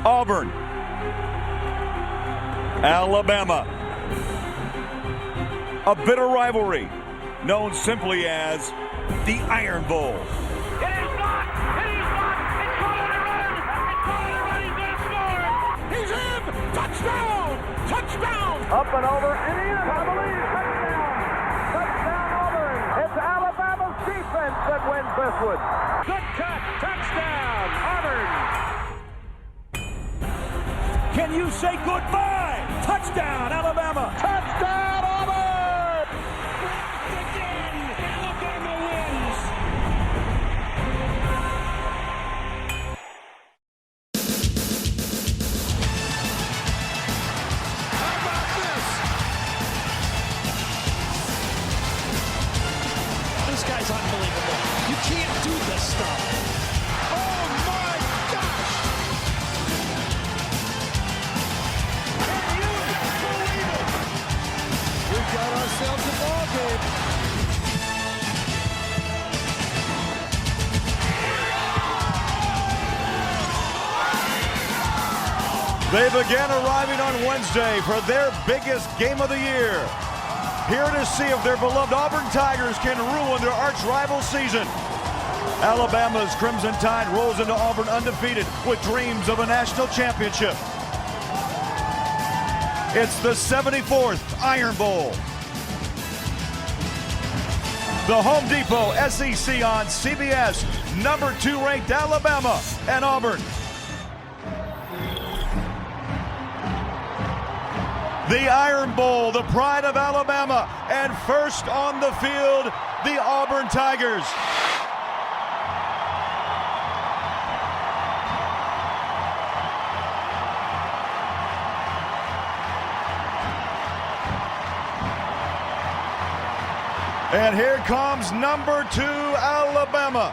Auburn, Alabama. A bitter rivalry known simply as the Iron Bowl. It is not! It is not! It's going to run! It's going to run! He's going to score! He's in! Touchdown! Touchdown! Up and over and in, I believe. Touchdown! Touchdown Auburn! It's Alabama's defense that wins this one. Good cut! Touchdown! Auburn! Can you say goodbye? Touchdown, Alabama! Touchdown Auburn! Again, Alabama wins! How about this? This guy's unbelievable. You can't do this stuff. Oh my gosh! Can you believe it? We've got ourselves a ball game. They began arriving on Wednesday for their biggest game of the year. Here to see if their beloved Auburn Tigers can ruin their arch-rival season. Alabama's Crimson Tide rolls into Auburn undefeated with dreams of a national championship. It's the 74th Iron Bowl. The Home Depot SEC on CBS, number 2 ranked Alabama and Auburn. The Iron Bowl, the pride of Alabama, and first on the field, the Auburn Tigers. And here comes number 2, Alabama.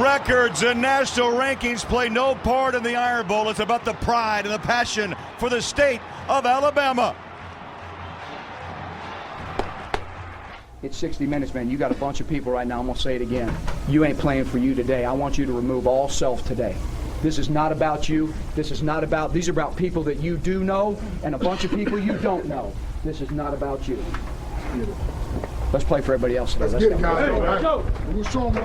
Records and national rankings play no part in the Iron Bowl. It's about the pride and the passion for the state of Alabama. It's 60 minutes, man. You got a bunch of people right now. I'm going to say it again. You ain't playing for you today. I want you to remove all self today. This is not about you. These are about people that you do know and a bunch of people you don't know. This is not about you. Let's play for everybody else today. Let's get it, guys. Let's go. We'll show them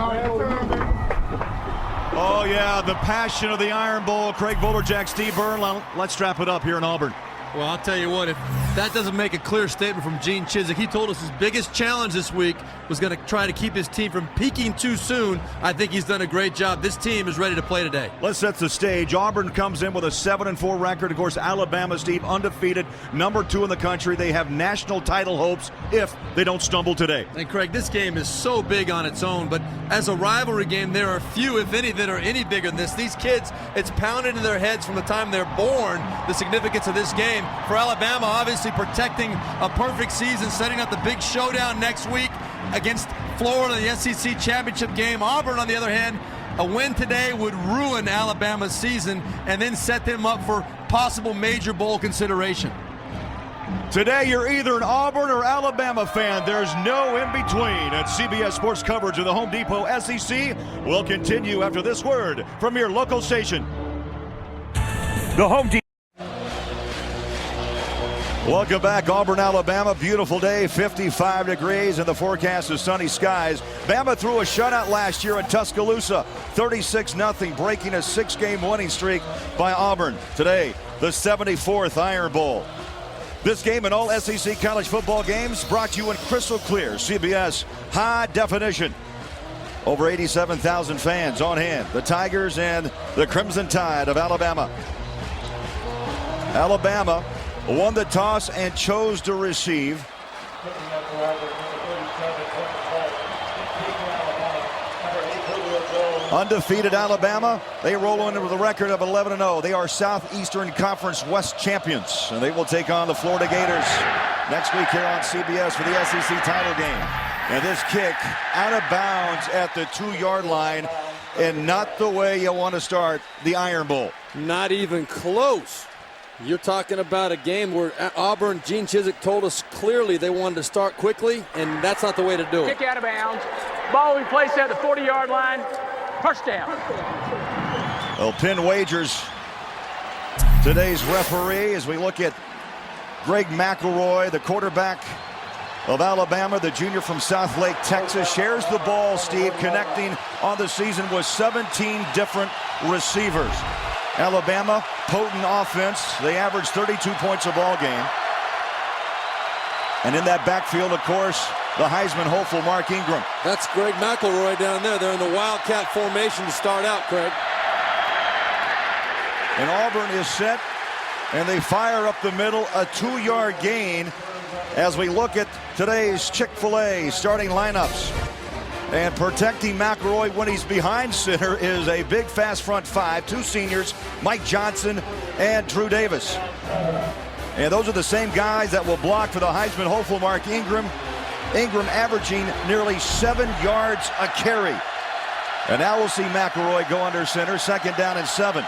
Oh, yeah, the passion of the Iron Bowl. Craig Bolerjack, Steve Byrne. Let's strap it up here in Auburn. Well, I'll tell you what, if that doesn't make a clear statement from Gene Chizik, he told us his biggest challenge this week was going to try to keep his team from peaking too soon. I think he's done a great job. This team is ready to play today. Let's set the stage. Auburn comes in with a 7-4 record. Of course, Alabama, Steve, undefeated, number 2 in the country. They have national title hopes if they don't stumble today. And Craig, this game is so big on its own, but as a rivalry game, there are few, if any, that are any bigger than this. These kids, it's pounded into their heads from the time they're born, the significance of this game. For Alabama, obviously protecting a perfect season, setting up the big showdown next week against Florida in the SEC championship game. Auburn, on the other hand, a win today would ruin Alabama's season and then set them up for possible major bowl consideration. Today, you're either an Auburn or Alabama fan. There's no in between. And CBS Sports coverage of the Home Depot SEC will continue after this word from your local station. The Home Depot. Welcome back, Auburn, Alabama. Beautiful day, 55 degrees, and the forecast is sunny skies. Bama threw a shutout last year at Tuscaloosa, 36-0, breaking a 6-game winning streak by Auburn. Today, the 74th Iron Bowl. This game and all SEC college football games brought to you in crystal clear CBS high definition. Over 87,000 fans on hand. The Tigers and the Crimson Tide of Alabama. Alabama won the toss and chose to receive. Undefeated Alabama, they roll in with a record of 11-0. They are Southeastern Conference West champions, and they will take on the Florida Gators next week here on CBS for the SEC title game. And this kick out of bounds at the 2-yard line. and not the way you want to start the Iron Bowl. Not even close. You're talking about a game where Auburn, Gene Chizik told us clearly they wanted to start quickly, and that's not the way to do it. Kick out of bounds. Ball will be placed at the 40-yard line. First down. Well, Pin Wagers, today's referee, as we look at Greg McElroy, the quarterback of Alabama, the junior from South Lake, Texas, shares the ball, Steve, connecting on the season with 17 different receivers. Alabama, potent offense. They average 32 points a ball game. And in that backfield, of course, the Heisman hopeful Mark Ingram. That's Greg McElroy down there. They're in the Wildcat formation to start out, Craig. And Auburn is set, and they fire up the middle, a 2-yard gain as we look at today's Chick-fil-A starting lineups. And protecting McElroy when he's behind center is a big, fast front five. 2 seniors, Mike Johnson and Drew Davis. And those are the same guys that will block for the Heisman hopeful Mark Ingram. Ingram averaging nearly 7 yards a carry. And now we'll see McElroy go under center, 2nd down and 7.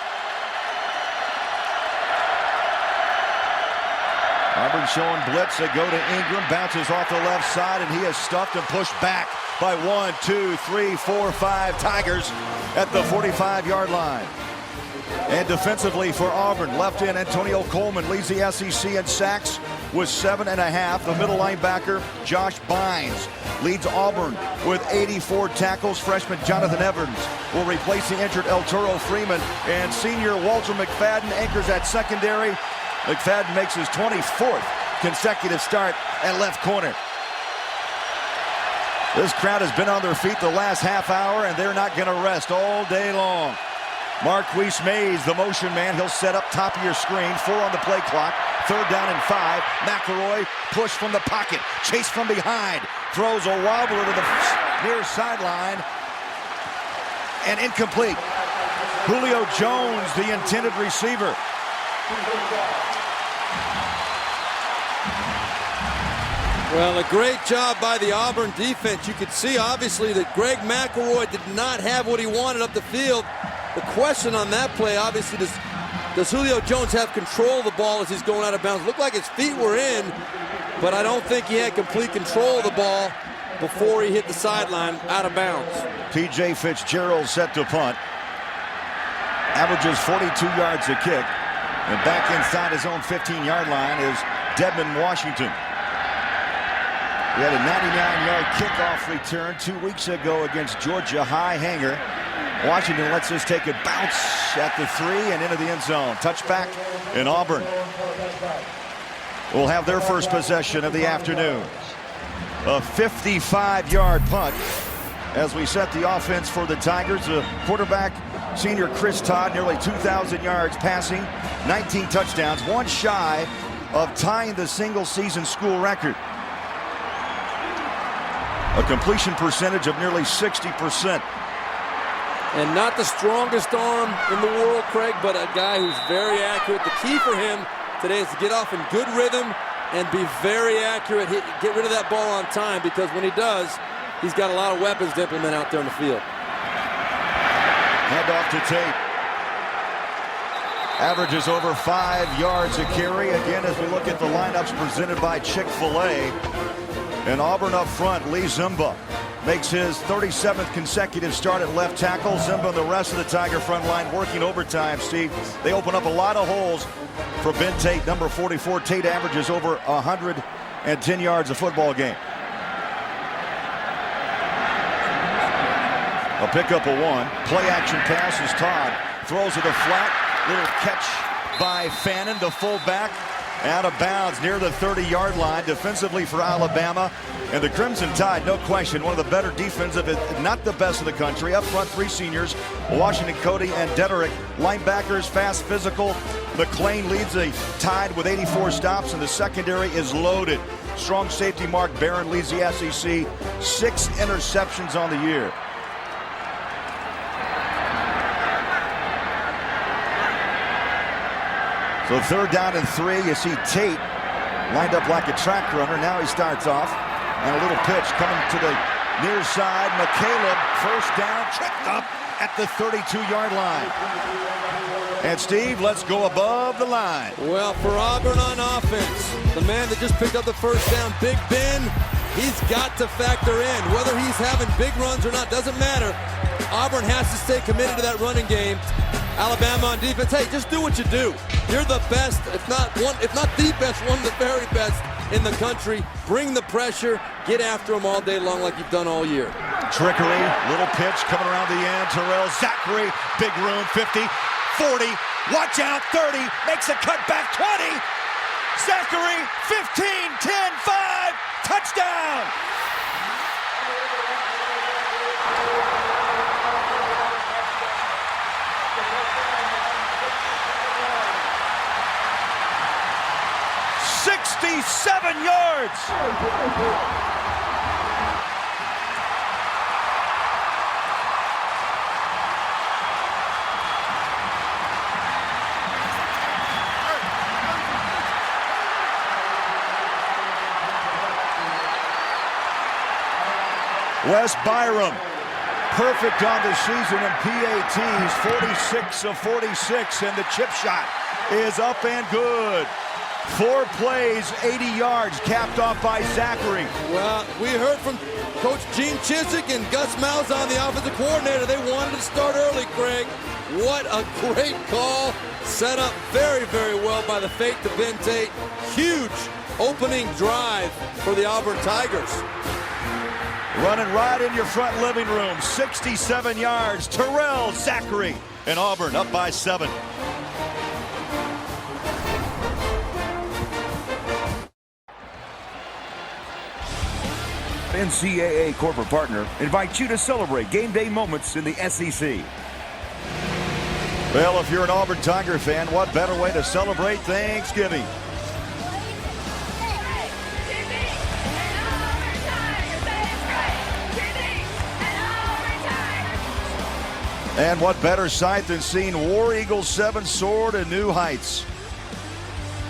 Auburn showing blitz. They go to Ingram, bounces off the left side, and he is stuffed and pushed back by 1, 2, 3, 4, 5 Tigers at the 45-yard line. And defensively for Auburn, left end Antonio Coleman leads the SEC in sacks with 7.5. The middle linebacker, Josh Bynes, leads Auburn with 84 tackles. Freshman Jonathan Evans will replace the injured El Toro Freeman. And senior Walter McFadden anchors at secondary. McFadden makes his 24th consecutive start at left corner. This crowd has been on their feet the last half hour, and they're not going to rest all day long. Marquise Mays, the motion man, he'll set up top of your screen. 4 on the play clock. 3rd down and 5. McElroy push from the pocket. Chase from behind. Throws a wobbler to the near sideline. And incomplete. Julio Jones, the intended receiver. Well, a great job by the Auburn defense. You could see, obviously, that Greg McElroy did not have what he wanted up the field. The question on that play, obviously, does Julio Jones have control of the ball as he's going out of bounds? Looked like his feet were in, but I don't think he had complete control of the ball before he hit the sideline out of bounds. T.J. Fitzgerald set to punt. Averages 42 yards a kick. And back inside his own 15-yard line is Dedmon Washington. He had a 99-yard kickoff return 2 weeks ago against Georgia High Hanger. Washington lets this take a bounce at the 3 and into the end zone. Touchback in Auburn. Will have their first possession of the afternoon. A 55-yard punt as we set the offense for the Tigers. The quarterback, senior Chris Todd, nearly 2,000 yards passing, 19 touchdowns, 1 shy of tying the single-season school record. A completion percentage of nearly 60%. And not the strongest arm in the world, Craig, but a guy who's very accurate. The key for him today is to get off in good rhythm and be very accurate. Get rid of that ball on time, because when he does, he's got a lot of weapons to implement out there on the field. Hand off to Tate. Averages over 5 yards a carry. Again, as we look at the lineups presented by Chick-fil-A. And Auburn up front, Lee Zimba makes his 37th consecutive start at left tackle. Zimba and the rest of the Tiger front line working overtime, Steve. They open up a lot of holes for Ben Tate, number 44. Tate averages over 110 yards a football game. A pickup of 1. Play action pass is Todd. Throws to the flat. Little catch by Fannin, the fullback. Out of bounds near the 30-yard line. Defensively for Alabama. And the Crimson Tide, no question, one of the better defensive, not the best in the country. Up front, 3 seniors, Washington Cody and Dederick. Linebackers, fast, physical. McClain leads the Tide with 84 stops, and the secondary is loaded. Strong safety Mark Barron leads the SEC. 6 interceptions on the year. So 3rd down and 3. You see Tate lined up like a track runner. Now he starts off. And a little pitch coming to the near side. McCaleb, first down, tripped up at the 32-yard line. And Steve, let's go above the line. Well, for Auburn on offense, the man that just picked up the first down, Big Ben, he's got to factor in. Whether he's having big runs or not, doesn't matter. Auburn has to stay committed to that running game. Alabama on defense, hey, just do what you do. You're the best, if not the best, one of the very best in the country. Bring the pressure, get after them all day long like you've done all year. Trickery, little pitch coming around the end. Terrell Zachary, big room, 50, 40, watch out, 30, makes a cut back, 20. Zachary, 15, 10, 5, touchdown. "67 yards. Wes Byram, perfect on the season in PATs, 46 of 46, and the chip shot is up and good. 4 plays, 80 yards, capped off by Zachary. Well, we heard from Coach Gene Chizik and Gus Malzahn, the offensive coordinator. They wanted to start early, Craig. What a great call. Set up very, very well by the fake to Ben Tate. Huge opening drive for the Auburn Tigers. Running right in your front living room, 67 yards, Terrell Zachary, and Auburn up by 7. NCAA corporate partner invites you to celebrate game day moments in the SEC. Well, if you're an Auburn Tiger fan, what better way to celebrate Thanksgiving? And what better sight than seeing War Eagles 7 soar to new heights.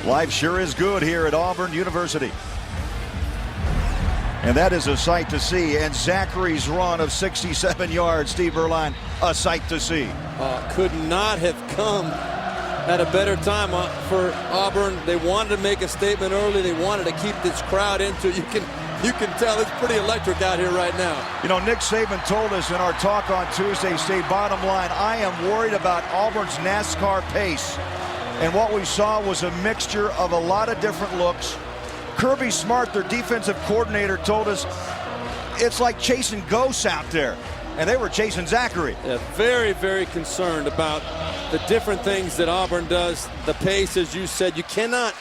Life sure is good here at Auburn University. And that is a sight to see. And Zachary's run of 67 yards, Steve Berline, a sight to see. Could not have come at a better time for Auburn. They wanted to make a statement early. They wanted to keep this crowd into it. You can tell it's pretty electric out here right now. You know, Nick Saban told us in our talk on Tuesday, State, bottom line, I am worried about Auburn's NASCAR pace. And what we saw was a mixture of a lot of different looks. Kirby Smart, their defensive coordinator, told us it's like chasing ghosts out there. And they were chasing Zachary. Yeah, very, very concerned about the different things that Auburn does. The pace, as you said, you cannot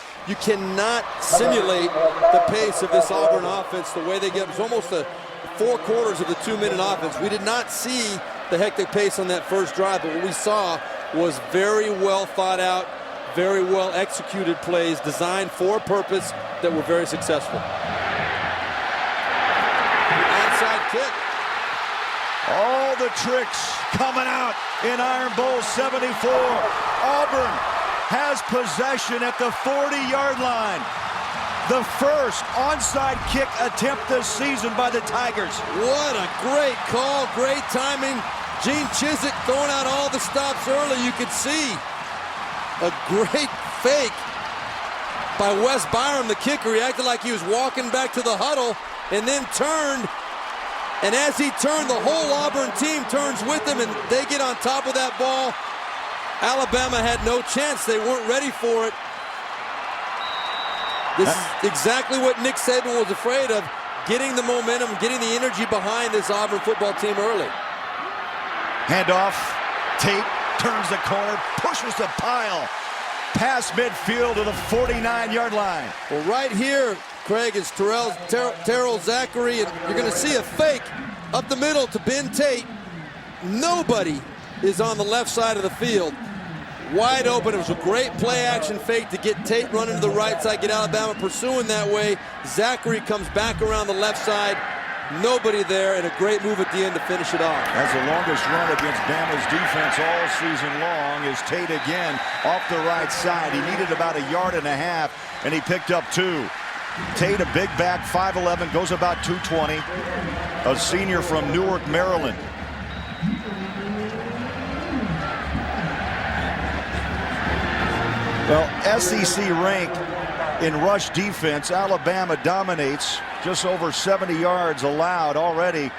simulate the pace of this Auburn offense the way they get. It's almost 4 quarters of the 2-minute offense. We did not see the hectic pace on that first drive, but what we saw was very well thought out, very well executed plays designed for a purpose that were very successful. Onside kick. All the tricks coming out in Iron Bowl 74. Auburn has possession at the 40-yard line. The first onside kick attempt this season by the Tigers. What a great call, great timing. Gene Chizik throwing out all the stops early. You could see a great fake by Wes Byram, the kicker. He acted like he was walking back to the huddle and then turned. And as he turned, the whole Auburn team turns with him, and they get on top of that ball. Alabama had no chance. They weren't ready for it. This is exactly what Nick Saban was afraid of, getting the momentum, getting the energy behind this Auburn football team early. Handoff. Tate turns the corner, pushes the pile past midfield to the 49-yard line. Well, right here, Craig, is Terrell Zachary, and you're going to see a fake up the middle to Ben Tate. Nobody is on the left side of the field. Wide open. It was a great play-action fake to get Tate running to the right side, get Alabama pursuing that way. Zachary comes back around the left side. Nobody there, and a great move at the end to finish it off. That's the longest run against Bama's defense all season long is Tate again off the right side. He needed about 1.5 yards, and he picked up 2. Tate, a big back, 5'11", goes about 220. A senior from Newark, Maryland. Well, SEC rank in rush defense. Alabama dominates, just over 70 yards allowed already.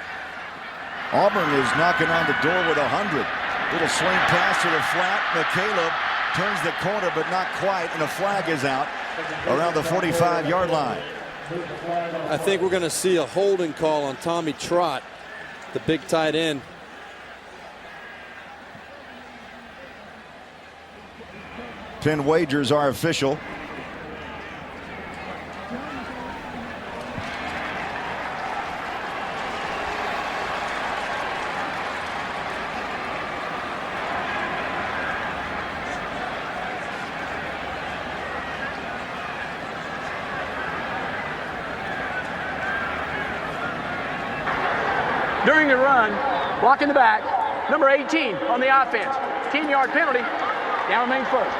Auburn is knocking on the door with 100. Little swing pass to the flat. McCaleb turns the corner, but not quite, and a flag is out around the 45-yard line. I think we're going to see a holding call on Tommy Trott, the big tight end. Pin wagers are official. During the run, blocking the back, number 18 on the offense. 10-yard penalty. Down remains first.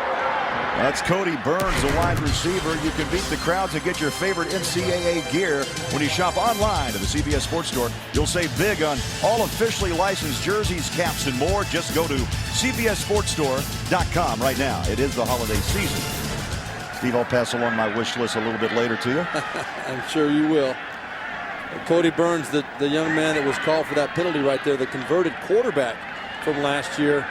That's Cody Burns, a wide receiver. You can beat the crowds and get your favorite NCAA gear when you shop online at the CBS Sports Store. You'll save big on all officially licensed jerseys, caps, and more. Just go to CBSSportsStore.com right now. It is the holiday season. Steve, I'll pass along my wish list a little bit later to you. I'm sure you will. Cody Burns, the young man that was called for that penalty right there, the converted quarterback from last year.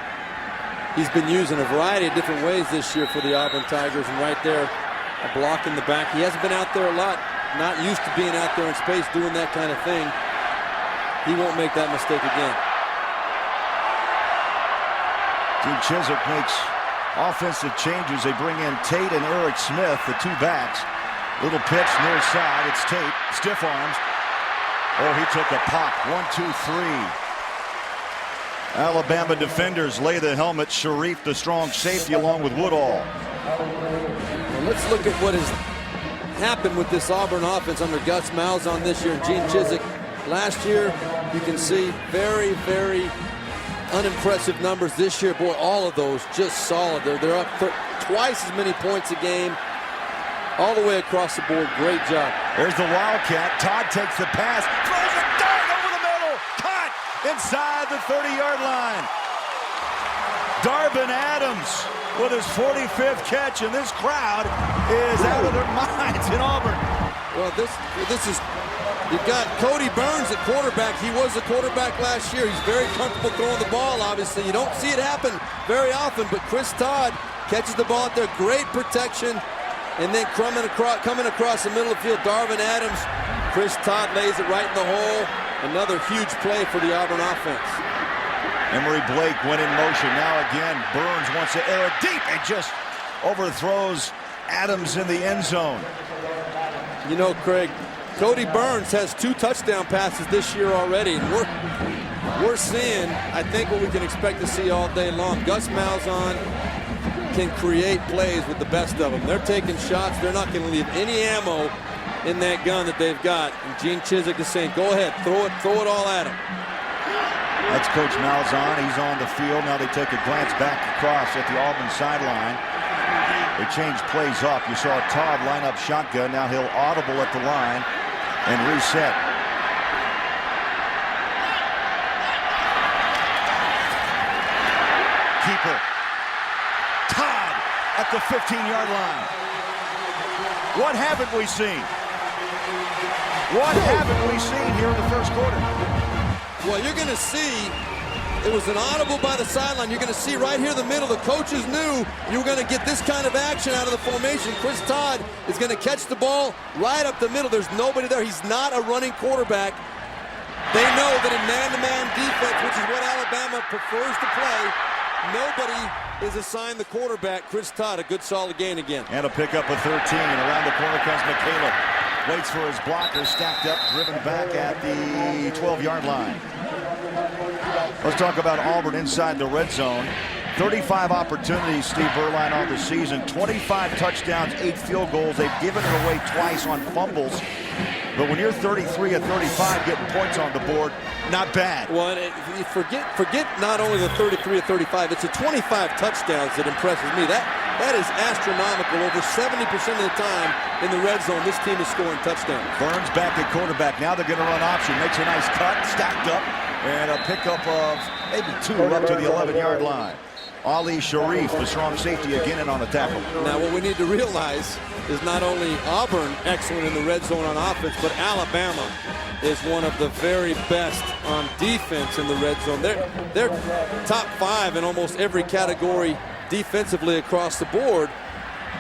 He's been used in a variety of different ways this year for the Auburn Tigers, and right there, a block in the back. He hasn't been out there a lot, not used to being out there in space doing that kind of thing. He won't make that mistake again. Gene Chizik makes offensive changes. They bring in Tate and Eric Smith, the two backs. Little pitch near side. It's Tate. Stiff arms. Oh, he took a pop. 1, 2, 3. Alabama defenders lay the helmet. Sharif, the strong safety, along with Woodall. Well, let's look at what has happened with this Auburn offense under Gus Malzahn this year and Gene Chizik. Last year, you can see very, very unimpressive numbers. This year, boy, all of those just solid. They're up for twice as many points a game. All the way across the board. Great job. There's the Wildcat. Todd takes the pass. Throws a dart over the middle. Caught inside the 30-yard line. Darvin Adams with his 45th catch, and this crowd is out of their minds in Auburn. Well, this is, you've got Cody Burns at quarterback. He was the quarterback last year. He's very comfortable throwing the ball, obviously. You don't see it happen very often, but Chris Todd catches the ball out there. Great protection. And then coming across the middle of the field, Darvin Adams. Chris Todd lays it right in the hole. Another huge play for the Auburn offense. Emory Blake went in motion. Now again, Burns wants to air it deep and just overthrows Adams in the end zone. You know, Craig, Cody Burns has 2 touchdown passes this year already. And we're seeing, I think, what we can expect to see all day long. Gus Malzahn can create plays with the best of them. They're taking shots. They're not going to leave any ammo in that gun that they've got. And Gene Chizik is saying, go ahead, throw it all at him. That's Coach Malzahn. He's on the field. Now they take a glance back across at the Auburn sideline. They change plays up. You saw Todd line up shotgun. Now he'll audible at the line and reset. Keeper. Todd at the 15-yard line. What haven't we seen? What haven't we seen here in the first quarter? Well, you're going to see, it was an audible by the sideline. You're going to see right here in the middle, the coaches knew you were going to get this kind of action out of the formation. Chris Todd is going to catch the ball right up the middle. There's nobody there. He's not a running quarterback. They know that in man-to-man defense, which is what Alabama prefers to play, nobody is assigned the quarterback. Chris Todd, a good solid gain again. And a pickup of 13, and around the corner comes McCaleb. Waits for his blocker, stacked up, driven back at the 12-yard line. Let's talk about Auburn inside the red zone. 35 opportunities, Steve Beuerlein, on the season. 25 touchdowns, 8 field goals. They've given it away twice on fumbles. But when you're 33 of 35 getting points on the board, not bad. Well, forget not only the 33 of 35, it's the 25 touchdowns that impresses me. That is astronomical. Over 70% of the time in the red zone, this team is scoring touchdowns. Burns back at quarterback. Now they're going to run option. Makes a nice cut, stacked up, and a pickup of maybe 2 up to the 11-yard line. Ali Sharif, the strong safety, again in on the tackle. Now, what we need to realize is not only Auburn excellent in the red zone on offense, but Alabama is one of the very best on defense in the red zone. They're top 5 in almost every category defensively across the board.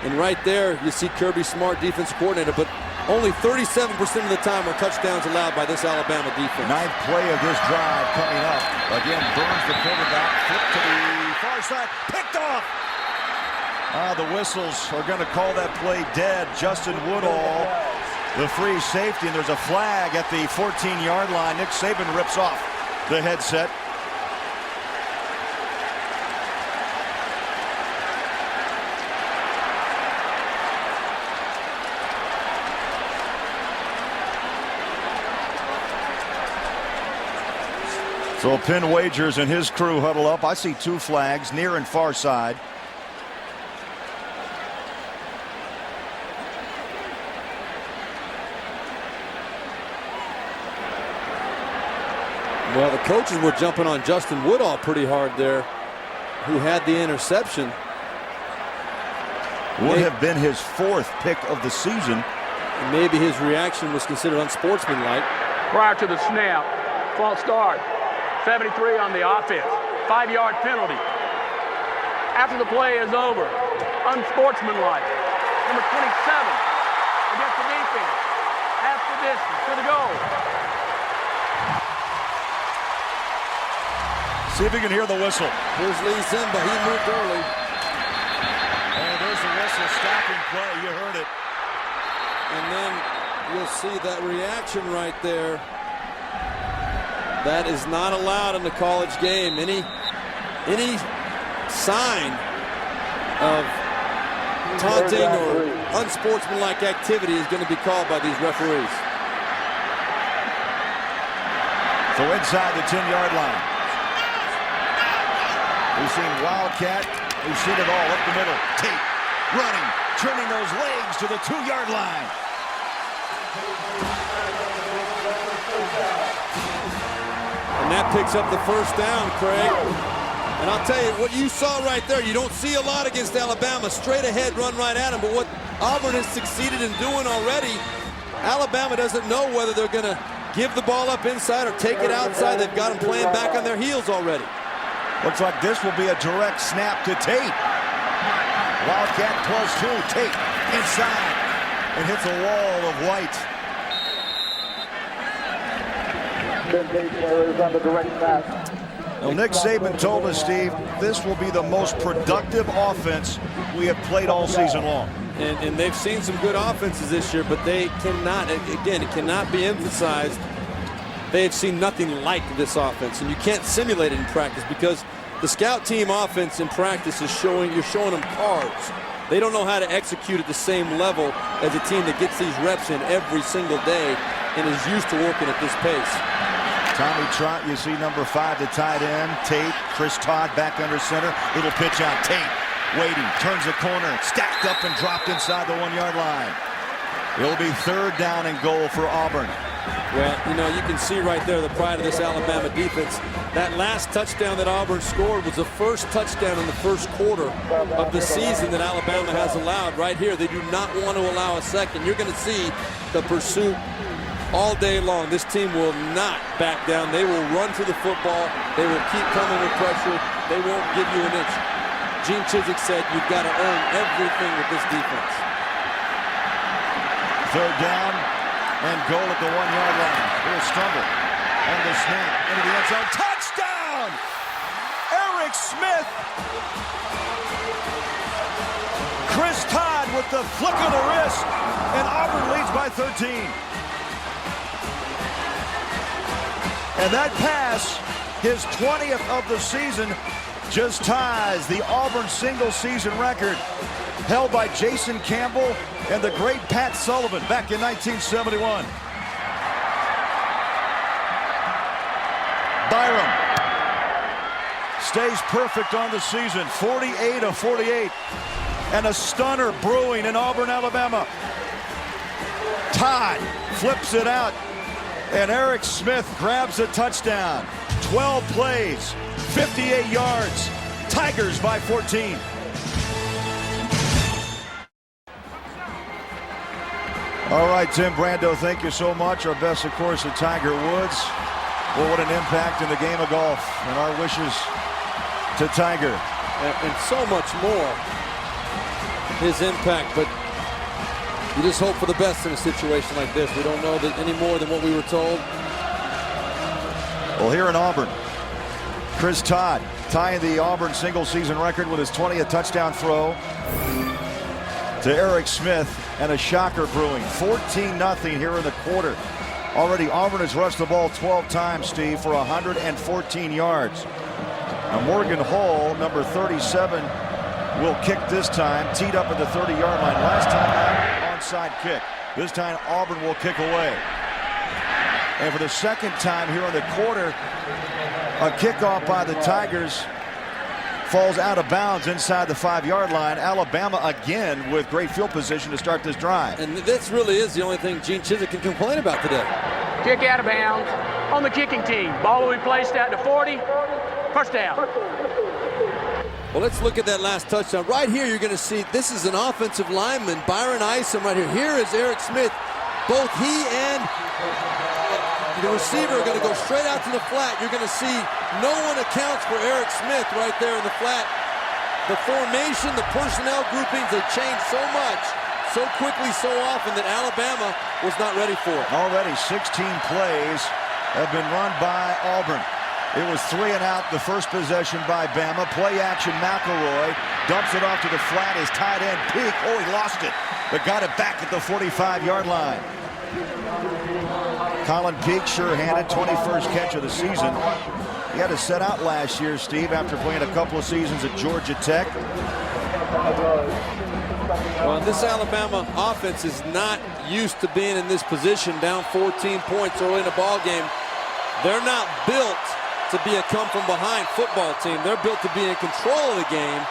And right there, you see Kirby Smart, defensive coordinator, but only 37% of the time are touchdowns allowed by this Alabama defense. 9th play of this drive coming up. Again, Burns, the quarterback, flipped to the far side, picked off. The whistles are going to call that play dead. Justin Woodall, the free safety, and there's a flag at the 14-yard line. Nick Saban rips off the headset. So Penn Wagers and his crew huddle up. I see 2 flags, near and far side. Well, the coaches were jumping on Justin Woodall pretty hard there, who had the interception. Would have been his 4th pick of the season. And maybe his reaction was considered unsportsmanlike. Prior to the snap, false start. 73 on the offense. 5-yard penalty. After the play is over, unsportsmanlike. Number 27 against the defense. Half the distance to the goal. See if you can hear the whistle. Here's Lee Zimba. He moved early. And there's the whistle, stopping play. You heard it. And then you'll see that reaction right there. That is not allowed in the college game. Any sign of taunting or unsportsmanlike activity is going to be called by these referees. So inside the 10-yard line. We've seen Wildcat. We've seen it all up the middle. Tate running, turning those legs to the 2-yard line. And that picks up the first down, Craig. And I'll tell you, what you saw right there, you don't see a lot against Alabama. Straight ahead, run right at him. But what Auburn has succeeded in doing already, Alabama doesn't know whether they're going to give the ball up inside or take it outside. They've got them playing back on their heels already. Looks like this will be a direct snap to Tate. Wildcat +2. Tate inside and hits a wall of White. Well, Nick Saban told us, Steve, this will be the most productive offense we have played all season long. And they've seen some good offenses this year, but they cannot, again, it cannot be emphasized. They have seen nothing like this offense, and you can't simulate it in practice because the scout team offense in practice is you're showing them cards. They don't know how to execute at the same level as a team that gets these reps in every single day and is used to working at this pace. Tommy Trott, you see number 5, the tight end. Tate, Chris Todd back under center. Little pitch out. Tate waiting, turns the corner, stacked up and dropped inside the 1-yard line. It'll be 3rd down and goal for Auburn. Well, you know, you can see right there the pride of this Alabama defense. That last touchdown that Auburn scored was the first touchdown in the first quarter of the season that Alabama has allowed. Right here, they do not want to allow a second. You're going to see the pursuit all day long. This team will not back down. They will run to the football. They will keep coming with pressure. They won't give you an inch. Gene Chizik said you've got to earn everything with this defense. 3rd down and goal at the 1-yard line. Here's Stumble on the snap into the end zone. Touchdown! Eric Smith. Chris Todd with the flick of the wrist, and Auburn leads by 13. And that pass, his 20th of the season, just ties the Auburn single-season record held by Jason Campbell and the great Pat Sullivan back in 1971. Byram stays perfect on the season, 48 of 48. And a stunner brewing in Auburn, Alabama. Todd flips it out, and Eric Smith grabs a touchdown. 12 plays, 58 yards. Tigers by 14. All right, Tim Brando, thank you so much. Our best, of course, to Tiger Woods. Well, what an impact in the game of golf, and our wishes to Tiger. And so much more, his impact, but you just hope for the best in a situation like this. We don't know that any more than what we were told. Well, here in Auburn, Chris Todd tying the Auburn single-season record with his 20th touchdown throw to Eric Smith, and a shocker brewing. 14-0 here in the quarter. Already Auburn has rushed the ball 12 times, Steve, for 114 yards. Now Morgan Hall, number 37, will kick this time, teed up at the 30-yard line. Last time out, onside kick. This time Auburn will kick away. And for the second time here in the quarter, a kickoff by the Tigers falls out of bounds inside the 5-yard line. Alabama again with great field position to start this drive. And this really is the only thing Gene Chizik can complain about today. Kick out of bounds on the kicking team. Ball will be placed out to 40. First down. Well, let's look at that last touchdown. Right here, you're going to see this is an offensive lineman, Byron Isom right here. Here is Eric Smith. Both he and the receiver are going to go straight out to the flat. You're going to see no one accounts for Eric Smith right there in the flat. The formation, the personnel groupings, they changed so much, so quickly, so often that Alabama was not ready for it. Already 16 plays have been run by Auburn. It was 3 and out the first possession by Bama. Play action, McElroy dumps it off to the flat. His tight end, Peak. Oh, he lost it, but got it back at the 45-yard line. Colin Peak, sure-handed, 21st catch of the season. He had to set out last year, Steve, after playing a couple of seasons at Georgia Tech. Well, this Alabama offense is not used to being in this position, down 14 points early in a ball game. They're not built to be a come-from-behind football team. They're built to be in control of the game.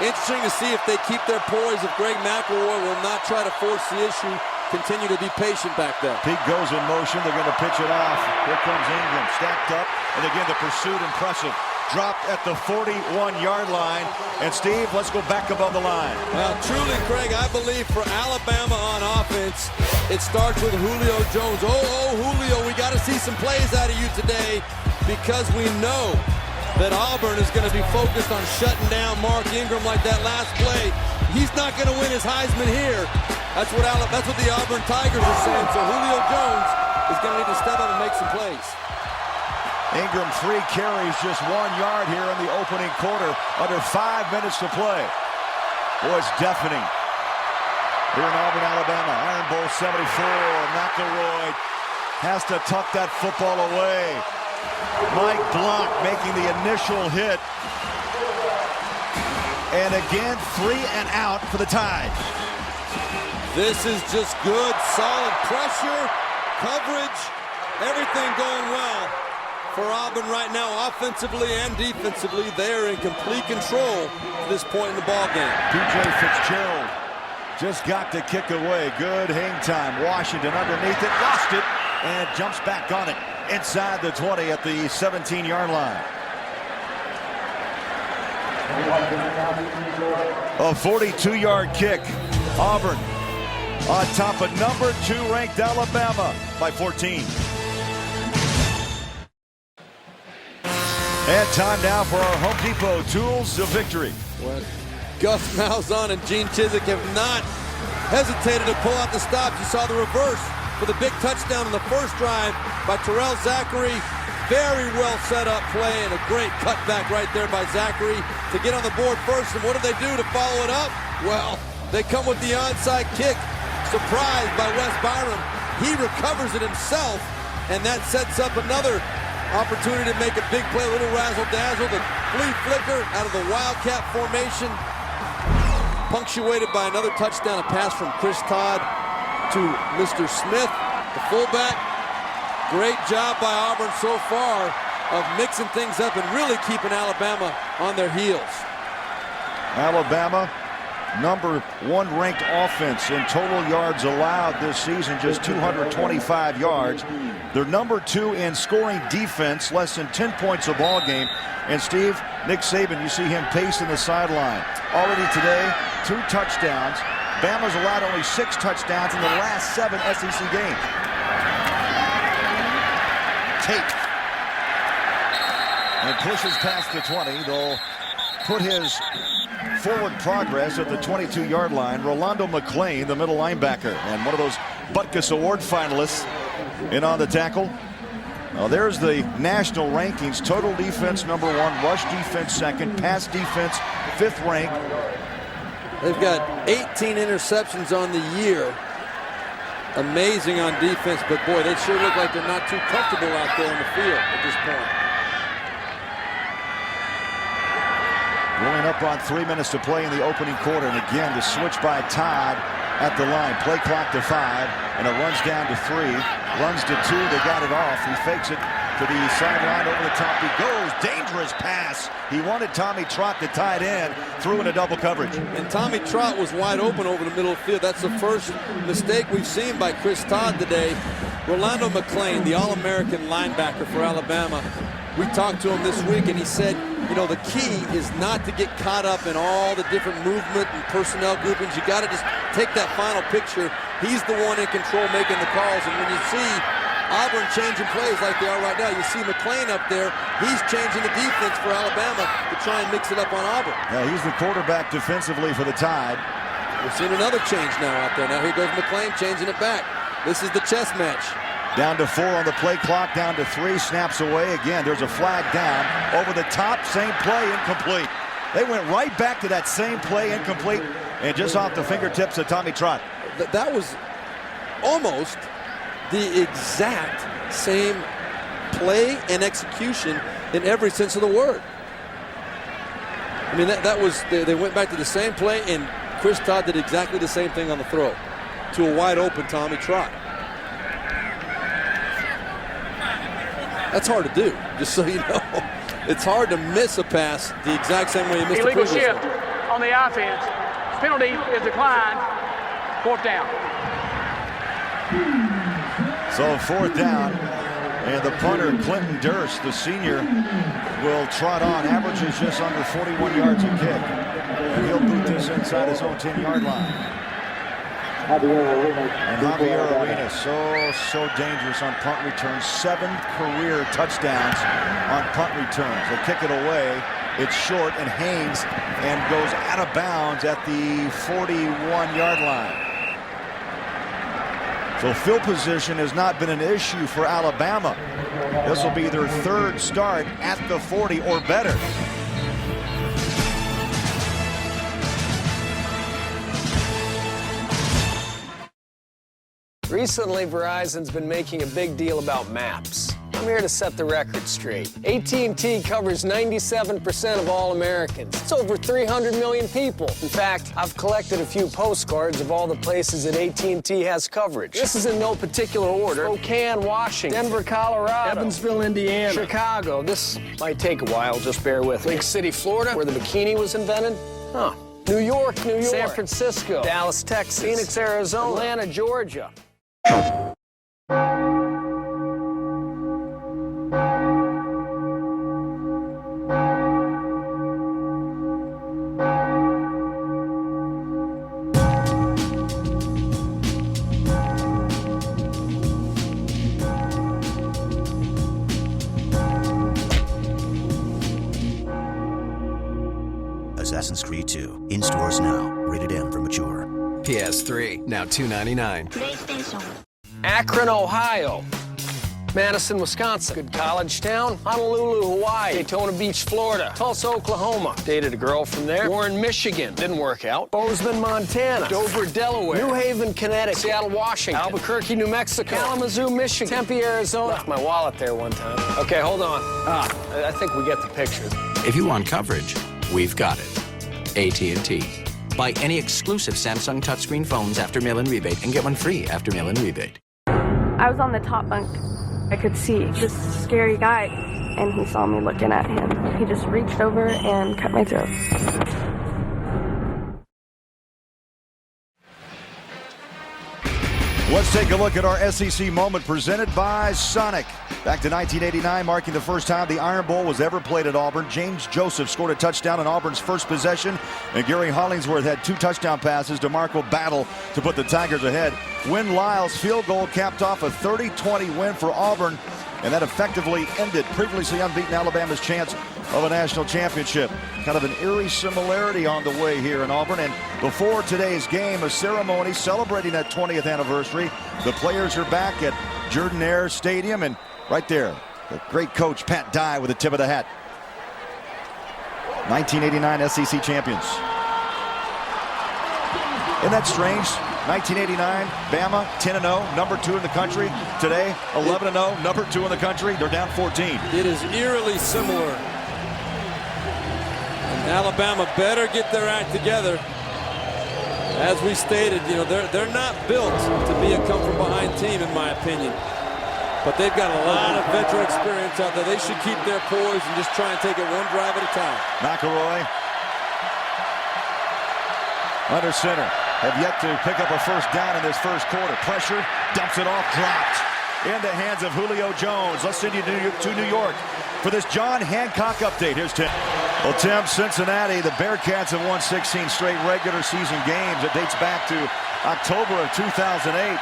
Interesting to see if they keep their poise, if Greg McElroy will not try to force the issue, continue to be patient back there. Peak goes in motion. They're going to pitch it off. Here comes Ingram, stacked up. And again, the pursuit impressive. Dropped at the 41-yard line. And Steve, let's go back above the line. Well, truly, Craig, I believe for Alabama on offense, it starts with Julio Jones. Oh, Julio, we got to see some plays out of you today, because we know that Auburn is going to be focused on shutting down Mark Ingram like that last play. He's not going to win his Heisman here. That's what the Auburn Tigers are saying. So Julio Jones is going to need to step up and make some plays. Ingram 3 carries, just 1 yard here in the opening quarter. Under 5 minutes to play. Boy, it's deafening. Here in Auburn, Alabama. Iron Bowl 74. McElroy has to tuck that football away. Mike Blanc making the initial hit. And again, 3 and out for the Tide. This is just good, solid pressure, coverage, everything going well for Auburn right now, offensively and defensively. They're in complete control at this point in the ball game. P.J. Fitzgerald just got the kick away. Good hang time. Washington underneath it, lost it, and jumps back on it inside the 20 at the 17-yard line. A 42-yard kick. Auburn on top of number 2 ranked Alabama by 14. And time now for our Home Depot tools of victory. Well, Gus Malzahn and Gene Chizik have not hesitated to pull out the stops. You saw the reverse for the big touchdown in the first drive by Terrell Zachary. Very well set up play and a great cutback right there by Zachary to get on the board first. And what do they do to follow it up? Well, they come with the onside kick. Surprised by Wes Byram. He recovers it himself, and that sets up another opportunity to make a big play. A little razzle-dazzle. The flea flicker out of the Wildcat formation. Punctuated by another touchdown, a pass from Chris Todd to Mr. Smith, the fullback. Great job by Auburn so far of mixing things up and really keeping Alabama on their heels. Alabama number 1 ranked offense in total yards allowed this season, just 225 yards. They're number 2 in scoring defense, less than 10 points a ball game. And Steve, Nick Saban, you see him pacing the sideline. Already today, 2 touchdowns. Bama's allowed only 6 touchdowns in the last 7 SEC games. Tate. And pushes past the 20. They'll put his forward progress at the 22-yard line. Rolando McClain, the middle linebacker, and one of those Butkus Award finalists, in on the tackle. Now there's the national rankings. Total defense number 1, rush defense 2nd, pass defense 5th ranked. They've got 18 interceptions on the year. Amazing on defense, but boy, they sure look like they're not too comfortable out there in the field at this point. Going up on 3 minutes to play in the opening quarter, and again the switch by Todd at the line. Play clock to 5, and it runs down to 3, runs to 2. They got it off. He fakes it to the sideline, over the top he goes. Dangerous pass. He wanted Tommy Trott, the tight end, threw into double coverage. And Tommy Trott was wide open over the middle of the field. That's the first mistake we've seen by Chris Todd today. Rolando McClain, the All-American linebacker for Alabama, we talked to him this week, and he said, you know, the key is not to get caught up in all the different movement and personnel groupings. You got to just take that final picture. He's the one in control making the calls, and when you see Auburn changing plays like they are right now, you see McClain up there. He's changing the defense for Alabama to try and mix it up on Auburn. Yeah, he's the quarterback defensively for the Tide. We're seeing another change now out there. Now here goes McClain changing it back. This is the chess match. Down to 4 on the play clock, down to 3, snaps away. Again, there's a flag down. Over the top, same play, incomplete. They went right back to that same play, incomplete, and just off the fingertips of Tommy Trott. That was almost the exact same play and execution in every sense of the word. I mean, that was, they went back to the same play, and Chris Todd did exactly the same thing on the throw to a wide open Tommy Trott. That's hard to do, just so you know. It's hard to miss a pass the exact same way you missed the previous one. Illegal shift on the offense. Penalty is declined. 4th down. So 4th down, and the punter, Clinton Durst, the senior, will trot on. Averages just under 41 yards a kick. And he'll boot this inside his own 10-yard line. And Javier Arenas, so dangerous on punt returns. 7 career touchdowns on punt returns. They'll kick it away. It's short and hangs and goes out of bounds at the 41-yard line. So field position has not been an issue for Alabama. This will be their 3rd start at the 40 or better. Recently, Verizon's been making a big deal about maps. I'm here to set the record straight. AT&T covers 97% of all Americans. It's over 300 million people. In fact, I've collected a few postcards of all the places that AT&T has coverage. This is in no particular order. Spokane, Washington. Denver, Colorado. Evansville, Indiana. Chicago. This might take a while, just bear with me. Lake City, Florida, where the bikini was invented. Huh. New York. San Francisco. Dallas, Texas. Phoenix, Arizona. Atlanta, Georgia. Assassin's Creed 2, in stores now. Rated M for mature. PS3, now $2.99. Akron, Ohio. Madison, Wisconsin. Good college town. Honolulu, Hawaii. Daytona Beach, Florida. Tulsa, Oklahoma. Dated a girl from there. Warren, Michigan. Didn't work out. Bozeman, Montana. Dover, Delaware. New Haven, Connecticut. Seattle, Washington. Albuquerque, New Mexico. Kalamazoo, Michigan. Tempe, Arizona. Left my wallet there one time. Okay, hold on. I think we get the picture. If you want coverage, we've got it. AT&T. Buy any exclusive Samsung touchscreen phones after mail-in rebate and get one free after mail-in rebate. I was on the top bunk. I could see this scary guy, and he saw me looking at him. He just reached over and cut my throat. Let's take a look at our SEC moment presented by Sonic. Back to 1989, marking the first time the Iron Bowl was ever played at Auburn. James Joseph scored a touchdown on Auburn's first possession, and Gary Hollingsworth had 2 touchdown passes. DeMarco battled to put the Tigers ahead. Win Lyle's field goal capped off a 30-20 win for Auburn, and that effectively ended previously unbeaten Alabama's chance of a national championship. Kind of an eerie similarity on the way here in Auburn. And before today's game, a ceremony celebrating that 20th anniversary. The players are back at Jordan-Hare Stadium, and right there, the great coach Pat Dye with the tip of the hat. 1989 SEC champions. Isn't that strange? 1989, Bama 10-0, number 2 in the country. Today, 11-0, number 2 in the country. They're down 14. It is eerily similar. And Alabama better get their act together. As we stated, you know, they're not built to be a come-from-behind team, in my opinion. But they've got a lot of veteran experience out there. They should keep their poise and just try and take it one drive at a time. McElroy under center. Have yet to pick up a first down in this first quarter. Pressure, dumps it off, dropped in the hands of Julio Jones. Let's send you to New York for this John Hancock update. Here's Tim. Well, Tim, Cincinnati, the Bearcats have won 16 straight regular season games. It dates back to October of 2008.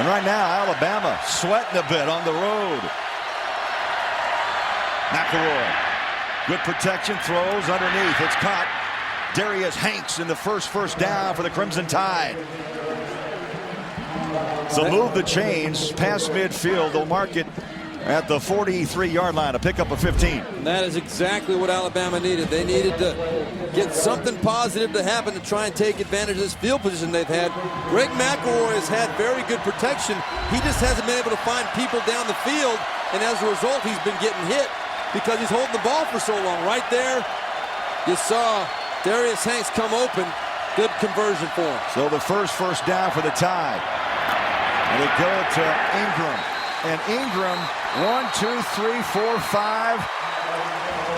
And right now, Alabama sweating a bit on the road. McElroy, good protection, throws underneath. It's caught. Darius Hanks in the first down for the Crimson Tide. So move the chains past midfield. They'll mark it at the 43-yard line, a pickup of 15. And that is exactly what Alabama needed. They needed to get something positive to happen to try and take advantage of this field position they've had. Greg McElroy has had very good protection. He just hasn't been able to find people down the field, and as a result, he's been getting hit because he's holding the ball for so long. Right there, you saw Darius Hanks come open. Good conversion for him. So the first down for the Tide. And they go to Ingram. And Ingram, 1, 2, 3, 4, 5.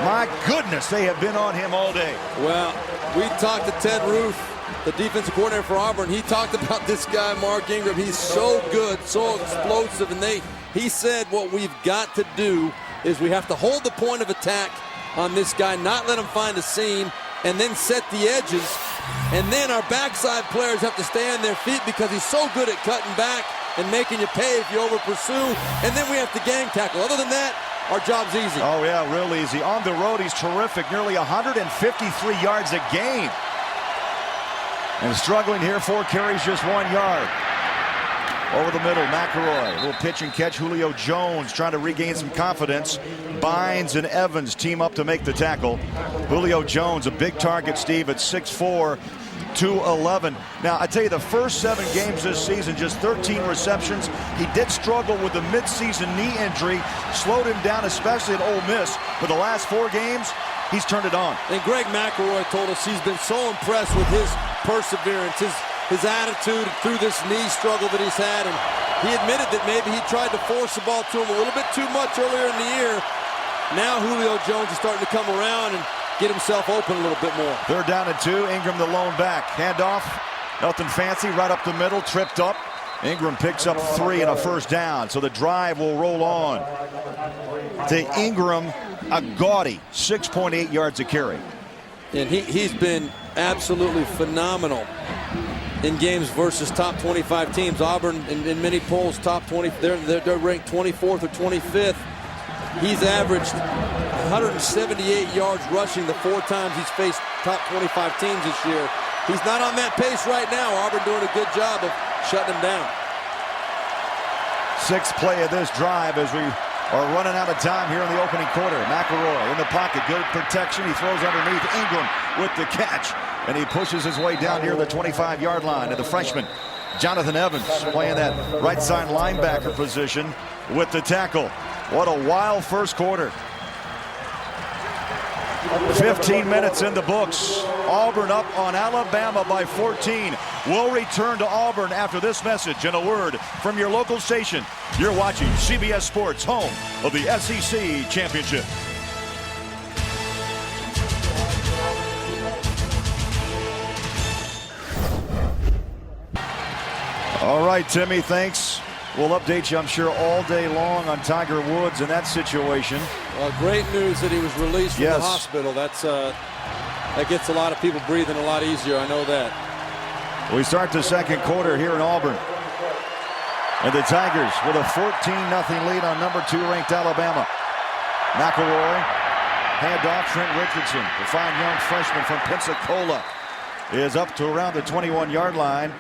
My goodness, they have been on him all day. Well, we talked to Ted Roof, the defensive coordinator for Auburn. He talked about this guy, Mark Ingram. He's so good, so explosive. And he said what we've got to do is we have to hold the point of attack on this guy, not let him find a seam, and then set the edges. And then our backside players have to stay on their feet because he's so good at cutting back and making you pay if you over pursue. And then we have to gang tackle. Other than that, our job's easy. Oh, yeah, real easy. On the road, he's terrific. Nearly 153 yards a game. And struggling here, 4 carries, just 1 yard. Over the middle, McElroy. A little pitch and catch. Julio Jones trying to regain some confidence. Bynes and Evans team up to make the tackle. Julio Jones, a big target, Steve, at 6'4", 211. Now, I tell you, the first 7 games this season, just 13 receptions. He did struggle with the midseason knee injury, slowed him down, especially at Ole Miss. But the last 4 games, he's turned it on. And Greg McElroy told us he's been so impressed with his perseverance, his attitude through this knee struggle that he's had. And he admitted that maybe he tried to force the ball to him a little bit too much earlier in the year. Now Julio Jones is starting to come around and get himself open a little bit more. They're down to 2. Ingram the lone back. Handoff. Nothing fancy. Right up the middle. Tripped up. Ingram picks up 3 and a first down. So the drive will roll on. To Ingram, a gaudy 6.8 yards a carry. And he's been absolutely phenomenal in games versus top 25 teams. Auburn, in many polls, top 20. They're ranked 24th or 25th. He's averaged 178 yards rushing the 4 times he's faced top 25 teams this year. He's not on that pace right now. Auburn doing a good job of shutting him down. 6th play of this drive as we are running out of time here in the opening quarter. McElroy in the pocket, good protection. He throws underneath. Ingram with the catch, and he pushes his way down near the 25-yard line. And the freshman, Jonathan Evans, playing that right side linebacker position with the tackle. What a wild first quarter. 15 minutes in the books. Auburn up on Alabama by 14. We'll return to Auburn after this message and a word from your local station. You're watching CBS Sports, home of the SEC Championship. All right, Timmy, thanks. We'll update you, I'm sure, all day long on Tiger Woods and that situation. Well, great news that he was released from the hospital. That gets a lot of people breathing a lot easier. I know that. We start the second quarter here in Auburn. And the Tigers with a 14-0 lead on number 2 ranked Alabama. McElroy, handoff, Trent Richardson, the fine young freshman from Pensacola, is up to around the 21-yard line.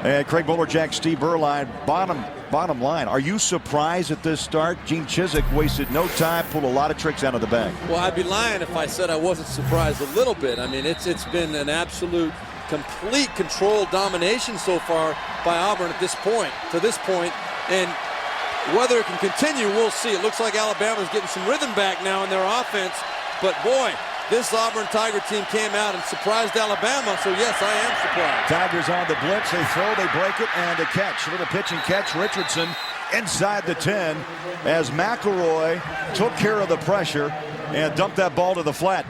And Craig Bolerjack, Steve Berline, bottom line. Are you surprised at this start? Gene Chizik wasted no time, pulled a lot of tricks out of the bag. Well, I'd be lying if I said I wasn't surprised a little bit. I mean, it's been an absolute, complete control domination so far by Auburn to this point. And whether it can continue, we'll see. It looks like Alabama's getting some rhythm back now in their offense. But boy, this Auburn Tiger team came out and surprised Alabama, so yes, I am surprised. Tigers on the blitz, they throw, they break it, and a catch. A little pitch and catch. Richardson inside the 10 as McElroy took care of the pressure and dumped that ball to the flat.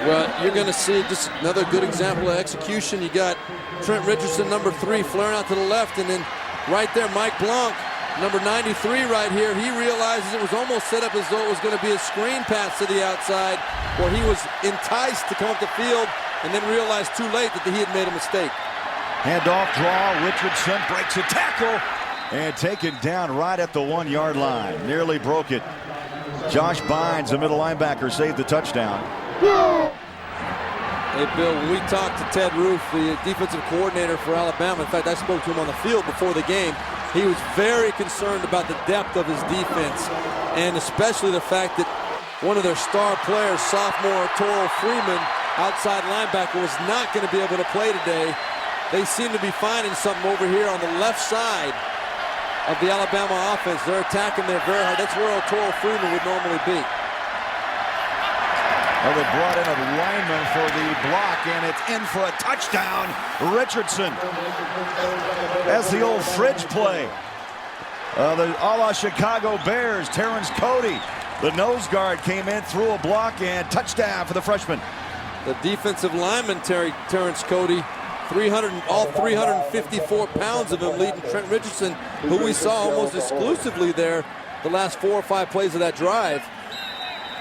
Well, you're going to see just another good example of execution. You got Trent Richardson, number 3, flaring out to the left, and then right there, Mike Blanc, number 93 right here. He realizes it was almost set up as though it was going to be a screen pass to the outside, where he was enticed to come up the field and then realized too late that he had made a mistake. Handoff draw. Richardson breaks a tackle and taken down right at the 1-yard line. Nearly broke it. Josh Bynes, the middle linebacker, saved the touchdown. Hey, Bill, when we talked to Ted Roof, the defensive coordinator for Alabama, in fact, I spoke to him on the field before the game. He was very concerned about the depth of his defense, and especially the fact that one of their star players, sophomore Toro Freeman, outside linebacker, was not going to be able to play today. They seem to be finding something over here on the left side of the Alabama offense. They're attacking there very hard. That's where Toro Freeman would normally be. Well, they brought in a lineman for the block, and it's in for a touchdown. Richardson. That's the old fridge play. The a la Chicago Bears, Terrence Cody. The nose guard came in, threw a block, and touchdown for the freshman. The defensive lineman, Terrence Cody, all 354 pounds of him, leading Trent Richardson, who we saw almost exclusively there the last 4 or 5 plays of that drive,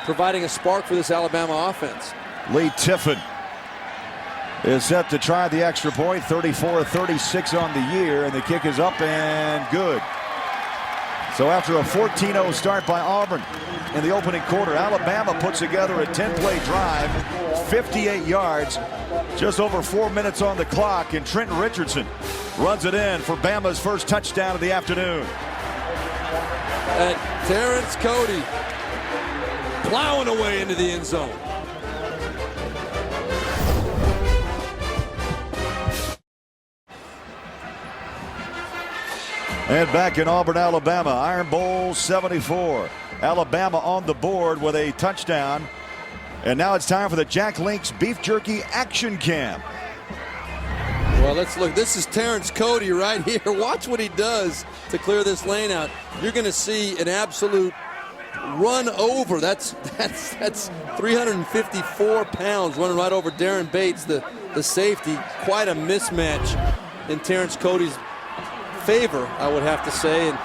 providing a spark for this Alabama offense. Lee Tiffin is set to try the extra point. 34-36 on the year, and the kick is up and good. So after a 14-0 start by Auburn in the opening quarter, Alabama puts together a 10-play drive, 58 yards, just over 4 minutes on the clock, and Trent Richardson runs it in for Bama's first touchdown of the afternoon. And Terrence Cody plowing away into the end zone. And back in Auburn, Alabama, Iron Bowl 74. Alabama on the board with a touchdown. And now it's time for the Jack Link's Beef Jerky Action Cam. Well, let's look. This is Terrence Cody right here. Watch what he does to clear this lane out. You're going to see an absolute run over. That's 354 pounds running right over Darren Bates, the safety. Quite a mismatch in Terrence Cody's favor, I would have to say. And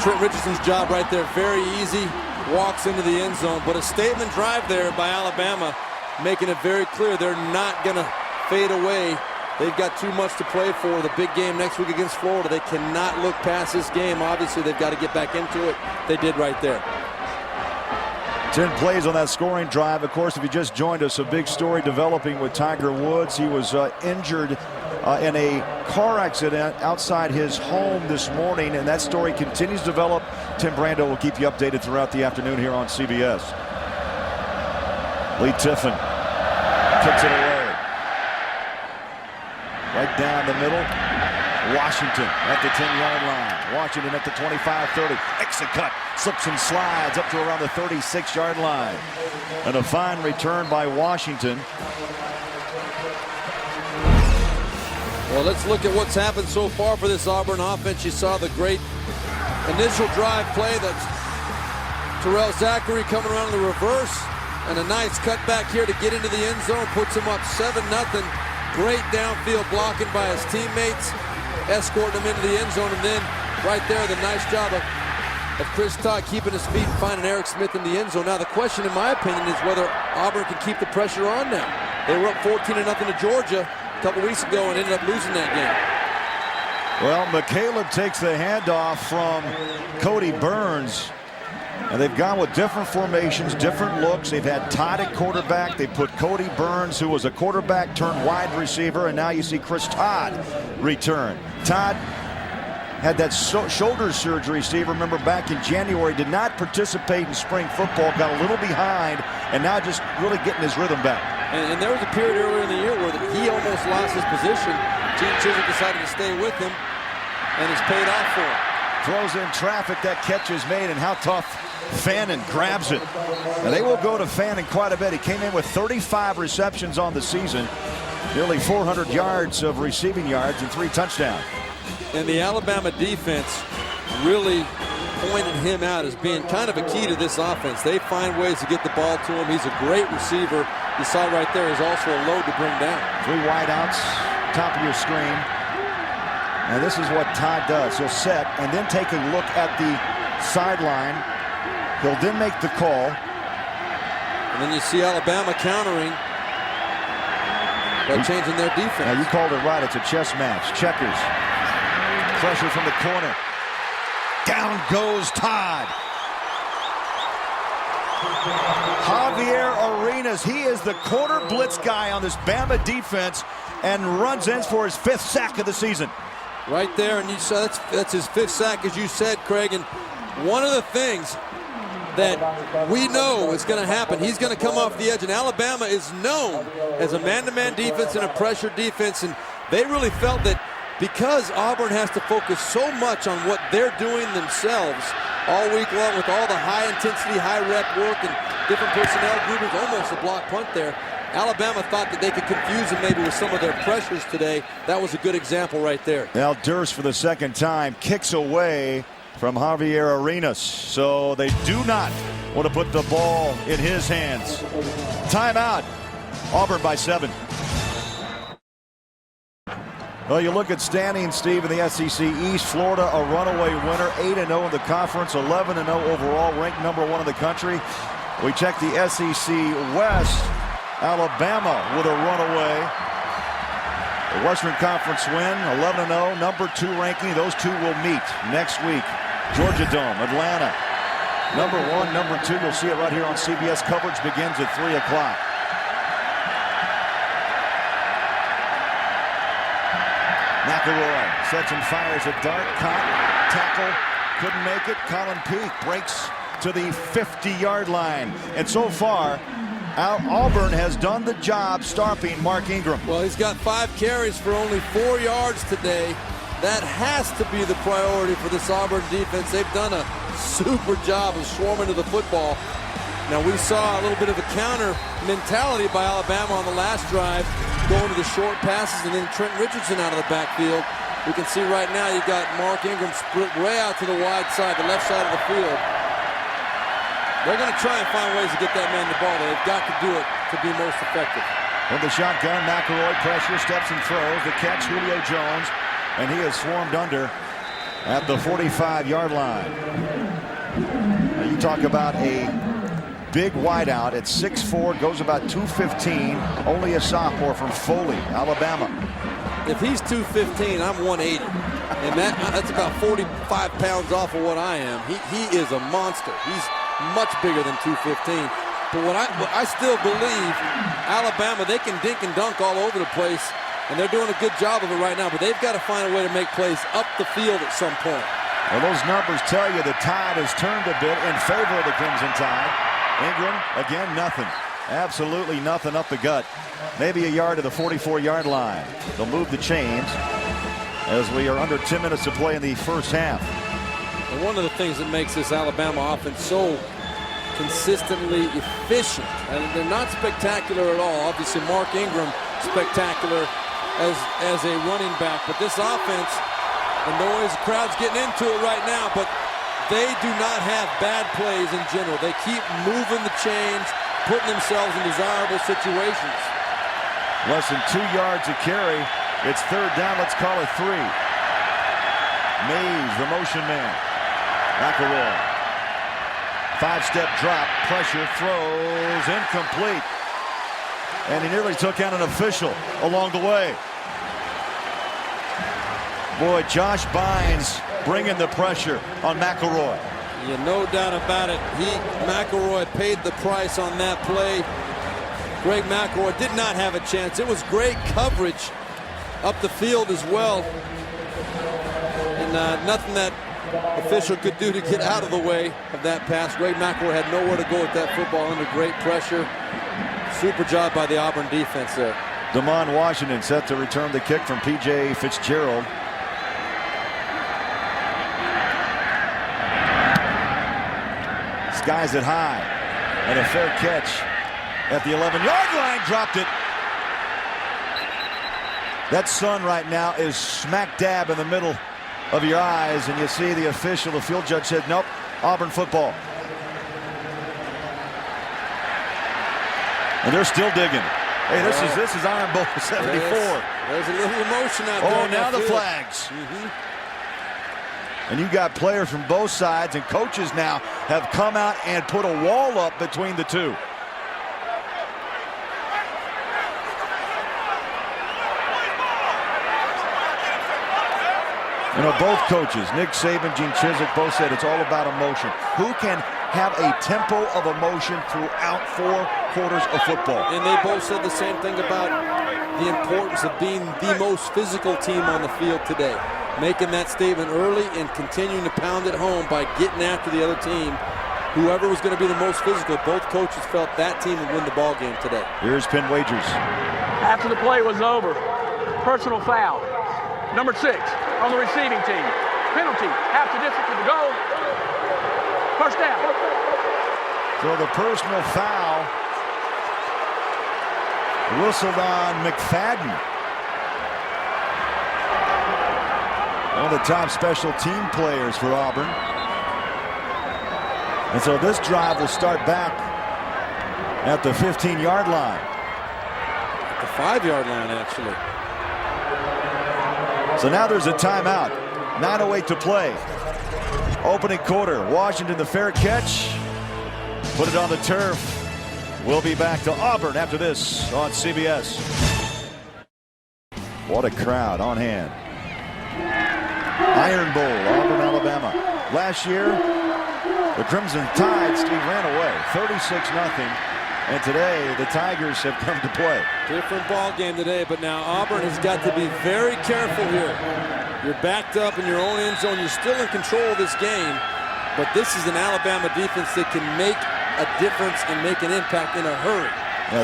Trent Richardson's job right there, very easy. Walks into the end zone. But a statement drive there by Alabama, making it very clear they're not going to fade away. They've got too much to play for. The big game next week against Florida. They cannot look past this game. Obviously, they've got to get back into it. They did right there. 10 plays on that scoring drive. Of course, if you just joined us, a big story developing with Tiger Woods. He was injured in a car accident outside his home this morning, and that story continues to develop. Tim Brando will keep you updated throughout the afternoon here on CBS. Lee Tiffin kicks it away. Right down the middle. Washington at the 10-yard line. Washington at the 25-30. Makes a cut. Slips and slides up to around the 36-yard line. And a fine return by Washington. Well, let's look at what's happened so far for this Auburn offense. You saw the great initial drive play. That's Terrell Zachary coming around in the reverse. And a nice cutback here to get into the end zone. Puts him up 7-0. Great downfield blocking by his teammates. Escorting him into the end zone. And then right there, the nice job of Chris Todd keeping his feet and finding Eric Smith in the end zone. Now the question, in my opinion, is whether Auburn can keep the pressure on now. They were up 14-0 to Georgia a couple weeks ago and ended up losing that game. Well, McCaleb takes the handoff from Cody Burns. And they've gone with different formations, different looks. They've had Todd at quarterback. They put Cody Burns, who was a quarterback turned wide receiver, and now you see Chris Todd return. Todd had that shoulder surgery, Steve, remember, back in January, did not participate in spring football, got a little behind, and now just really getting his rhythm back. And there was a period earlier in the year where he almost lost his position. Gene Chisholm decided to stay with him, and it's paid off for him. Throws in traffic, that catch is made, and how tough. Fannin grabs it. And they will go to Fannin quite a bit. He came in with 35 receptions on the season, nearly 400 yards of receiving yards and 3 touchdowns. And the Alabama defense really pointed him out as being kind of a key to this offense. They find ways to get the ball to him. He's a great receiver. You saw right there, he's also a load to bring down. 3 wideouts, top of your screen. And this is what Todd does. He'll set and then take a look at the sideline. He'll then make the call. And then you see Alabama countering by changing their defense. Now you called it right. It's a chess match. Checkers. Pressure from the corner. Down goes Todd. Javier Arenas. He is the quarter blitz guy on this Bama defense and runs in for his 5th sack of the season. Right there, and you saw that's his 5th sack, as you said, Craig. And one of the things that we know is going to happen, he's going to come off the edge, and Alabama is known as a man-to-man defense and a pressure defense, and they really felt that because Auburn has to focus so much on what they're doing themselves all week long with all the high-intensity, high-rep work and different personnel groupings, almost a block punt there, Alabama thought that they could confuse them maybe with some of their pressures today. That was a good example right there. Now Durst for the 2nd time kicks away from Javier Arenas. So they do not want to put the ball in his hands. Timeout. Auburn by 7. Well, you look at standings, Steve, in the SEC East. Florida, a runaway winner, 8-0 in the conference, 11-0 overall, ranked #1 in the country. We check the SEC West. Alabama with a runaway. The Western Conference win, 11-0, #2 ranking. Those two will meet next week. Georgia Dome, Atlanta. #1, #2. You'll see it right here on CBS. Coverage begins at 3 o'clock. McElroy sets and fires a dart. Caught. Tackle. Couldn't make it. Colin Peak breaks to the 50-yard line. And so far, Auburn has done the job stopping Mark Ingram. Well, he's got 5 carries for only 4 yards today. That has to be the priority for this Auburn defense. They've done a super job of swarming to the football. Now, we saw a little bit of a counter mentality by Alabama on the last drive, going to the short passes, and then Trent Richardson out of the backfield. We can see right now you got Mark Ingram split way out to the wide side, the left side of the field. They're going to try and find ways to get that man the ball. They've got to do it to be most effective. With the shotgun, McElroy pressure, steps and throws. The catch, Julio Jones, and he is swarmed under at the 45-yard line. Now you talk about a big wideout at 6'4", goes about 215. Only a sophomore from Foley, Alabama. If he's 215, I'm 180. And that's about 45 pounds off of what I am. He is a monster. He's much bigger than 215. But what I still believe, Alabama, they can dink and dunk all over the place, and they're doing a good job of it right now, but they've got to find a way to make plays up the field at some point. Well, those numbers tell you the tide has turned a bit in favor of the Crimson Tide. Ingram, again, nothing. Absolutely nothing up the gut. Maybe a yard to the 44-yard line. They'll move the chains as we are under 10 minutes to play in the first half. And one of the things that makes this Alabama offense so consistently efficient, and they're not spectacular at all. Obviously, Mark Ingram, spectacular as a running back. But this offense, and the noise, the crowd's getting into it right now, but they do not have bad plays in general. They keep moving the chains. putting themselves in desirable situations. Less than 2 yards a carry. It's third down. Let's call it 3. Mays, the motion man. McElroy. 5-step drop. Pressure. Throws. Incomplete. And he nearly took out an official along the way. Boy, Josh Bynes bringing the pressure on McElroy. Yeah, no doubt about it. McElroy paid the price on that play. Greg McElroy did not have a chance. It was great coverage up the field as well. And nothing that official could do to get out of the way of that pass. Greg McElroy had nowhere to go with that football under great pressure. Super job by the Auburn defense there. Damon Washington set to return the kick from P.J. Fitzgerald. Skies it high. And a fair catch at the 11-yard line. Dropped it. That sun right now is smack dab in the middle of your eyes. And you see the official, the field judge said, nope, Auburn football. And they're still digging. Hey, this is Iron Bowl 74. There's a little emotion out there. Oh, now the flags. And you got players from both sides, and coaches now have come out and put a wall up between the two. You know, both coaches, Nick Saban, Gene Chizik, both said it's all about emotion. Who can have a tempo of emotion throughout 4 quarters of football? And they both said the same thing about the importance of being the most physical team on the field today. Making that statement early and continuing to pound it home by getting after the other team. Whoever was going to be the most physical, both coaches felt that team would win the ball game today. Here's Penn Wagers. After the play was over, personal foul. Number 6 on the receiving team. Penalty, half the distance to the goal. First down. So the personal foul whistled on McFadden. One of the top special team players for Auburn. And so this drive will start back at the 15-yard line. The 5-yard line, actually. So now there's a timeout. 9:08 to play. Opening quarter. Washington the fair catch. Put it on the turf. We'll be back to Auburn after this on CBS. What a crowd on hand. Iron Bowl, Auburn, Alabama. Last year, the Crimson Tide, Steve, ran away 36-0. And today, the Tigers have come to play. Different ball game today, but now Auburn has got to be very careful here. You're backed up in your own end zone. You're still in control of this game, but this is an Alabama defense that can make a difference and make an impact in a hurry.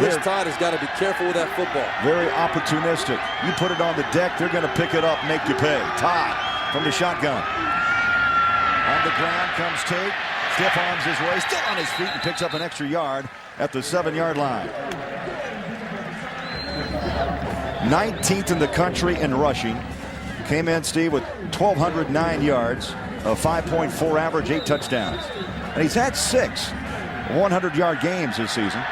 Chris Todd has got to be careful with that football. Very opportunistic. You put it on the deck, they're going to pick it up, make you pay. Todd from the shotgun. On the ground comes Tate. Stiff arms his way, still on his feet, and picks up an extra yard at the 7-yard line. 19th in the country in rushing. Came in, Steve, with 1,209 yards, a 5.4 average, 8 touchdowns. And he's had 6 100-yard games this season.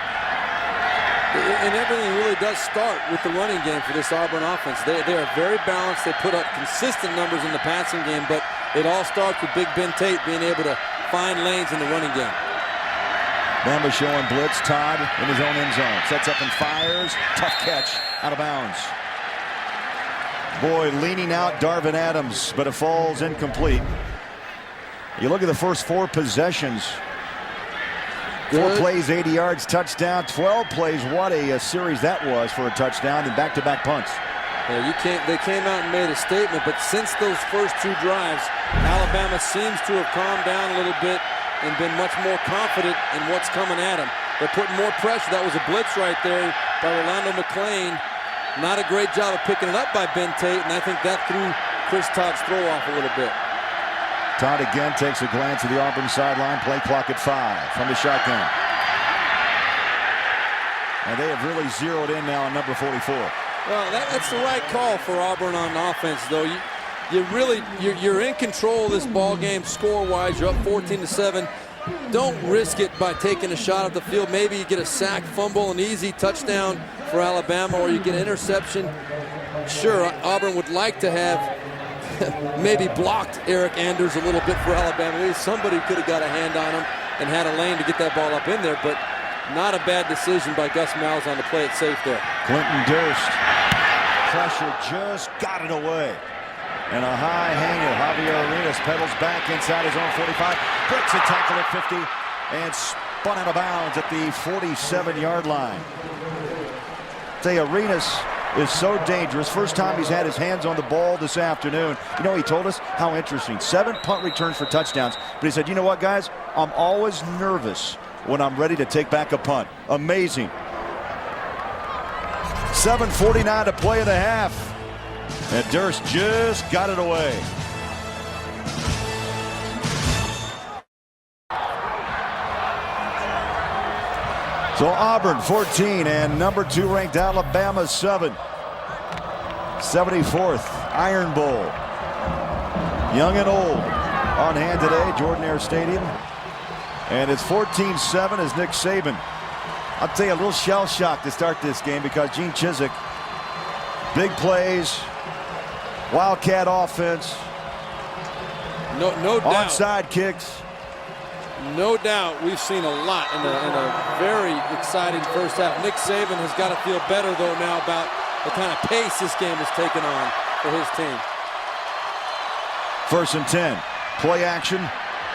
And everything really does start with the running game for this Auburn offense. They are very balanced. They put up consistent numbers in the passing game, but it all starts with Big Ben Tate being able to find lanes in the running game. Bama showing blitz. Todd in his own end zone. Sets up and fires. Tough catch. Out of bounds. Boy, leaning out Darvin Adams, but it falls incomplete. You look at the first 4 possessions. 4 plays, 80 yards, touchdown. 12 plays. What a series that was for a touchdown and back-to-back punts. Yeah, they came out and made a statement, but since those first 2 drives, Alabama seems to have calmed down a little bit and been much more confident in what's coming at them. They're putting more pressure. That was a blitz right there by Rolando McClain. Not a great job of picking it up by Ben Tate, and I think that threw Chris Todd's throw off a little bit. Todd again takes a glance at the Auburn sideline. Play clock at 5 from the shotgun. And they have really zeroed in now on number 44. Well, that's the right call for Auburn on offense, though. You're in control of this ball game score-wise. You're up 14-7. don't risk it by taking a shot at the field. Maybe you get a sack, fumble, an easy touchdown for Alabama, or you get an interception. Sure, Auburn would like to have maybe blocked Eric Anders a little bit for Alabama. Maybe somebody could have got a hand on him and had a lane to get that ball up in there, but not a bad decision by Gus Malzahn to play it safe there. Clinton Durst. Pressure just got it away. And a high hanger. Javier Arenas pedals back inside his own 45. Breaks a tackle at 50 and spun out of bounds at the 47-yard line. Arenas is so dangerous. First time he's had his hands on the ball this afternoon. You know, he told us how interesting. 7 punt returns for touchdowns. But he said, you know what, guys? I'm always nervous when I'm ready to take back a punt. Amazing. 7:49 to play in the half. And Durst just got it away. So Auburn 14 and number 2 ranked Alabama 7. 74th Iron Bowl. Young and old on hand today, Jordan-Hare Stadium. And it's 14-7 as Nick Saban. I'll tell you, a little shell shock to start this game because Gene Chizik, big plays, Wildcat offense, no doubt. Onside kicks. No doubt we've seen a lot in a very exciting first half. Nick Saban has got to feel better, though, now about the kind of pace this game has taken on for his team. 1st and 10. Play action.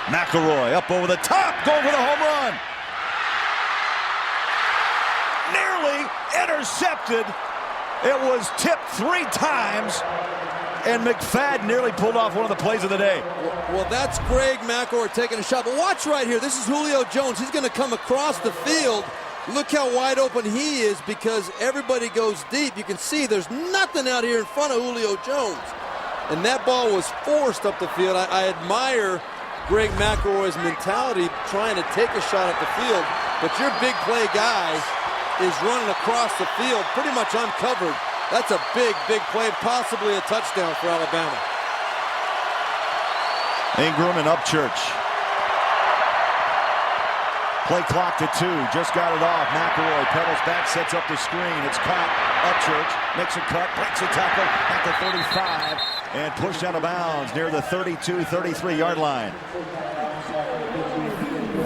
McElroy up over the top. Going for the home run. Nearly intercepted. It was tipped 3 times. And McFadden nearly pulled off one of the plays of the day. Well, that's Greg McElroy taking a shot. But watch right here. This is Julio Jones. He's going to come across the field. Look how wide open he is because everybody goes deep. You can see there's nothing out here in front of Julio Jones. And that ball was forced up the field. I admire Greg McElroy's mentality trying to take a shot at the field. But your big play guy is running across the field pretty much uncovered. That's a big, big play, possibly a touchdown for Alabama. Ingram and Upchurch. Play clock to 2. Just got it off. McElroy pedals back, sets up the screen. It's caught. Upchurch makes a cut, breaks a tackle at the 35, and pushed out of bounds near the 32-33-yard line.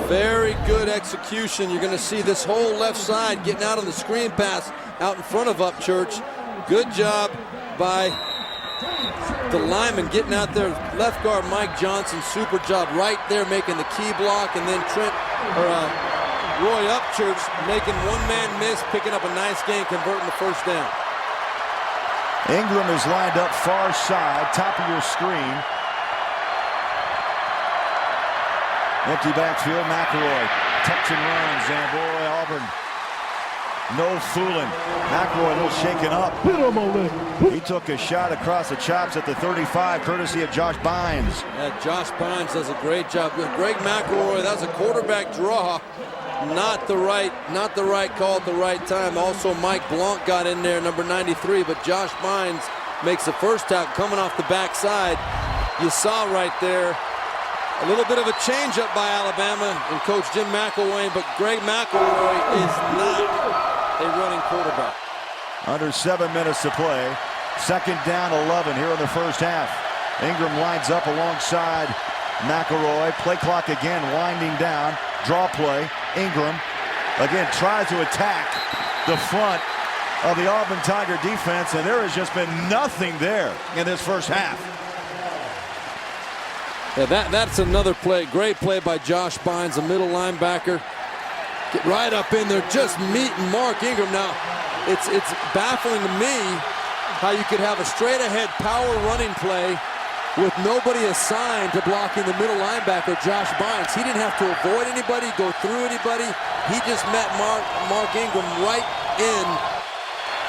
Very good execution. You're going to see this whole left side getting out on the screen pass out in front of Upchurch. Good job by the lineman getting out there. Left guard Mike Johnson, super job right there making the key block, and then Roy Upchurch making one-man miss, picking up a nice gain, converting the first down. Ingram is lined up far side, top of your screen. Empty backfield, McElroy tucks and runs, and boy, Auburn, no fooling. McElroy a little shaken up. He took a shot across the chops at the 35, courtesy of Josh Bynes. Yeah, Josh Bynes does a great job. Greg McElroy, that was a quarterback draw. Not the right call at the right time. Also, Mike Blanc got in there, number 93, but Josh Bynes makes the first tackle coming off the backside. You saw right there a little bit of a change-up by Alabama and Coach Jim McElwain, but Greg McElroy is not a running quarterback. Under 7 minutes to play. 2nd down, 11 here in the first half. Ingram lines up alongside McElroy. Play clock again, winding down. Draw play. Ingram again tries to attack the front of the Auburn Tiger defense, and there has just been nothing there in this first half. Yeah, that's another play. Great play by Josh Bynes, a middle linebacker. Get right up in there, just meeting Mark Ingram. Now, it's baffling to me how you could have a straight-ahead power running play with nobody assigned to blocking the middle linebacker, Josh Bynes. He didn't have to avoid anybody, go through anybody. He just met Mark Ingram right in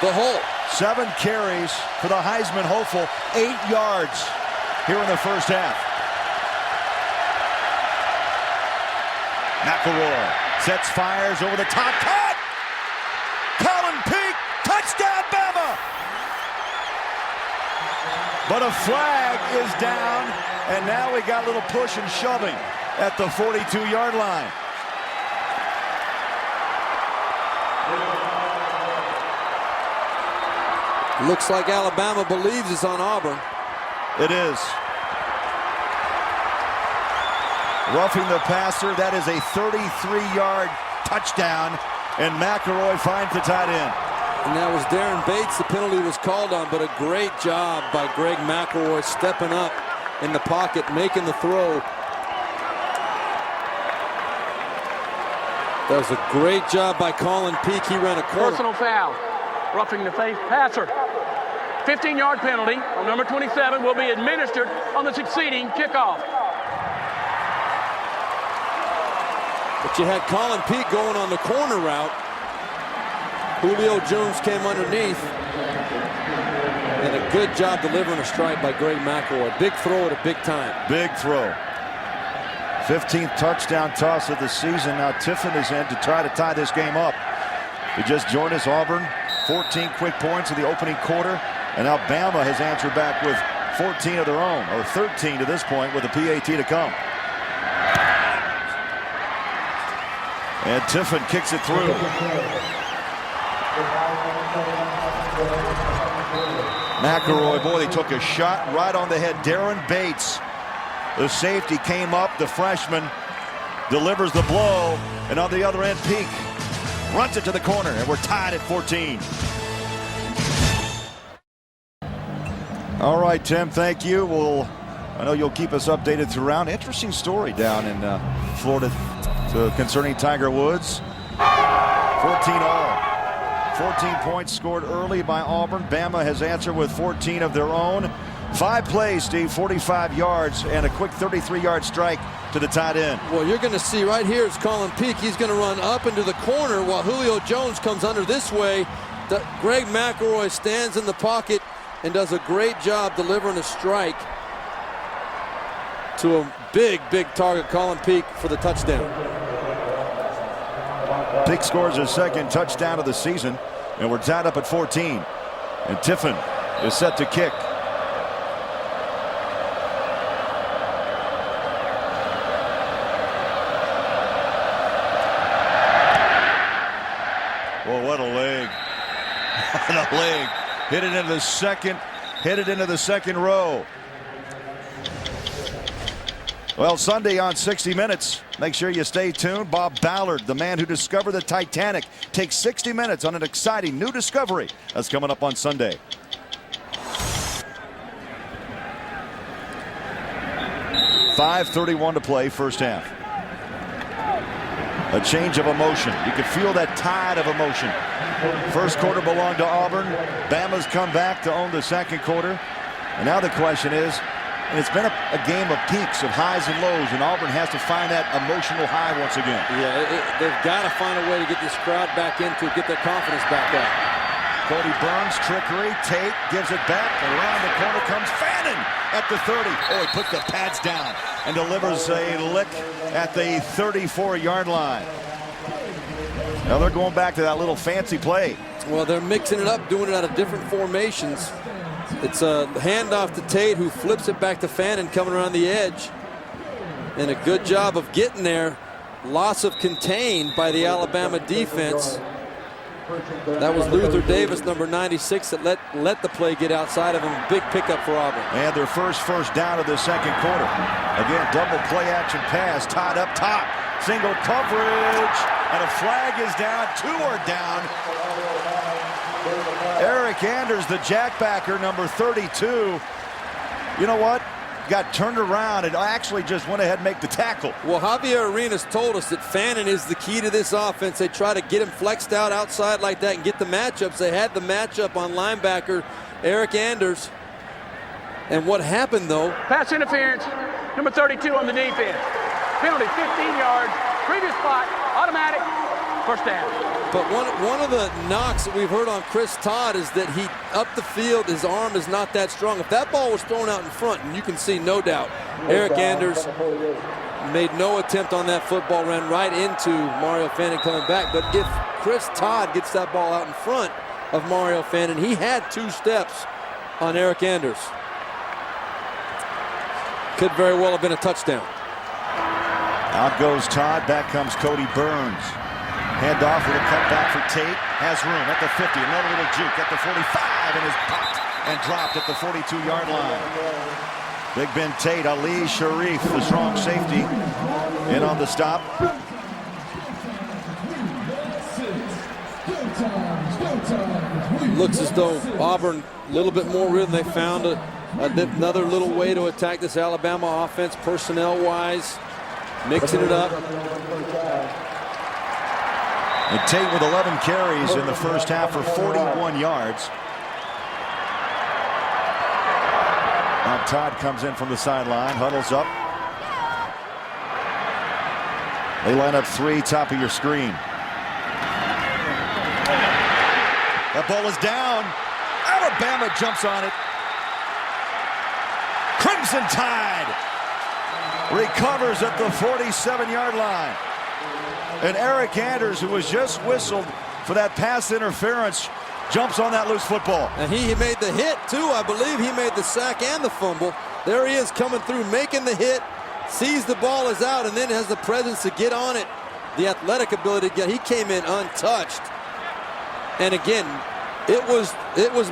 the hole. 7 carries for the Heisman hopeful, 8 yards here in the first half. McElroy sets, fires over the top, cut! Colin Peak, touchdown Bama! But a flag is down, and now we got a little push and shoving. at the 42-yard line. Looks like Alabama believes it's on Auburn. It is. Roughing the passer. That is a 33-yard touchdown, and McElroy finds the tight end. And that was Darren Bates. The penalty was called on, but a great job by Greg McElroy stepping up in the pocket, making the throw. That was a great job by Colin Peak. He ran a quarter. Personal foul. Roughing the face passer. 15-yard penalty on number 27 will be administered on the succeeding kickoff. But you had Colin Peak going on the corner route. Julio Jones came underneath. And a good job delivering a strike by Greg McElroy. Big throw at a big time. Big throw. 15th touchdown toss of the season. Now Tiffin is in to try to tie this game up. He just joined us. Auburn, 14 quick points in the opening quarter. And Alabama has answered back with 14 of their own, or 13 to this point, with a PAT to come. And Tiffin kicks it through. McElroy, boy, they took a shot right on the head. Darren Bates, the safety, came up. The freshman delivers the blow. And on the other end, Peak runs it to the corner. And we're tied at 14. All right, Tim, thank you. I know you'll keep us updated throughout. Interesting story down in Florida concerning Tiger Woods. 14-all. 14 points scored early by Auburn. Bama has answered with 14 of their own. 5 plays, Steve, 45 yards, and a quick 33-yard strike to the tight end. Well, you're going to see right here is Colin Peak. He's going to run up into the corner while Julio Jones comes under this way. Greg McElroy stands in the pocket and does a great job delivering a strike to a big target, Colin Peak, for the touchdown. Peak scores his second touchdown of the season, and we're tied up at 14. And Tiffin is set to kick. Well, what a leg. What a leg. Hit it into the second row. Well, Sunday on 60 Minutes. Make sure you stay tuned. Bob Ballard, the man who discovered the Titanic, takes 60 minutes on an exciting new discovery. That's coming up on Sunday. .5:31 to play, first half. A change of emotion. You can feel that tide of emotion. First quarter belonged to Auburn. Bama's come back to own the second quarter. And now the question is, and it's been a game of peaks, of highs and lows, and Auburn has to find that emotional high once again. Yeah, they've got to find a way to get this crowd back into, get their confidence back up. Cody Burns, trickery. Tate gives it back. Around the corner comes Fannin at the 30. Oh, he puts the pads down and delivers a lick at the 34-yard line. Now they're going back to that little fancy play. Well, they're mixing it up, doing it out of different formations. It's a handoff to Tate, who flips it back to Fannin coming around the edge. And a good job of getting there. Loss of contain by the Alabama defense. That was Luther Davis, number 96, that let the play get outside of him. Big pickup for Auburn. And their first down of the second quarter. Again, double play action pass, tied up top. Single coverage, and a flag is down. 2 are down. Eric Anders, the jackbacker, number 32. You know what? Got turned around and actually just went ahead and make the tackle. Well, Javier Arenas told us that Fannin is the key to this offense. They try to get him flexed out outside like that and get the matchups. They had the matchup on linebacker Eric Anders. And what happened, though? Pass interference, number 32 on the defense. Penalty, 15 yards, previous spot, automatic, first down. But one of the knocks that we've heard on Chris Todd is that he, up the field, his arm is not that strong. If that ball was thrown out in front, and you can see, no doubt, Eric Anders made no attempt on that football, ran right into Mario Fannin coming back. But if Chris Todd gets that ball out in front of Mario Fannin, he had 2 steps on Eric Anders. Could very well have been a touchdown. Out goes Todd. Back comes Cody Burns. Hand off with a cutback for Tate. Has room at the 50. Another little juke at the 45 and is popped and dropped at the 42-yard line. Big Ben Tate, Ali Sharif, the strong safety, in on the stop. Looks as though Auburn a little bit more rhythm. They found another little way to attack this Alabama offense personnel-wise, mixing it up. And Tate with 11 carries in the first half for 41 yards. Now Todd comes in from the sideline, huddles up. They line up 3, top of your screen. That ball is down. Alabama jumps on it. Crimson Tide recovers at the 47-yard line. And Eric Anders, who was just whistled for that pass interference, jumps on that loose football. And he made the hit, too. I believe he made the sack and the fumble. There he is coming through, making the hit, sees the ball is out, and then has the presence to get on it. The athletic ability to get. He came in untouched. And again, it was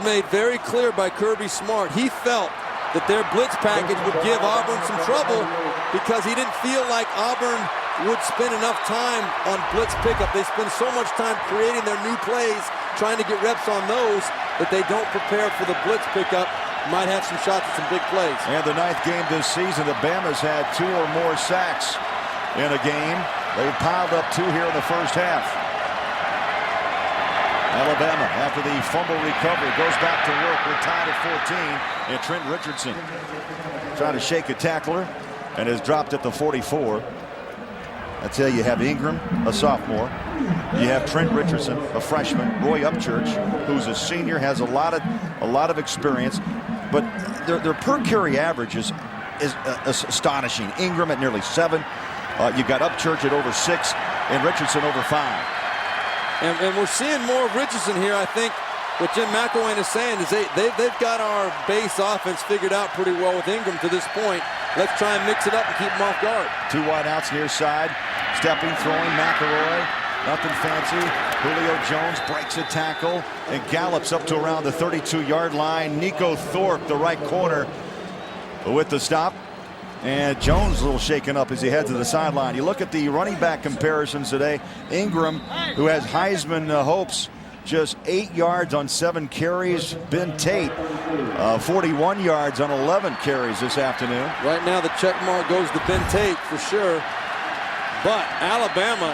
made very clear by Kirby Smart. He felt that their blitz package would give Auburn some trouble because he didn't feel like Auburn would spend enough time on blitz pickup. They spend so much time creating their new plays, trying to get reps on those, that they don't prepare for the blitz pickup. Might have some shots at some big plays. And the 9th game this season, the Bama's had 2 or more sacks in a game. They piled up 2 here in the first half. Alabama, after the fumble recovery, goes back to work. We're tied at 14. And Trent Richardson trying to shake a tackler and is dropped at the 44. I tell you have Ingram, a sophomore. You have Trent Richardson, a freshman. Roy Upchurch, who's a senior, has a lot of experience, but their per carry average is astonishing. Ingram at nearly 7. You got Upchurch at over 6, and Richardson over 5. And we're seeing more of Richardson here. I think what Jim McElwain is saying is they've got our base offense figured out pretty well with Ingram to this point. Let's try and mix it up and keep him off guard. 2 wideouts near side. Stepping, throwing, McElroy. Nothing fancy. Julio Jones breaks a tackle and gallops up to around the 32-yard line. Nico Thorpe, the right corner, with the stop. And Jones a little shaken up as he heads to the sideline. You look at the running back comparisons today. Ingram, who has Heisman hopes, just 8 yards on 7 carries. Ben Tate, 41 yards on 11 carries this afternoon. Right now the check mark goes to Ben Tate for sure. But Alabama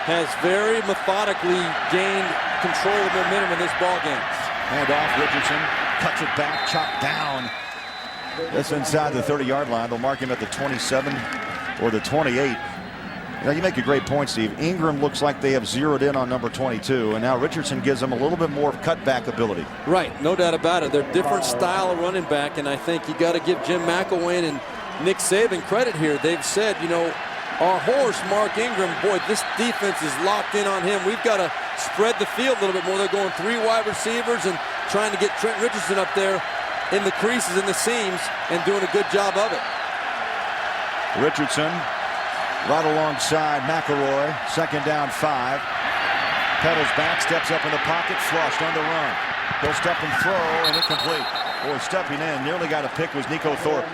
has very methodically gained control of momentum in this ball game. Hand off, Richardson cuts it back, chopped down. That's inside the 30-yard line. They'll mark him at the 27 or the 28. You know, you make a great point, Steve. Ingram looks like they have zeroed in on number 22, and now Richardson gives them a little bit more cutback ability. Right, no doubt about it. They're a different style of running back, and I think you got to give Jim McElwain and Nick Saban credit here. They've said, you know, our horse, Mark Ingram, boy, this defense is locked in on him. We've got to spread the field a little bit more. They're going 3 wide receivers and trying to get Trent Richardson up there in the creases and the seams and doing a good job of it. Richardson right alongside McElroy. 2nd down 5. Pedals back, steps up in the pocket, flushed on the run. He'll step and throw, and incomplete. Boy, stepping in, nearly got a pick was Nico Thorpe.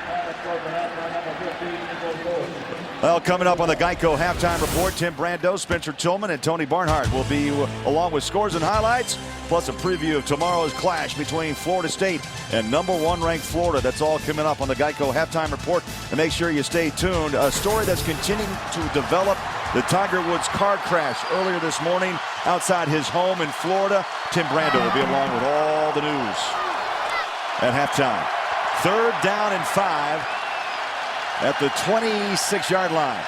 Well, coming up on the Geico Halftime Report, Tim Brando, Spencer Tillman, and Tony Barnhart will be along with scores and highlights, plus a preview of tomorrow's clash between Florida State and #1 ranked Florida. That's all coming up on the Geico Halftime Report. And make sure you stay tuned. A story that's continuing to develop, the Tiger Woods car crash earlier this morning outside his home in Florida. Tim Brando will be along with all the news at halftime. 3rd down and 5. At the 26-yard line.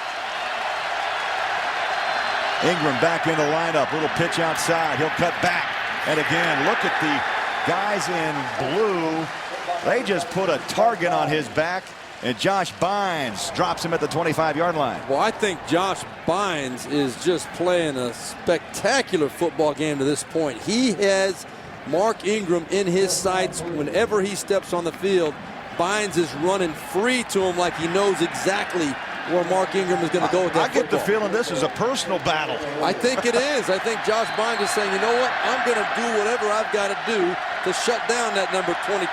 Ingram back in the lineup. Little pitch outside. He'll cut back. And again, look at the guys in blue. They just put a target on his back. And Josh Bynes drops him at the 25-yard line. Well, I think Josh Bynes is just playing a spectacular football game to this point. He has Mark Ingram in his sights whenever he steps on the field. Bynes is running free to him like he knows exactly where Mark Ingram is going to go with that I get the football. feeling this is a personal battle. I think it is. I think Josh Bynes is saying, you know what? I'm going to do whatever I've got to do to shut down that number 22.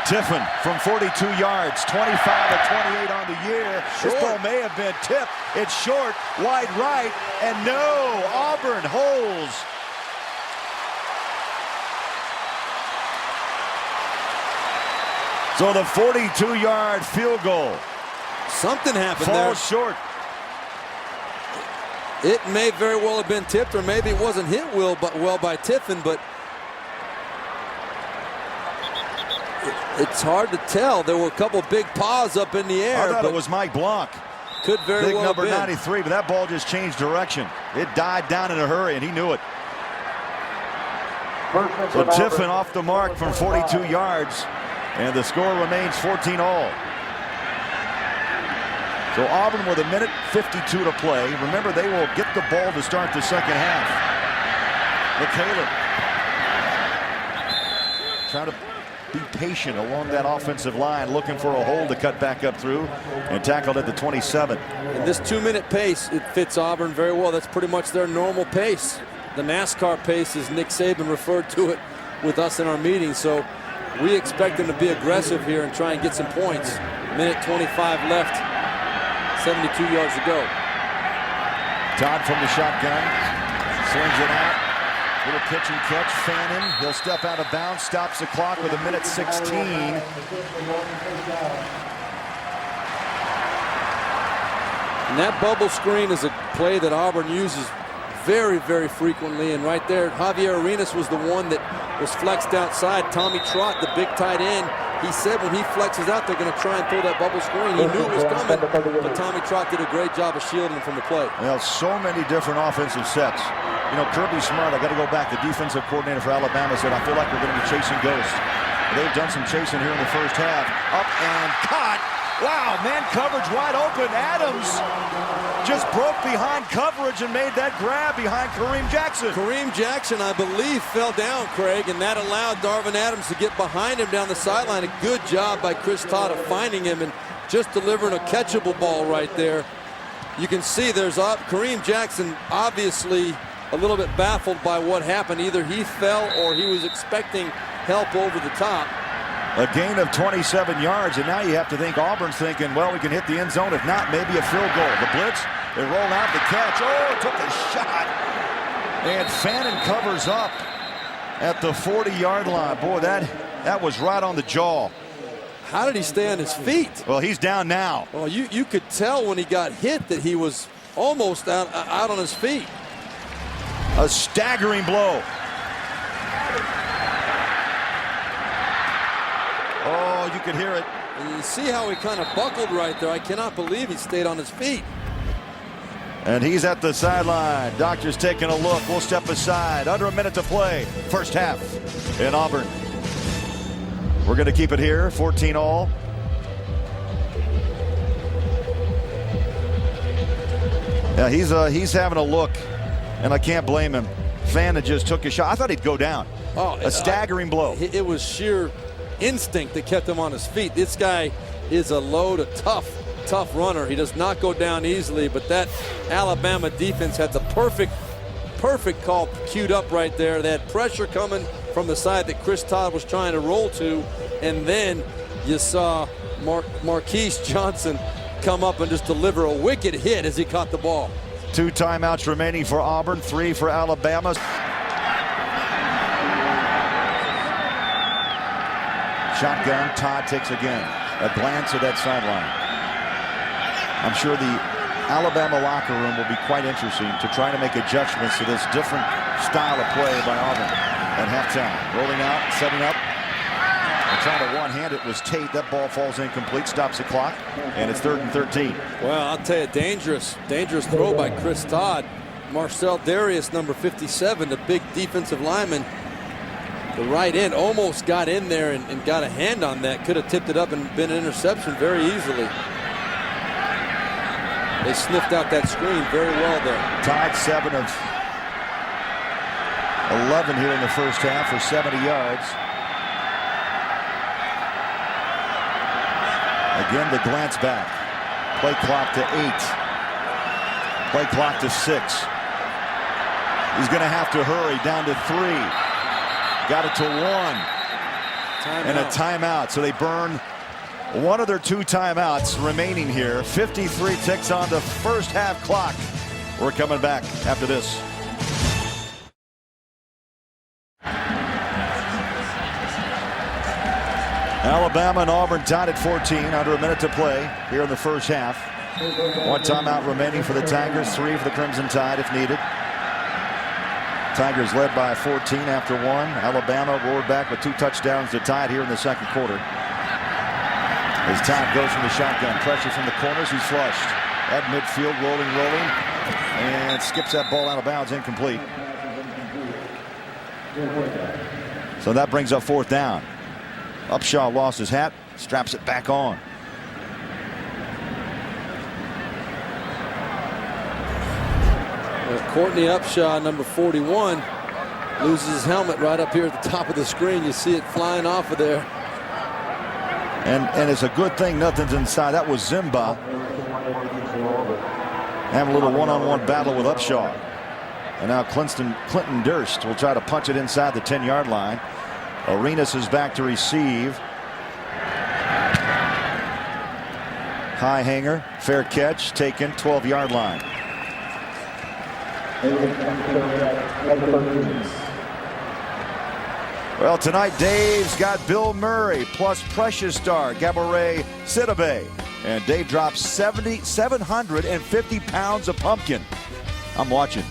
Tiffin from 42 yards, 25 to 28 on the year. This ball may have been tipped. It's short, wide right, and no, Auburn holds. So the 42-yard field goal. Something happened falls there. Short. It may very well have been tipped, or maybe it wasn't hit well by Tiffin, but it's hard to tell. There were a couple big paws up in the air. I thought it was Mike Blanc. Could very big well number have been. 93, but that ball just changed direction. It died down in a hurry, and he knew it. So Tiffin off the mark from 42 yards, and the score remains 14-all. So Auburn with 1:52 to play. Remember, they will get the ball to start the second half. Michaela trying to be patient along that offensive line, looking for a hole to cut back up through, and tackled at the 27. And this 2-minute pace, it fits Auburn very well. That's pretty much their normal pace. The NASCAR pace, as Nick Saban referred to it with us in our meeting. So we expect them to be aggressive here and try and get some points. 1:25 left, 72 yards to go. Todd from the shotgun, slings it out. Little pitch and catch, Fannin. He'll step out of bounds, stops the clock with 1:16. And that bubble screen is a play that Auburn uses very, very frequently. And right there, Javier Arenas was the one that was flexed outside. Tommy Trott, the big tight end, he said when he flexes out, they're going to try and throw that bubble screen. He knew it was coming, but Tommy Trott did a great job of shielding from the play. Well, so many different offensive sets. You know, Kirby Smart, I got to go back. The defensive coordinator for Alabama said, I feel like we're going to be chasing ghosts. They've done some chasing here in the first half. Up and caught. Wow, man coverage wide open. Adams just broke behind coverage and made that grab behind Kareem Jackson. Kareem Jackson, I believe, fell down, Craig, and that allowed Darvin Adams to get behind him down the sideline. A good job by Chris Todd of finding him and just delivering a catchable ball right there. You can see there's Kareem Jackson obviously a little bit baffled by what happened. Either he fell or he was expecting help over the top. A gain of 27 yards, and now you have to think Auburn's thinking, well, we can hit the end zone. If not, maybe a field goal. The blitz, they roll out the catch. Oh, took a shot. And Fannin covers up at the 40-yard line. Boy, that was right on the jaw. How did he stay on his feet? Well, he's down now. Well, you could tell when he got hit that he was almost out on his feet. A staggering blow. Oh, you could hear it. And you see how he kind of buckled right there. I cannot believe he stayed on his feet. And he's at the sideline. Doctor's taking a look. We'll step aside. Under a minute to play. First half in Auburn. We're going to keep it here. 14-all. Yeah, he's having a look, and I can't blame him. Fannin just took a shot. I thought he'd go down. Oh, a staggering blow. It was sheer instinct that kept him on his feet. This guy is a load of tough runner. He does not go down easily, but that Alabama defense had the perfect call queued up right there. They had pressure coming from the side that Chris Todd was trying to roll to, and then you saw Marquise Johnson come up and just deliver a wicked hit as he caught the ball. 2 timeouts remaining for Auburn, 3 for Alabama. Shotgun, Todd takes again. A glance at that sideline. I'm sure the Alabama locker room will be quite interesting to try to make adjustments to this different style of play by Auburn at halftime. Rolling out, setting up, and trying to one-hand it was Tate. That ball falls incomplete, stops the clock, and it's 3rd and 13. Well, I'll tell you, dangerous throw by Chris Todd. Marcel Darius, number 57, the big defensive lineman. The right end almost got in there and got a hand on that. Could have tipped it up and been an interception very easily. They sniffed out that screen very well there. Todd 7 of 11 here in the first half for 70 yards. Again, the glance back. Play clock to 8. Play clock to 6. He's going to have to hurry down to 3. Got it to 1. And a timeout. So they burn one of their 2 timeouts remaining here. 53 ticks on the first half clock. We're coming back after this. Alabama and Auburn tied at 14, under a minute to play here in the first half. 1 timeout remaining for the Tigers, 3 for the Crimson Tide if needed. Tigers led by 14 after 1. Alabama roared back with 2 touchdowns to tie it here in the second quarter. As Todd goes from the shotgun, pressure from the corners, he's flushed. At midfield, rolling, and skips that ball out of bounds, incomplete. So that brings up 4th down. Upshaw lost his hat, straps it back on. Courtney Upshaw, number 41, loses his helmet right up here at the top of the screen. You see it flying off of there. And it's a good thing nothing's inside. That was Zimba having a little one-on-one battle with Upshaw. And now Clinton Durst will try to punch it inside the 10-yard line. Arenas is back to receive. High hanger, fair catch, taken, 12-yard line. Well, tonight Dave's got Bill Murray plus Precious Star Gabourey Sidibe. And Dave drops 750 pounds of pumpkin. I'm watching.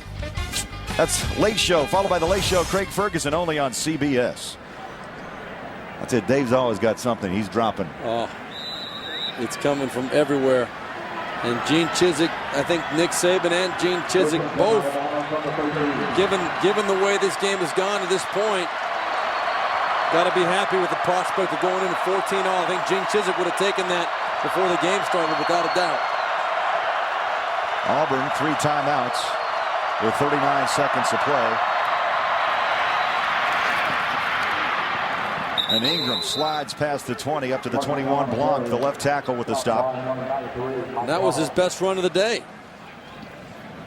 That's Late Show, followed by the Late Show. Craig Ferguson, only on CBS. That's it. Dave's always got something he's dropping. Oh, it's coming from everywhere. And Gene Chizik, I think Nick Saban and Gene Chizik both, given the way this game has gone to this point, got to be happy with the prospect of going into 14-all. I think Gene Chizik would have taken that before the game started, without a doubt. Auburn 3 timeouts with 39 seconds to play. And Ingram slides past the 20 up to the 21 block. The left tackle with the stop. And that was his best run of the day.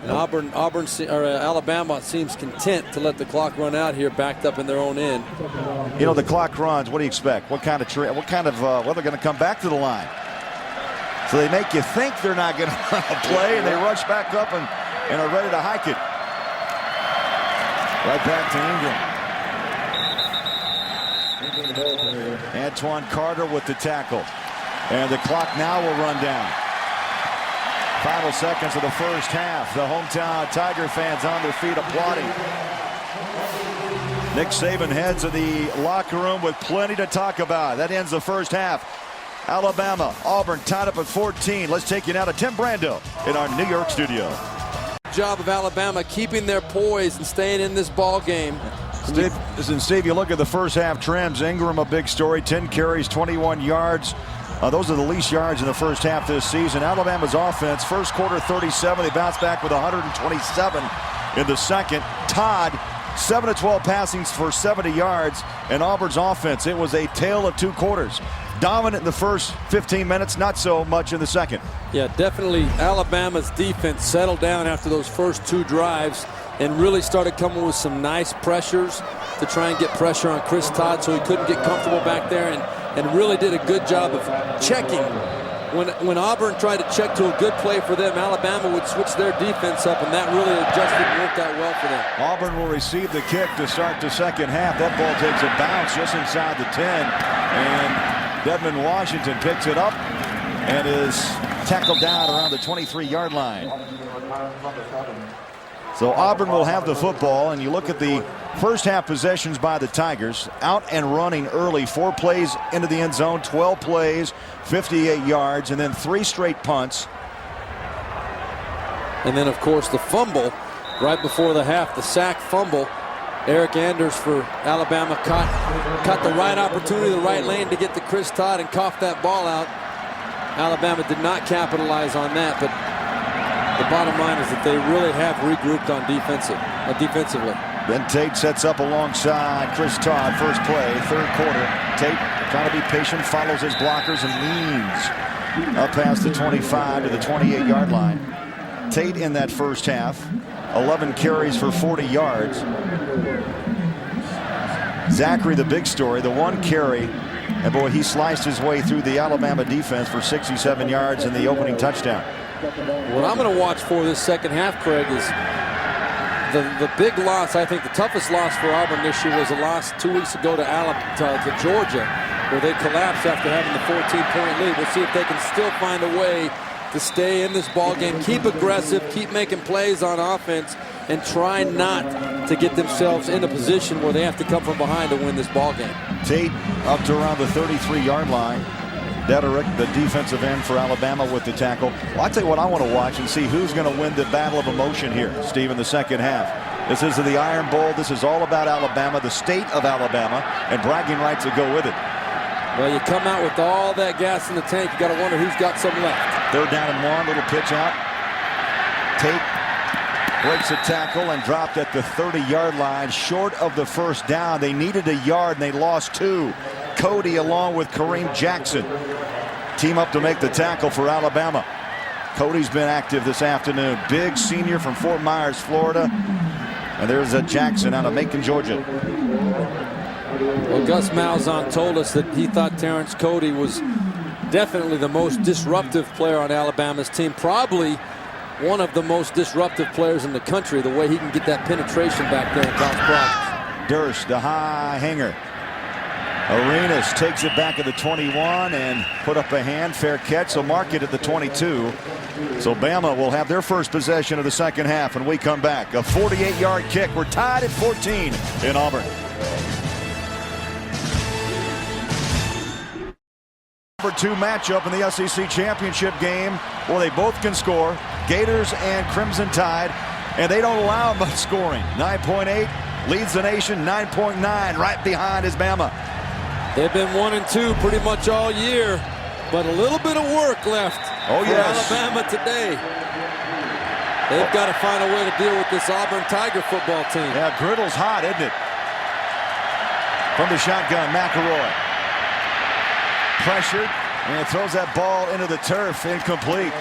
And Alabama seems content to let the clock run out here, backed up in their own end. You know, the clock runs. What do you expect? What kind of well, they're going to come back to the line. So they make you think they're not going to run a play, and they rush back up and are ready to hike it. Right back to Ingram. Antoine Carter with the tackle. And the clock now will run down. Final seconds of the first half. The hometown Tiger fans on their feet applauding. Nick Saban heads to the locker room with plenty to talk about. That ends the first half. Alabama, Auburn tied up at 14. Let's take you now to Tim Brando in our New York studio. Job of Alabama keeping their poise and staying in this ball game. Steve, you look at the first half trends. Ingram, a big story, 10 carries, 21 yards. Those are the least yards in the first half this season. Alabama's offense, first quarter 37. They bounced back with 127 in the second. Todd, 7 of 12 passings for 70 yards. And Auburn's offense, it was a tale of 2 quarters. Dominant in the first 15 minutes, not so much in the second. Yeah, definitely Alabama's defense settled down after those first 2 drives and really started coming with some nice pressures to try and get pressure on Chris Todd so he couldn't get comfortable back there, and really did a good job of checking. When Auburn tried to check to a good play for them, Alabama would switch their defense up, and that really adjusted and worked out well for them. Auburn will receive the kick to start the second half. That ball takes a bounce just inside the 10, and Dedmon Washington picks it up and is tackled down around the 23-yard line. So Auburn will have the football, and you look at the first half possessions by the Tigers, out and running early, 4 plays into the end zone, 12 plays, 58 yards, and then 3 straight punts. And then, of course, the fumble right before the half, the sack fumble. Eric Anders for Alabama caught the right opportunity, the right lane to get to Chris Todd and coughed that ball out. Alabama did not capitalize on that, but the bottom line is that they really have regrouped on defensively. Then Tate sets up alongside Chris Todd. First play, third quarter. Tate trying to be patient, follows his blockers and leans. up past the 25 to the 28-yard line. Tate in that first half, 11 carries for 40 yards. Zachary, the big story, the one carry, and boy, he sliced his way through the Alabama defense for 67 yards in the opening touchdown. What I'm going to watch for this second half, Craig, is the big loss. I think the toughest loss for Auburn this year was a loss 2 weeks ago to Georgia, where they collapsed after having the 14-point lead. We'll see if they can still find a way to stay in this ball game, keep aggressive, keep making plays on offense, and try not to get themselves in a position where they have to come from behind to win this ball game. Tate up to around the 33-yard line. Dederick, the defensive end for Alabama, with the tackle. Well, I'll tell you what I want to watch and see who's going to win the battle of emotion here, Steve, in the second half. This is the Iron Bowl. This is all about Alabama, the state of Alabama, and bragging rights that go with it. Well, you come out with all that gas in the tank, you got to wonder who's got some left. Third down and 1, little pitch out. Tate breaks a tackle and dropped at the 30-yard line, short of the first down. They needed a yard and they lost 2. Cody along with Kareem Jackson team up to make the tackle for Alabama. Cody's been active this afternoon. Big senior from Fort Myers, Florida. And there's a Jackson out of Macon, Georgia. Well, Gus Malzahn told us that he thought Terrence Cody was definitely the most disruptive player on Alabama's team. Probably one of the most disruptive players in the country, the way he can get that penetration back there and cause problems. Durst, the high hanger. Arenas takes it back at the 21 and put up a hand. Fair catch, so mark it at the 22. So Bama will have their first possession of the second half when we come back. A 48-yard kick. We're tied at 14 in Auburn. Number 2 matchup in the SEC championship game where they both can score. Gators and Crimson Tide, and they don't allow much scoring. 9.8 leads the nation. 9.9 right behind is Bama. They've been 1-2 pretty much all year, but a little bit of work left for Alabama today. They've got to find a way to deal with this Auburn Tiger football team. Yeah, griddle's hot, isn't it? From the shotgun, McElroy. Pressured and throws that ball into the turf, incomplete.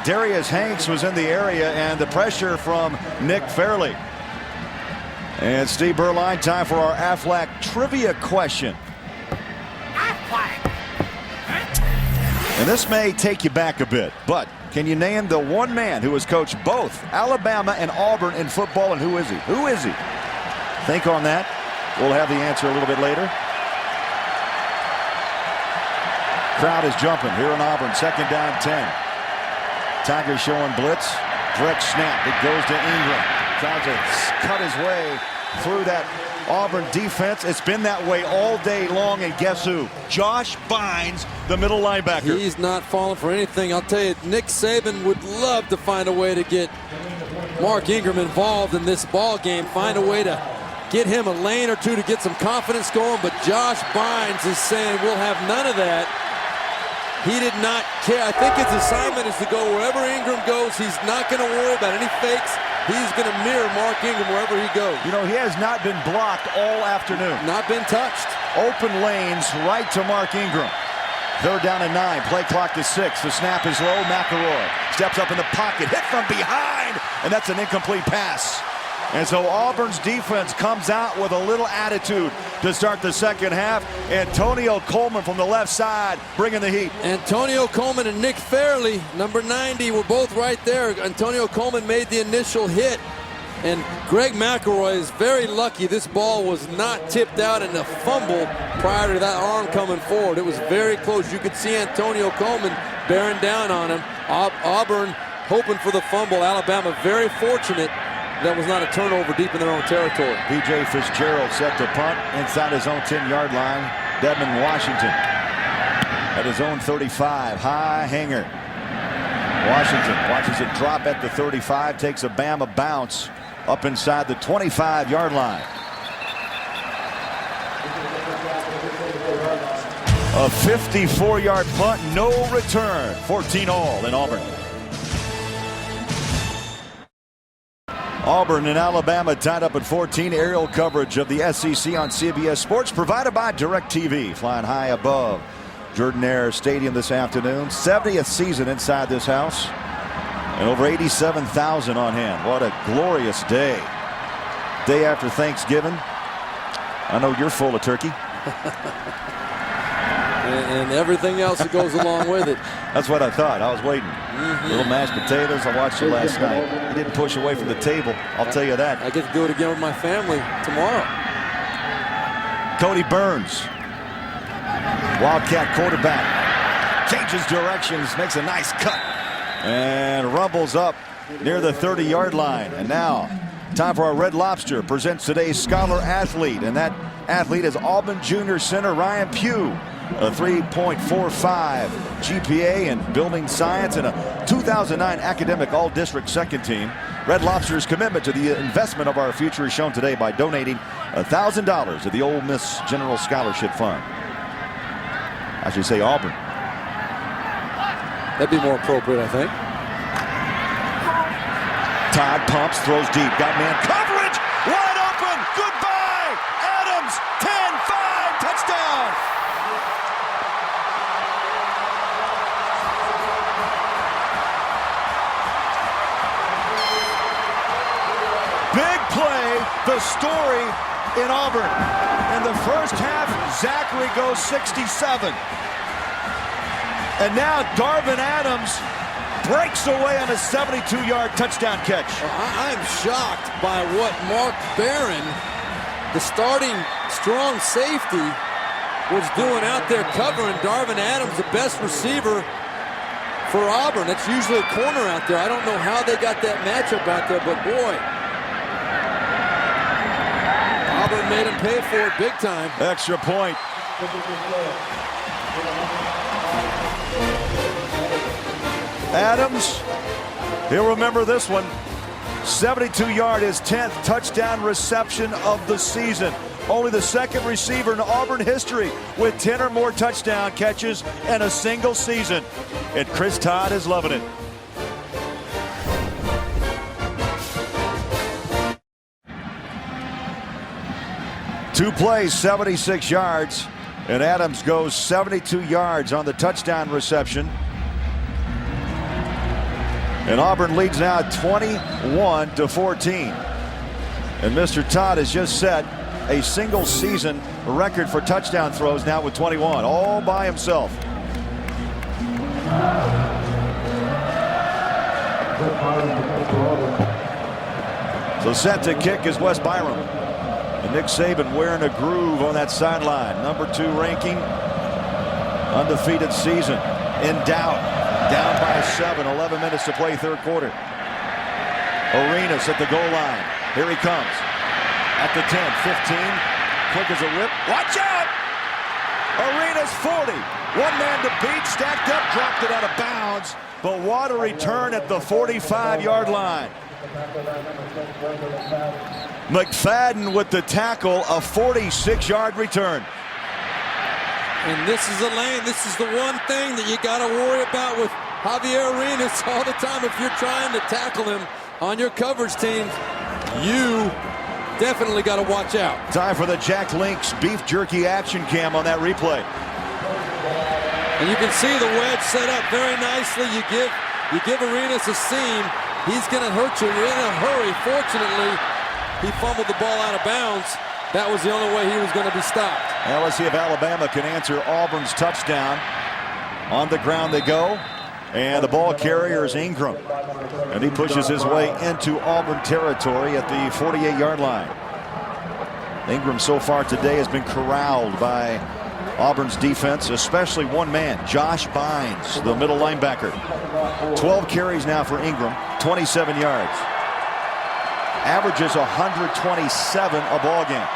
Darius Hanks was in the area, and the pressure from Nick Fairley. And Steve Berline, time for our Aflac trivia question. And this may take you back a bit, but can you name the one man who has coached both Alabama and Auburn in football, and who is he? Who is he? Think on that. We'll have the answer a little bit later. Crowd is jumping here in Auburn. Second down, 10. Tigers showing blitz. Direct snap. It goes to Ingram. Tries to cut his way through that Auburn defense. It's been that way all day long, and guess who? Josh Bynes, the middle linebacker. He's not falling for anything. I'll tell you, Nick Saban would love to find a way to get Mark Ingram involved in this ball game. Find a way to get him a lane or two to get some confidence going, but Josh Bynes is saying we'll have none of that. He did not care. I think his assignment is to go wherever Ingram goes. He's not going to worry about any fakes. He's going to mirror Mark Ingram wherever he goes. You know, he has not been blocked all afternoon. Not been touched. Open lanes right to Mark Ingram. Third down and 9. Play clock to 6. The snap is low. McElroy steps up in the pocket. Hit from behind. And that's an incomplete pass. And so Auburn's defense comes out with a little attitude to start the second half. Antonio Coleman from the left side bringing the heat. Antonio Coleman and Nick Fairley, number 90, were both right there. Antonio Coleman made the initial hit. And Greg McElroy is very lucky this ball was not tipped out in a fumble prior to that arm coming forward. It was very close. You could see Antonio Coleman bearing down on him. Auburn hoping for the fumble. Alabama very fortunate that was not a turnover deep in their own territory. B.J. Fitzgerald set to punt inside his own 10-yard line. Dedmon Washington at his own 35. High hanger. Washington watches it drop at the 35. Takes a Bama bounce up inside the 25-yard line. A 54-yard punt, no return. 14-all in Auburn. Auburn and Alabama tied up at 14. Aerial coverage of the SEC on CBS Sports provided by DirecTV. Flying high above Jordan-Hare Stadium this afternoon. 70th season inside this house. And over 87,000 on hand. What a glorious day. Day after Thanksgiving. I know you're full of turkey. and everything else that goes along with it. That's what I thought. I was waiting. Little mashed potatoes. I watched you last night. You didn't push away from the table. I'll tell you that. I get to do it again with my family tomorrow. Cody Burns. Wildcat quarterback. Changes directions. Makes a nice cut. And rumbles up near the 30-yard line. And now, time for our Red Lobster presents today's Scholar Athlete. And that athlete is Auburn Junior center Ryan Pugh. A 3.45 GPA in building science and a 2009 academic all-district second team. Red Lobster's commitment to the investment of our future is shown today by donating $1,000 to the Ole Miss General Scholarship Fund. I should say Auburn. That'd be more appropriate, I think. Todd pumps, throws deep, got man coverage, wide open, goodbye, Adams, 10-5, touchdown. Big play, the story in Auburn. In the first half, Zachary goes 67. And now Darvin Adams breaks away on a 72-yard touchdown catch. I'm shocked by what Mark Barron, the starting strong safety, was doing out there covering Darvin Adams, the best receiver for Auburn. That's usually a corner out there. I don't know how they got that matchup out there, but boy, Auburn made him pay for it big time. Extra point. Adams, he'll remember this one. 72-yard, his 10th touchdown reception of the season. Only the second receiver in Auburn history with 10 or more touchdown catches in a single season. And Chris Todd is loving it. Two plays, 76 yards. And Adams goes 72 yards on the touchdown reception. And Auburn leads now 21-14. And Mr. Todd has just set a single season record for touchdown throws now with 21, all by himself. So set to kick is Wes Byram. And Nick Saban wearing a groove on that sideline. Number 2 ranking, undefeated season. In doubt. Down by 7, 11 minutes to play third quarter. Arenas at the goal line. Here he comes. At the 10, 15. Quick as a whip. Watch out! Arenas 40. One man to beat. Stacked up. Dropped it out of bounds. But what a return at the 45-yard line. McFadden with the tackle. A 46-yard return. And this is a lane. This is the one thing that you got to worry about with Javier Arenas all the time. If you're trying to tackle him on your coverage teams, you definitely got to watch out. Time for the Jack Links beef jerky action cam on that replay. And you can see the wedge set up very nicely. You give Arenas a seam, he's going to hurt you. You're in a hurry. Fortunately, he fumbled the ball out of bounds. That was the only way he was going to be stopped. Now let's see if Alabama can answer Auburn's touchdown. On the ground they go. And the ball carrier is Ingram. And he pushes his way into Auburn territory at the 48-yard line. Ingram so far today has been corralled by Auburn's defense, especially one man, Josh Bynes, the middle linebacker. 12 carries now for Ingram, 27 yards. Averages 127 a ball game.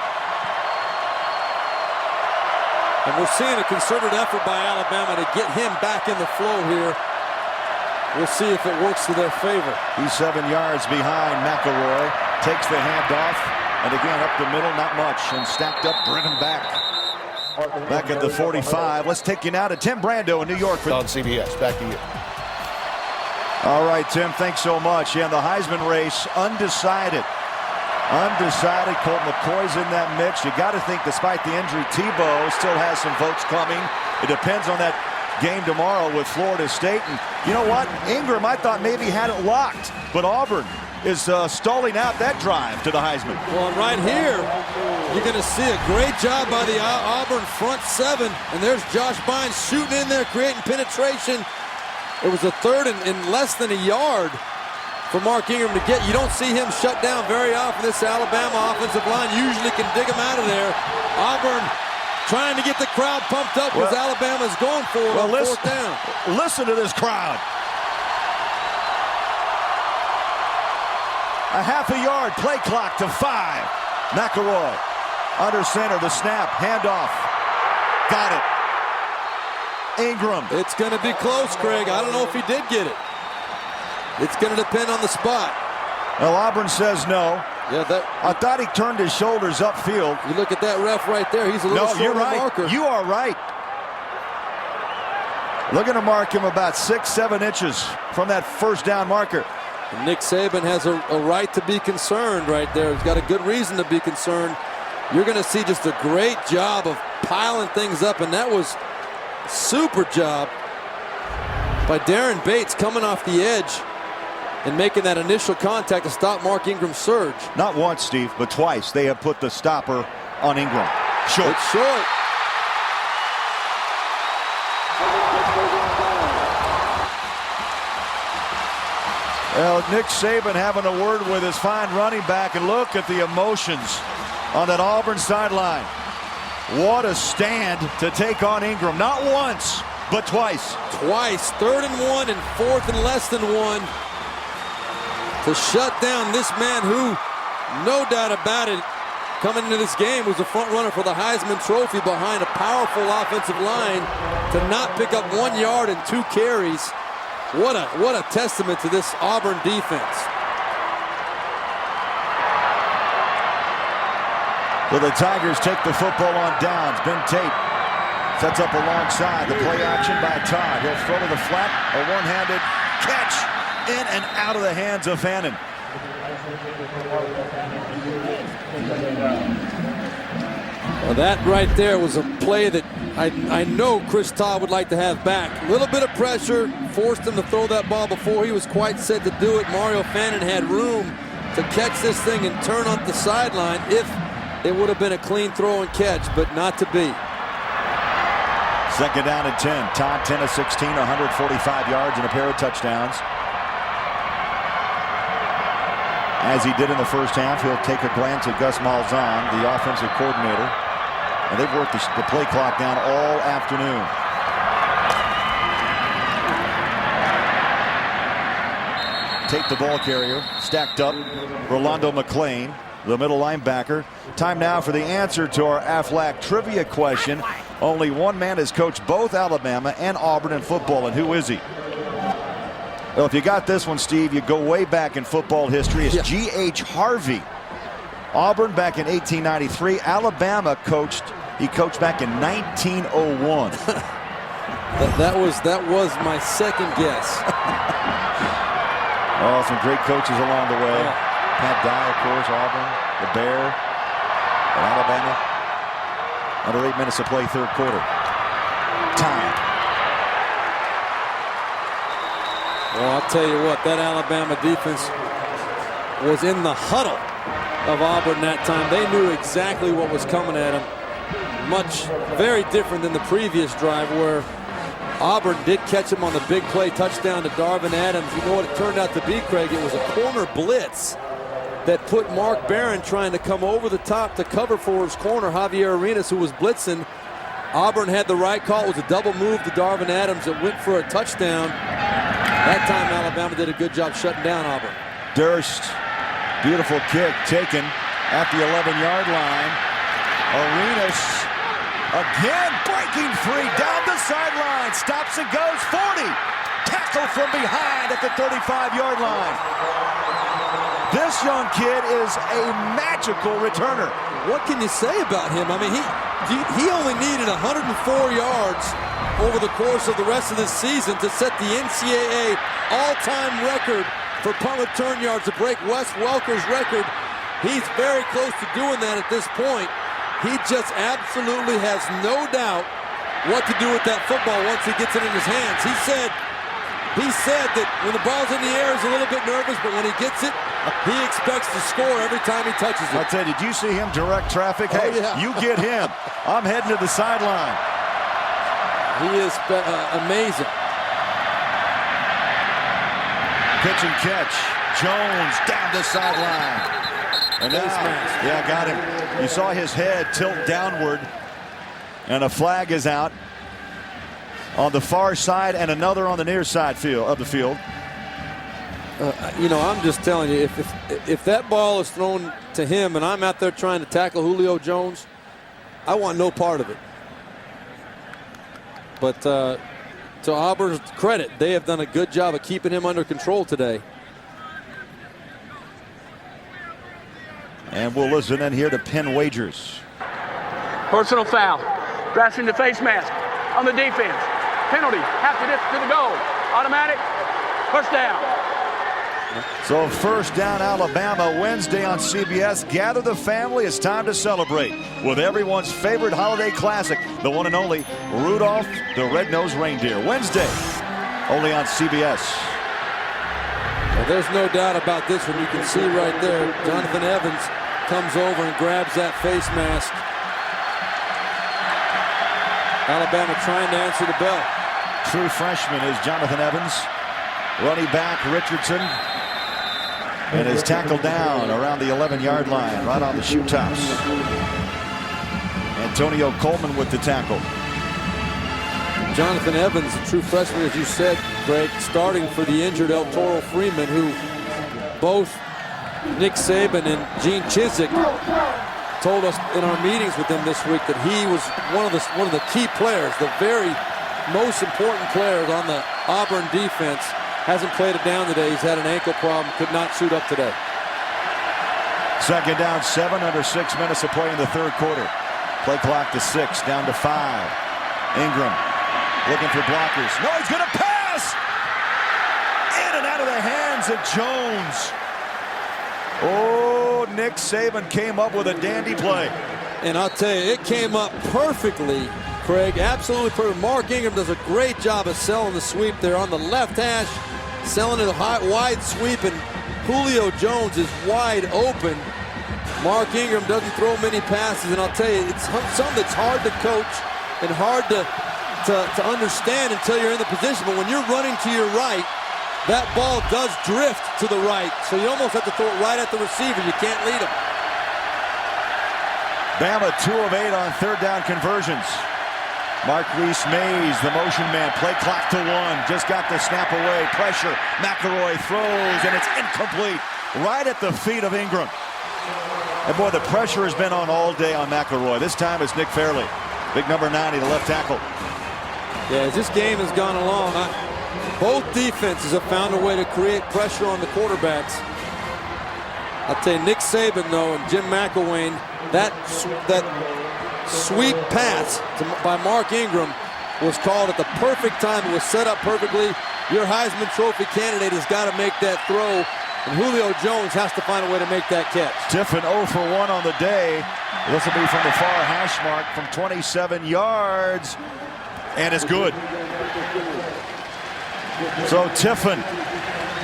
And we're seeing a concerted effort by Alabama to get him back in the flow here. We'll see if it works to their favor. He's 7 yards behind McElroy. Takes the handoff. And again, up the middle, not much. And stacked up, driven back. Back at the 45. Let's take you now to Tim Brando in New York. On CBS. Back to you. All right, Tim, thanks so much. Yeah, the Heisman race, undecided. Colt McCoy's in that mix. You got to think, despite the injury, Tebow still has some votes coming. It depends on that game tomorrow with Florida State. And you know what? Ingram, I thought maybe had it locked, but Auburn is stalling out that drive to the Heisman. Well, and right here, you're going to see a great job by the Auburn front seven. And there's Josh Bynes shooting in there, creating penetration. It was a third and less than a yard for Mark Ingram to get. You don't see him shut down very often. This Alabama offensive line usually can dig him out of there. Auburn trying to get the crowd pumped up because Alabama's going for it on fourth down. Listen to this crowd. A half a yard, play clock to 5. McElroy under center, the snap, handoff. Got it. Ingram. It's going to be close, Craig. I don't know if he did get it. It's going to depend on the spot. Well, Auburn says no. Yeah, I thought he turned his shoulders upfield. You look at that ref right there. He's a little short of the marker. You are right. Looking to mark him about 6-7 inches from that first down marker. And Nick Saban has a right to be concerned right there. He's got a good reason to be concerned. You're going to see just a great job of piling things up, and that was a super job by Darren Bates coming off the edge and making that initial contact to stop Mark Ingram's surge. Not once, Steve, but twice they have put the stopper on Ingram. Short. It's short. Well, Nick Saban having a word with his fine running back, and look at the emotions on that Auburn sideline. What a stand to take on Ingram. Not once, but twice. Twice. 3rd and 1 and 4th and less than 1 to shut down this man who, no doubt about it, coming into this game was the front runner for the Heisman Trophy behind a powerful offensive line to not pick up 1 yard and 2 carries. What a testament to this Auburn defense. So the Tigers take the football on downs. Ben Tate sets up alongside. The play action by Todd. He'll throw to the flat. A one-handed catch in and out of the hands of Fannin. Well, that right there was a play that I know Chris Todd would like to have back. A little bit of pressure forced him to throw that ball before he was quite set to do it. Mario Fannin had room to catch this thing and turn up the sideline if it would have been a clean throw and catch, but not to be. 2nd down and 10. Todd 10 of 16, 145 yards and a pair of touchdowns. As he did in the first half, he'll take a glance at Gus Malzahn, the offensive coordinator. And they've worked the play clock down all afternoon. Take the ball carrier, stacked up. Rolando McClain, the middle linebacker. Time now for the answer to our Aflac trivia question. Only one man has coached both Alabama and Auburn in football, and who is he? Well, if you got this one, Steve, you go way back in football history. It's G.H. Harvey. Auburn back in 1893. Alabama he coached back in 1901. that was my second guess. Oh, some great coaches along the way. Pat Dye, of course, Auburn, the Bear, and Alabama. Under 8 minutes to play, 3rd quarter. Time. Well, I'll tell you what, that Alabama defense was in the huddle of Auburn that time. They knew exactly what was coming at them. Very different than the previous drive where Auburn did catch him on the big play touchdown to Darvin Adams. You know what it turned out to be, Craig? It was a corner blitz that put Mark Barron trying to come over the top to cover for his corner, Javier Arenas, who was blitzing. Auburn had the right call. It was a double move to Darvin Adams that went for a touchdown. That time Alabama did a good job shutting down Auburn. Durst, beautiful kick taken at the 11-yard line. Arenas again breaking free down the sideline. Stops and goes 40. Tackle from behind at the 35-yard line. This young kid is a magical returner. What can you say about him? I mean, he only needed 104 yards over the course of the rest of this season to set the NCAA all-time record for punt return yards, to break Wes Welker's record. He's very close to doing that at this point. He just absolutely has no doubt what to do with that football once he gets it in his hands. He said that when the ball's in the air, he's a little bit nervous, but when he gets it, he expects to score every time he touches it. I'll tell you, did you see him direct traffic? Hey, yeah. You get him. I'm heading to the sideline. He is amazing. Pitch and catch. Jones down the sideline. And now, yeah, got him. You saw his head tilt downward, and a flag is out on the far side and another on the near side of the field. You know, I'm just telling you, if that ball is thrown to him and I'm out there trying to tackle Julio Jones, I want no part of it. But to Auburn's credit, they have done a good job of keeping him under control today. And we'll listen in here to Penn Wagers. Personal foul. Grasping the face mask on the defense. Penalty. Half the distance to the goal. Automatic. First down. So first down Alabama Wednesday on CBS. Gather the family. It's time to celebrate with everyone's favorite holiday classic, the one and only Rudolph the Red-Nosed Reindeer. Wednesday, only on CBS. Well, there's no doubt about this one. You can see right there, Jonathan Evans comes over and grabs that face mask. Alabama trying to answer the bell. True freshman is Jonathan Evans. Running back Richardson. And is tackled down around the 11-yard line, right on the shoe tops. Antonio Coleman with the tackle. Jonathan Evans, a true freshman, as you said, Greg, starting for the injured El Toro Freeman, who both Nick Saban and Gene Chizik told us in our meetings with him this week that he was one of the key players, the very most important players on the Auburn defense. Hasn't played it down today. He's had an ankle problem. Could not suit up today. Second down, 7 under 6 minutes to play in the third quarter. Play clock to 6, down to 5. Ingram looking for blockers. No, he's going to pass! In and out of the hands of Jones. Oh, Nick Saban came up with a dandy play. And I'll tell you, it came up perfectly, Craig. Absolutely perfect. Mark Ingram does a great job of selling the sweep there on the left hash. Selling it a wide sweep, and Julio Jones is wide open. Mark Ingram doesn't throw many passes, and I'll tell you, it's something that's hard to coach and hard to understand until you're in the position. But when you're running to your right, that ball does drift to the right, so you almost have to throw it right at the receiver. You can't lead him. Bama 2 of 8 on third down conversions. Marquise Mays, the motion man, play clock to 1. Just got the snap away. Pressure. McElroy throws, and it's incomplete. Right at the feet of Ingram. And boy, the pressure has been on all day on McElroy. This time it's Nick Fairley. Big number 90, the left tackle. Yeah, as this game has gone along, both defenses have found a way to create pressure on the quarterbacks. I'll tell you, Nick Saban, though, and Jim McElwain, that sweep pass by Mark Ingram was called at the perfect time. It was set up perfectly. Your Heisman Trophy candidate has got to make that throw, and Julio Jones has to find a way to make that catch. Tiffin 0 for 1 on the day. This will be from the far hash mark from 27 yards, and it's good. So Tiffin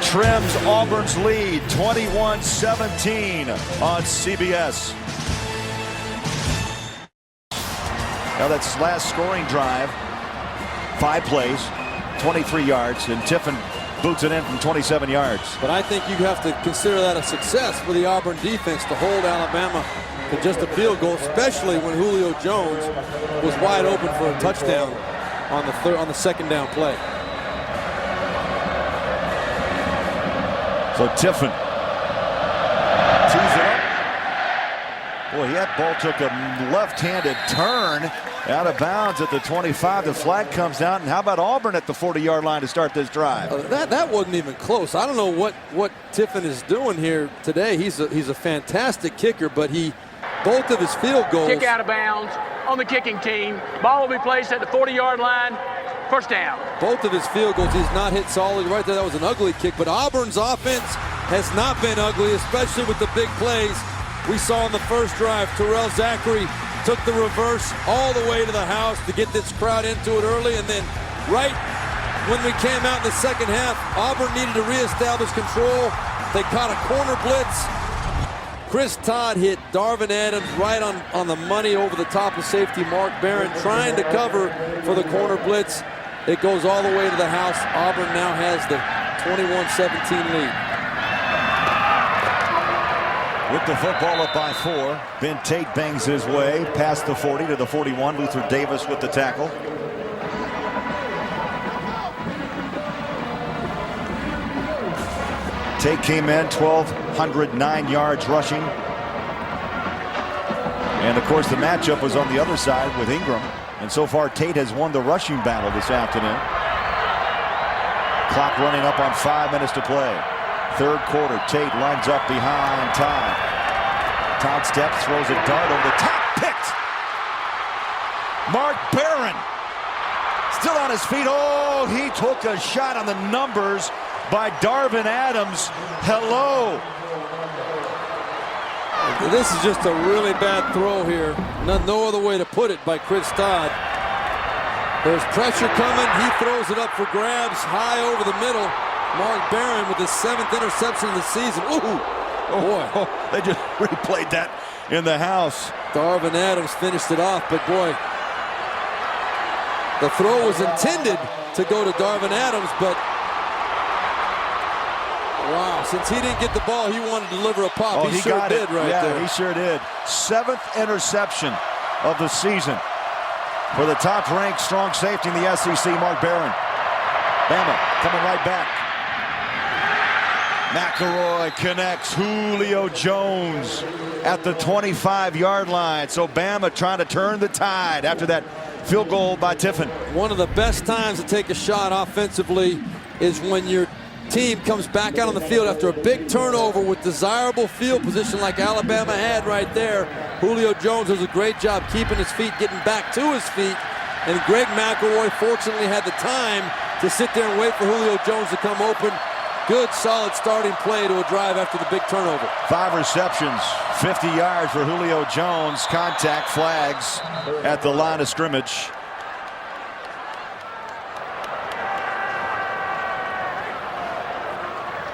trims Auburn's lead, 21-17 on CBS. Now that's last scoring drive. 5 plays, 23 yards, and Tiffin boots it in from 27 yards. But I think you have to consider that a success for the Auburn defense to hold Alabama to just a field goal, especially when Julio Jones was wide open for a touchdown on the second down play. So Tiffin tees it up. Boy, that ball took a left-handed turn out of bounds at the 25. The flag comes out, and how about Auburn at the 40-yard line to start this drive? That wasn't even close. I don't know what Tiffin is doing here today. He's a fantastic kicker, but both of his field goals. Kick out of bounds on the kicking team. Ball will be placed at the 40-yard line. First down. Both of his field goals, he's not hit solid right there. That was an ugly kick, but Auburn's offense has not been ugly, especially with the big plays we saw in the first drive. Terrell Zachary took the reverse all the way to the house to get this crowd into it early, and then right when we came out in the second half, Auburn needed to reestablish control. They caught a corner blitz. Chris Todd hit Darvin Adams right on the money over the top of safety Mark Barron, trying to cover for the corner blitz. It goes all the way to the house. Auburn now has the 21-17 lead. With the football up by 4, Ben Tate bangs his way past the 40 to the 41. Luther Davis with the tackle. Tate came in 1,209 yards rushing. And of course the matchup was on the other side with Ingram. And so far Tate has won the rushing battle this afternoon. Clock running up on 5 minutes to play. Third quarter, Tate lines up behind Todd. Todd steps, throws a dart over the top, picked. Mark Barron still on his feet. Oh, he took a shot on the numbers by Darvin Adams. Hello. This is just a really bad throw here. No other way to put it by Chris Todd. There's pressure coming. He throws it up for grabs high over the middle. Mark Barron with his 7th interception of the season. Ooh, boy. They just replayed that in the house. Darvin Adams finished it off, but boy, the throw was intended to go to Darvin Adams, but wow, since he didn't get the ball, he wanted to deliver a pop. He sure did right there. Yeah, he sure did. 7th interception of the season for the top-ranked strong safety in the SEC, Mark Barron. Bama coming right back. McElroy connects. Julio Jones at the 25-yard line. So Bama trying to turn the tide after that field goal by Tiffin. One of the best times to take a shot offensively is when your team comes back out on the field after a big turnover with desirable field position like Alabama had right there. Julio Jones does a great job keeping his feet, getting back to his feet. And Greg McElroy fortunately had the time to sit there and wait for Julio Jones to come open. Good, solid starting play to a drive after the big turnover. 5 receptions, 50 yards for Julio Jones. Contact flags at the line of scrimmage.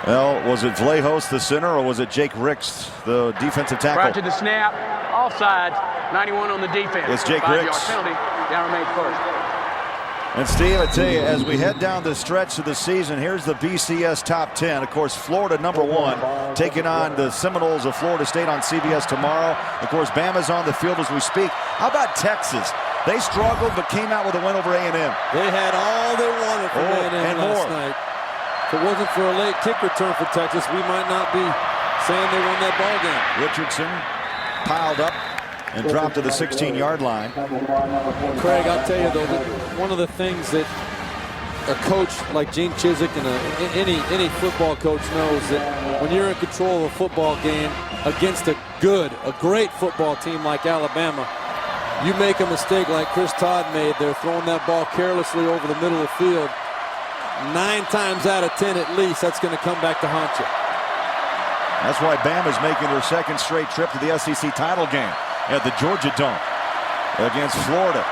Well, was it Vlahos, the center, or was it Jake Ricks, the defensive tackle? Right to the snap, offside, 91 on the defense. It's Jake 5-yard Ricks. penalty, down remains first. And Steve, I tell you, as we head down the stretch of the season, here's the BCS top 10. Of course, Florida #1, taking on the Seminoles of Florida State on CBS tomorrow. Of course, Bama's on the field as we speak. How about Texas? They struggled but came out with a win over A&M. They had all they wanted from A&M last night. If it wasn't for a late kick return for Texas, we might not be saying they won that ball game. Richardson piled up and dropped to the 16-yard line. Craig, I'll tell you though, that one of the things that a coach like Gene Chizik and any football coach knows, that when you're in control of a football game against a great football team like Alabama, you make a mistake like Chris Todd made there, throwing that ball carelessly over the middle of the field. 9 times out of 10 at least, that's going to come back to haunt you. That's why Bama's making their 2nd straight trip to the SEC title game at the Georgia Dome against Florida.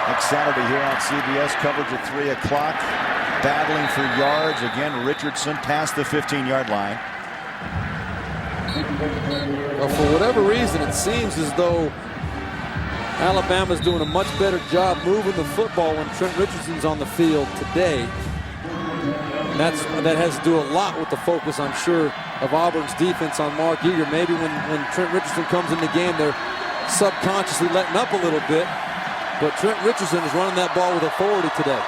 Next Saturday here on CBS, coverage at 3 o'clock. Battling for yards. Again, Richardson past the 15-yard line. Well, for whatever reason, it seems as though Alabama's doing a much better job moving the football when Trent Richardson's on the field today. And that has to do a lot with the focus, I'm sure, of Auburn's defense on Mark Yeager. Maybe when Trent Richardson comes in the game, they're subconsciously letting up a little bit. But Trent Richardson is running that ball with authority today.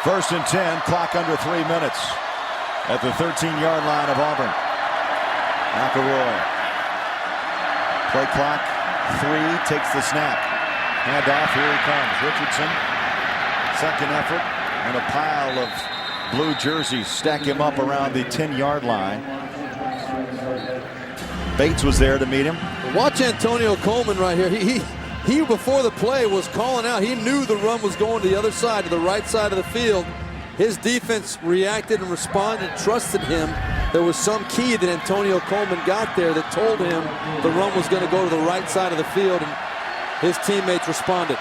1st and 10, clock under 3 minutes at the 13-yard line of Auburn. McElroy. Play clock 3, takes the snap. Handoff, here he comes. Richardson, 2nd effort, and a pile of blue jerseys stack him up around the 10-yard line. Bates was there to meet him. Watch Antonio Coleman right here. He before the play was calling out. He knew the run was going to the other side, to the right side of the field. His defense reacted and responded, trusted him, there was some key that Antonio Coleman got there that told him the run was going to go to the right side of the field, and his teammates responded.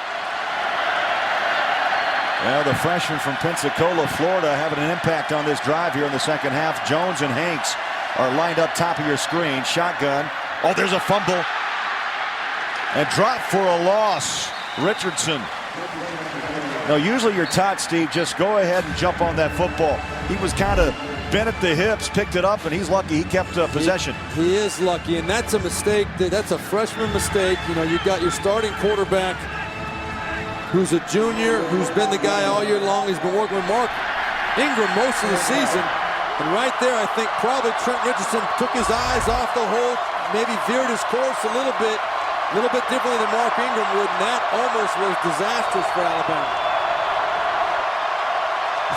Well, the freshman from Pensacola, Florida, having an impact on this drive here in the second half. Jones and Hanks are lined up top of your screen. Shotgun. Oh, there's a fumble. And drop for a loss. Richardson. Now, usually you're taught, Steve, just go ahead and jump on that football. He was kind of bent at the hips, picked it up, and he's lucky he kept possession. He is lucky, and that's a mistake. That's a freshman mistake. You know, you got your starting quarterback who's a junior, who's been the guy all year long. He's been working with Mark Ingram most of the season. And right there, I think probably Trent Richardson took his eyes off the hole, maybe veered his course a little bit differently than Mark Ingram would, and that almost was disastrous for Alabama.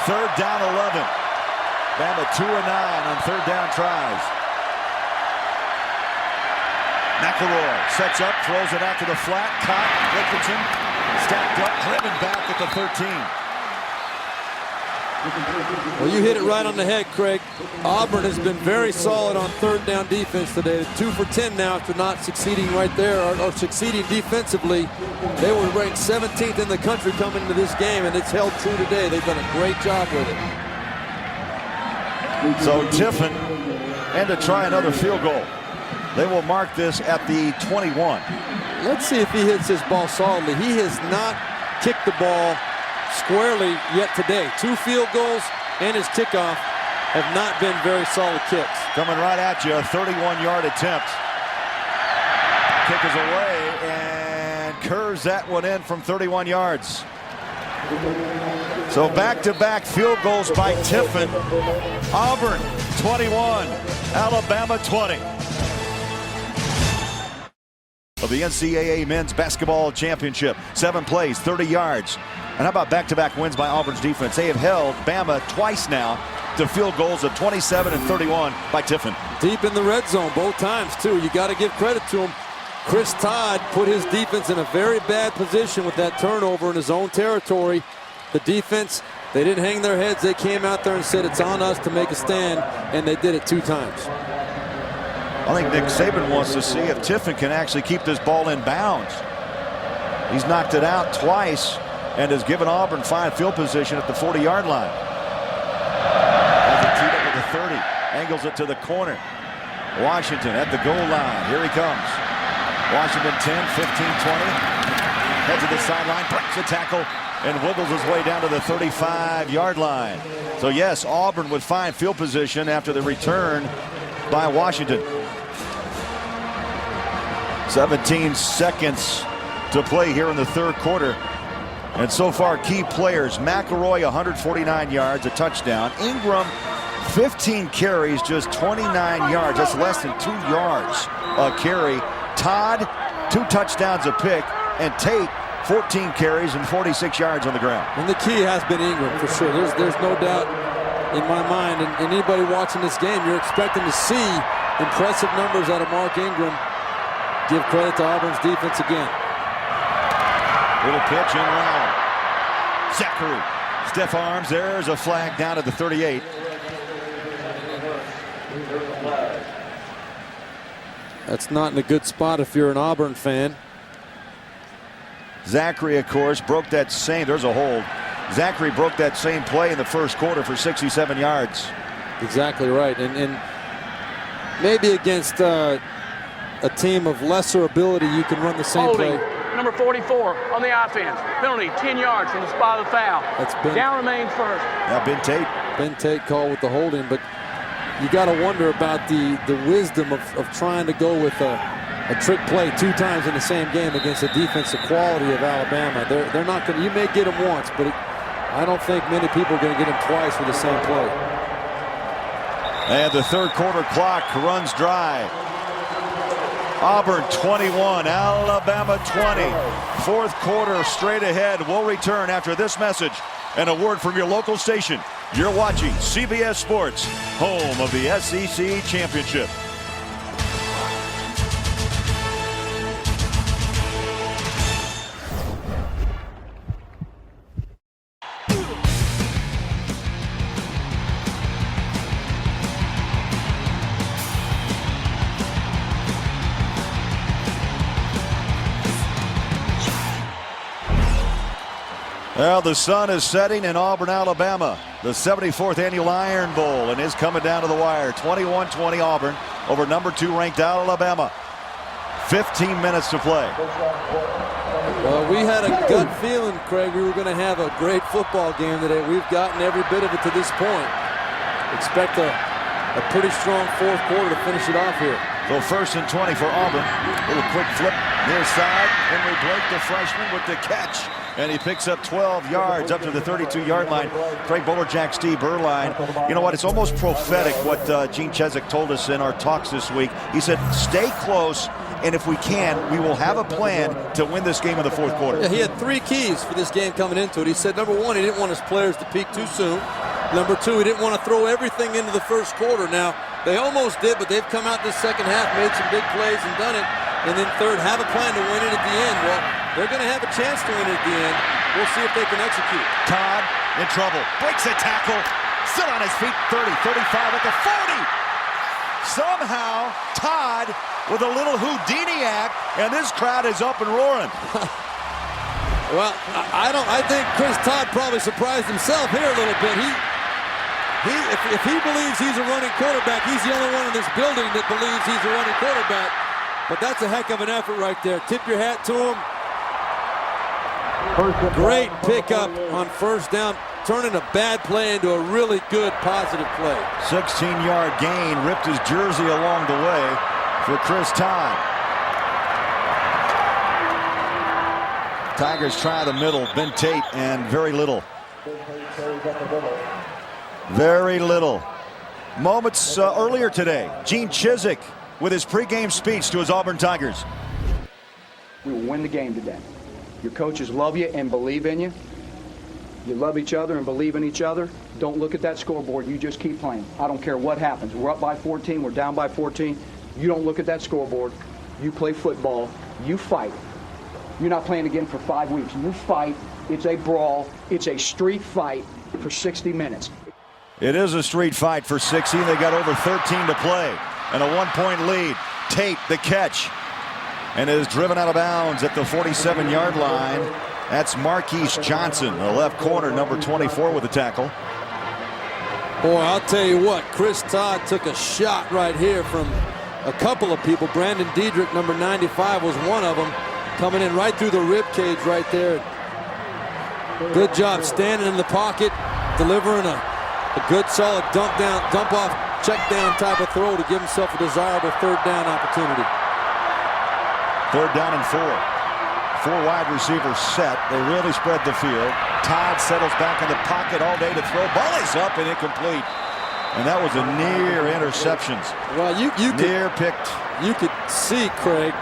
Third down 11. Bama 2 of 9 on third down tries. McElroy sets up, throws it out to the flat. Caught. Richardson stacked up, driven back at the 13. Well, you hit it right on the head, Craig. Auburn has been very solid on third down defense today. They're 2 for 10 now after not succeeding right there, or succeeding defensively. They were ranked 17th in the country coming into this game, and it's held true today. They've done a great job with it. So Tiffin, and to try another field goal. They will mark this at the 21. Let's see if he hits this ball solidly. He has not kicked the ball squarely yet today. 2 field goals and his kickoff have not been very solid kicks. Coming right at you, a 31-yard attempt. Kick is away and curves that one in from 31 yards. So back-to-back field goals by Tiffin. Auburn 21, Alabama 20. Of the NCAA Men's Basketball Championship. 7 plays, 30 yards. And how about back-to-back wins by Auburn's defense? They have held Bama twice now to field goals of 27 and 31 by Tiffin. Deep in the red zone both times, too. You got to give credit to him. Chris Todd put his defense in a very bad position with that turnover in his own territory. The defense, they didn't hang their heads. They came out there and said, it's on us to make a stand, and they did it 2 times. I think Nick Saban wants to see if Tiffin can actually keep this ball in bounds. He's knocked it out twice and has given Auburn fine field position at the 40-yard line. Has it teed up at the 30. Angles it to the corner. Washington at the goal line. Here he comes. Washington 10, 15, 20. Heads to the sideline, breaks the tackle, and wiggles his way down to the 35-yard line. So yes, Auburn with fine field position after the return by Washington. 17 seconds to play here in the third quarter. And so far, key players: McElroy 149 yards, a touchdown. Ingram 15 carries, just 29 yards. That's less than 2 yards a carry. Todd 2 touchdowns a pick, and Tate 14 carries and 46 yards on the ground. And the key has been Ingram for sure. There's no doubt in my mind, and anybody watching this game, you're expecting to see impressive numbers out of Mark Ingram. Give credit to Auburn's defense again. Little pitch in round. Zachary. Stiff arms. There's a flag down at the 38. That's not in a good spot if you're an Auburn fan. Zachary, of course, broke that same. There's a hold. Zachary broke that same play in the first quarter for 67 yards. Exactly right. And maybe against a team of lesser ability, you can run the same Holding. play. Number 44 on the offense. Penalty, 10 yards from the spot of the foul. Down remains first. Now Ben Tate. Ben Tate called with the holding, but you got to wonder about the wisdom of trying to go with a trick play 2 times in the same game against the defensive quality of Alabama. They're not going to, you may get him once, but I don't think many people are going to get him twice with the same play. And the third quarter clock runs dry. Auburn 21, Alabama 20. Fourth quarter straight ahead. We'll return after this message and a word from your local station. You're watching CBS Sports, home of the SEC Championship. Well, the sun is setting in Auburn, Alabama. The 74th annual Iron Bowl, and is coming down to the wire. 21-20 Auburn over number 2 ranked Alabama. 15 minutes to play. Well, we had a gut feeling, Craig, we were going to have a great football game today. We've gotten every bit of it to this point. Expect a pretty strong fourth quarter to finish it off here. So 1st and 20 for Auburn. Little quick flip near side. Henry Blake, the freshman, with the catch. And he picks up 12 yards up to the 32-yard line. Craig Bolerjack, Steve Berline. You know what? It's almost prophetic what Gene Chizik told us in our talks this week. He said, stay close, and if we can, we will have a plan to win this game in the fourth quarter. Yeah, he had 3 keys for this game coming into it. He said, number 1, he didn't want his players to peak too soon. Number 2, he didn't want to throw everything into the first quarter. Now, they almost did, but they've come out this second half, made some big plays and done it. And then third, have a plan to win it at the end. Well, they're going to have a chance to win it at the end. We'll see if they can execute. Todd in trouble. Breaks a tackle. Still on his feet. 30, 35 at the 40. Somehow, Todd with a little Houdini act, and this crowd is up and roaring. Well, I think Chris Todd probably surprised himself here a little bit. If he believes he's a running quarterback, he's the only one in this building that believes he's a running quarterback. But that's a heck of an effort right there. Tip your hat to him. Great pickup on first down, turning a bad play into a really good positive play. 16-yard gain, ripped his jersey along the way for Chris Todd. Tigers try the middle. Ben Tate, and very little. Very little. Moments earlier today, Gene Chizik with his pregame speech to his Auburn Tigers. We will win the game today. Your coaches love you and believe in you. You love each other and believe in each other. Don't look at that scoreboard. You just keep playing. I don't care what happens. We're up by 14. We're down by 14. You don't look at that scoreboard. You play football. You fight. You're not playing again for 5 weeks. You fight. It's a brawl. It's a street fight for 60 minutes. It is a street fight for 60. They got over 13 to play and a 1-point lead. Tate, the catch, and is driven out of bounds at the 47-yard line. That's Marquise Johnson, the left corner, number 24, with the tackle. Boy, I'll tell you what, Chris Todd took a shot right here from a couple of people. Brandon Diedrich, number 95, was one of them, coming in right through the rib cage right there. Good job standing in the pocket, delivering a good solid dump off, check down type of throw to give himself a desirable third down opportunity. 3rd down and 4. 4 wide receivers set. They really spread the field. Todd settles back in the pocket all day to throw. Ball is up and incomplete. And that was a near interception. Well, you could see, Craig,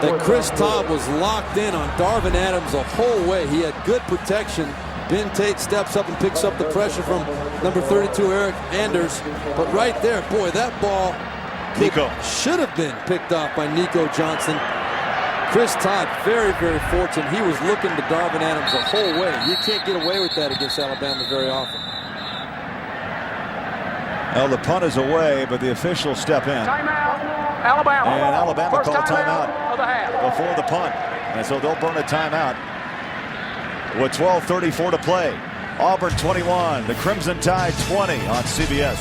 that Chris Todd was locked in on Darvin Adams the whole way. He had good protection. Ben Tate steps up and picks up the pressure from number 32, Eric Anders. But right there, boy, that ball should have been picked off by Nico Johnson. Chris Todd, very, very fortunate. He was looking to Darvin Adams the whole way. You can't get away with that against Alabama very often. Well, the punt is away, but the officials step in. Timeout, Alabama. And Alabama First called timeout of the half. before the punt. And so they'll burn a timeout with 12:34 to play. Auburn 21, the Crimson Tide 20 on CBS.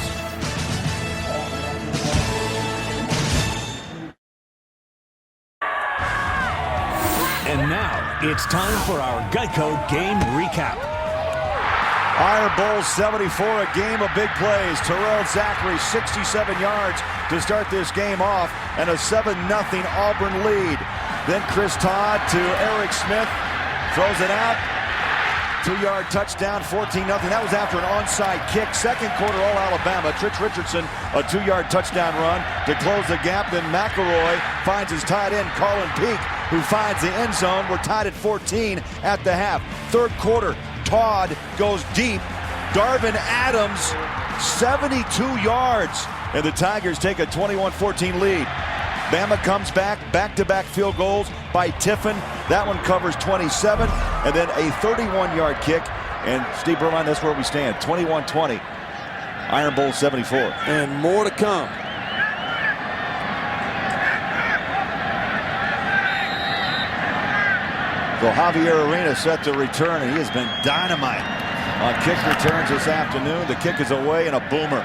And now it's time for our Geico game recap. Iron Bowl 74, a game of big plays. Terrell Zachary, 67 yards to start this game off, and a 7-0 Auburn lead. Then Chris Todd to Eric Smith, throws it out. 2-yard touchdown, 14-0. That was after an onside kick. Second quarter, all Alabama. Trich Richardson, a 2-yard touchdown run to close the gap. Then McElroy finds his tight end, Carlin Peak, who finds the end zone. We're tied at 14 at the half. Third quarter, Todd goes deep. Darvin Adams, 72 yards. And the Tigers take a 21-14 lead. Bama comes back-to-back field goals by Tiffin. That one covers 27, and then a 31-yard kick. And Steve Berline, that's where we stand, 21-20. Iron Bowl 74. And more to come. So Javier Arenas set to return, and he has been dynamite on kick returns this afternoon. The kick is away and a boomer.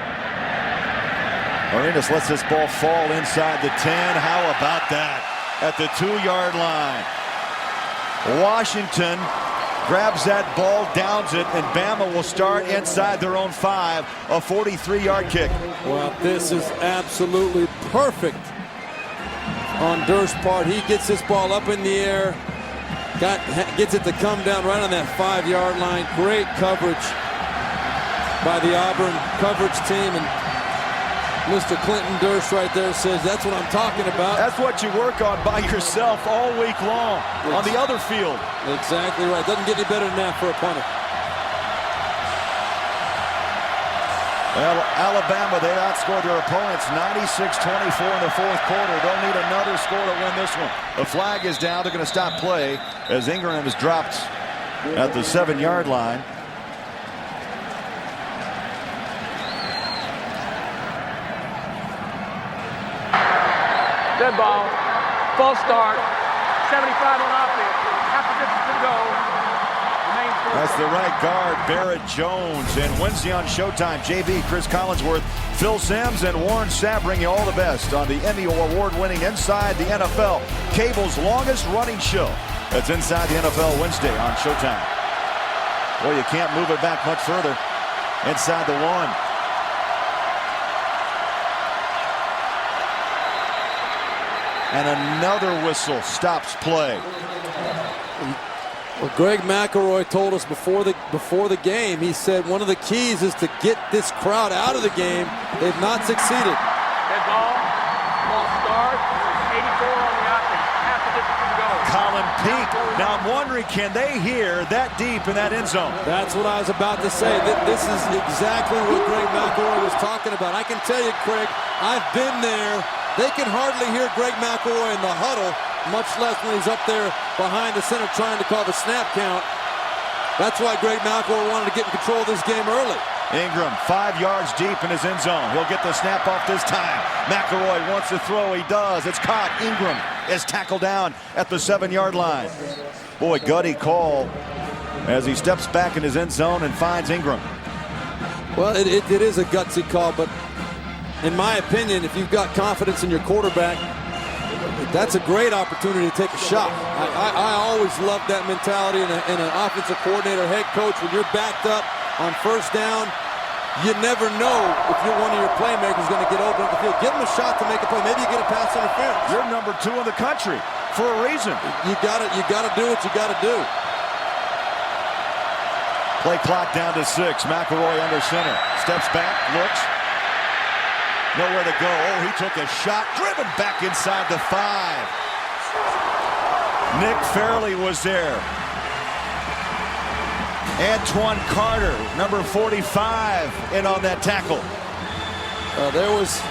Arenas lets this ball fall inside the 10. How about that? At the 2-yard line. Washington grabs that ball, downs it, and Bama will start inside their own 5, a 43-yard kick. Well, this is absolutely perfect on Durst's part. He gets this ball up in the air, gets it to come down right on that 5-yard line. Great coverage by the Auburn coverage team, and Mr. Clinton Durst right there says that's what I'm talking about. That's what you work on by yourself all week long on the other field. Exactly right. Doesn't get any better than that for a punter. Well, Alabama, they outscored their opponents 96-24 in the fourth quarter. They'll need another score to win this one. The flag is down. They're going to stop play as Ingram is dropped at the 7-yard line. Dead ball. False start. 75 on offense. Half the distance to go. That's the right guard, Barrett Jones. And Wednesday on Showtime, JB, Chris Collinsworth, Phil Simms, and Warren Sapp bring you all the best on the Emmy Award-winning Inside the NFL, cable's longest-running show. That's Inside the NFL Wednesday on Showtime. Well, you can't move it back much further. Inside the 1. And another whistle stops play. Well, Greg McElroy told us before the game, he said one of the keys is to get this crowd out of the game. They've not succeeded. Dead ball. False start. 84 on the offense. Half the distance to go. Colin Peak. Now I'm wondering, can they hear that deep in that end zone? That's what I was about to say. This is exactly what Greg McElroy was talking about. I can tell you, Craig, I've been there. They can hardly hear Greg McElroy in the huddle, much less when he's up there behind the center trying to call the snap count. That's why Greg McElroy wanted to get in control of this game early. Ingram 5 yards deep in his end zone. He'll get the snap off this time. McElroy wants to throw. He does. It's caught. Ingram is tackled down at the 7-yard line. Boy, gutty call as he steps back in his end zone and finds Ingram. Well, it is a gutsy call, but in my opinion, if you've got confidence in your quarterback, that's a great opportunity to take a shot. I always love that mentality in an offensive coordinator, head coach. When you're backed up on first down, you never know if one of your playmakers is going to get open at the field. Give him a shot to make a play. Maybe you get a pass interference. You're number 2 in the country for a reason. You got to do what you got to do. Play clock down to 6. McElroy under center. Steps back, looks. Nowhere to go. Oh, he took a shot. Driven back inside the 5. Nick Fairley was there. Antoine Carter, number 45, in on that tackle. There was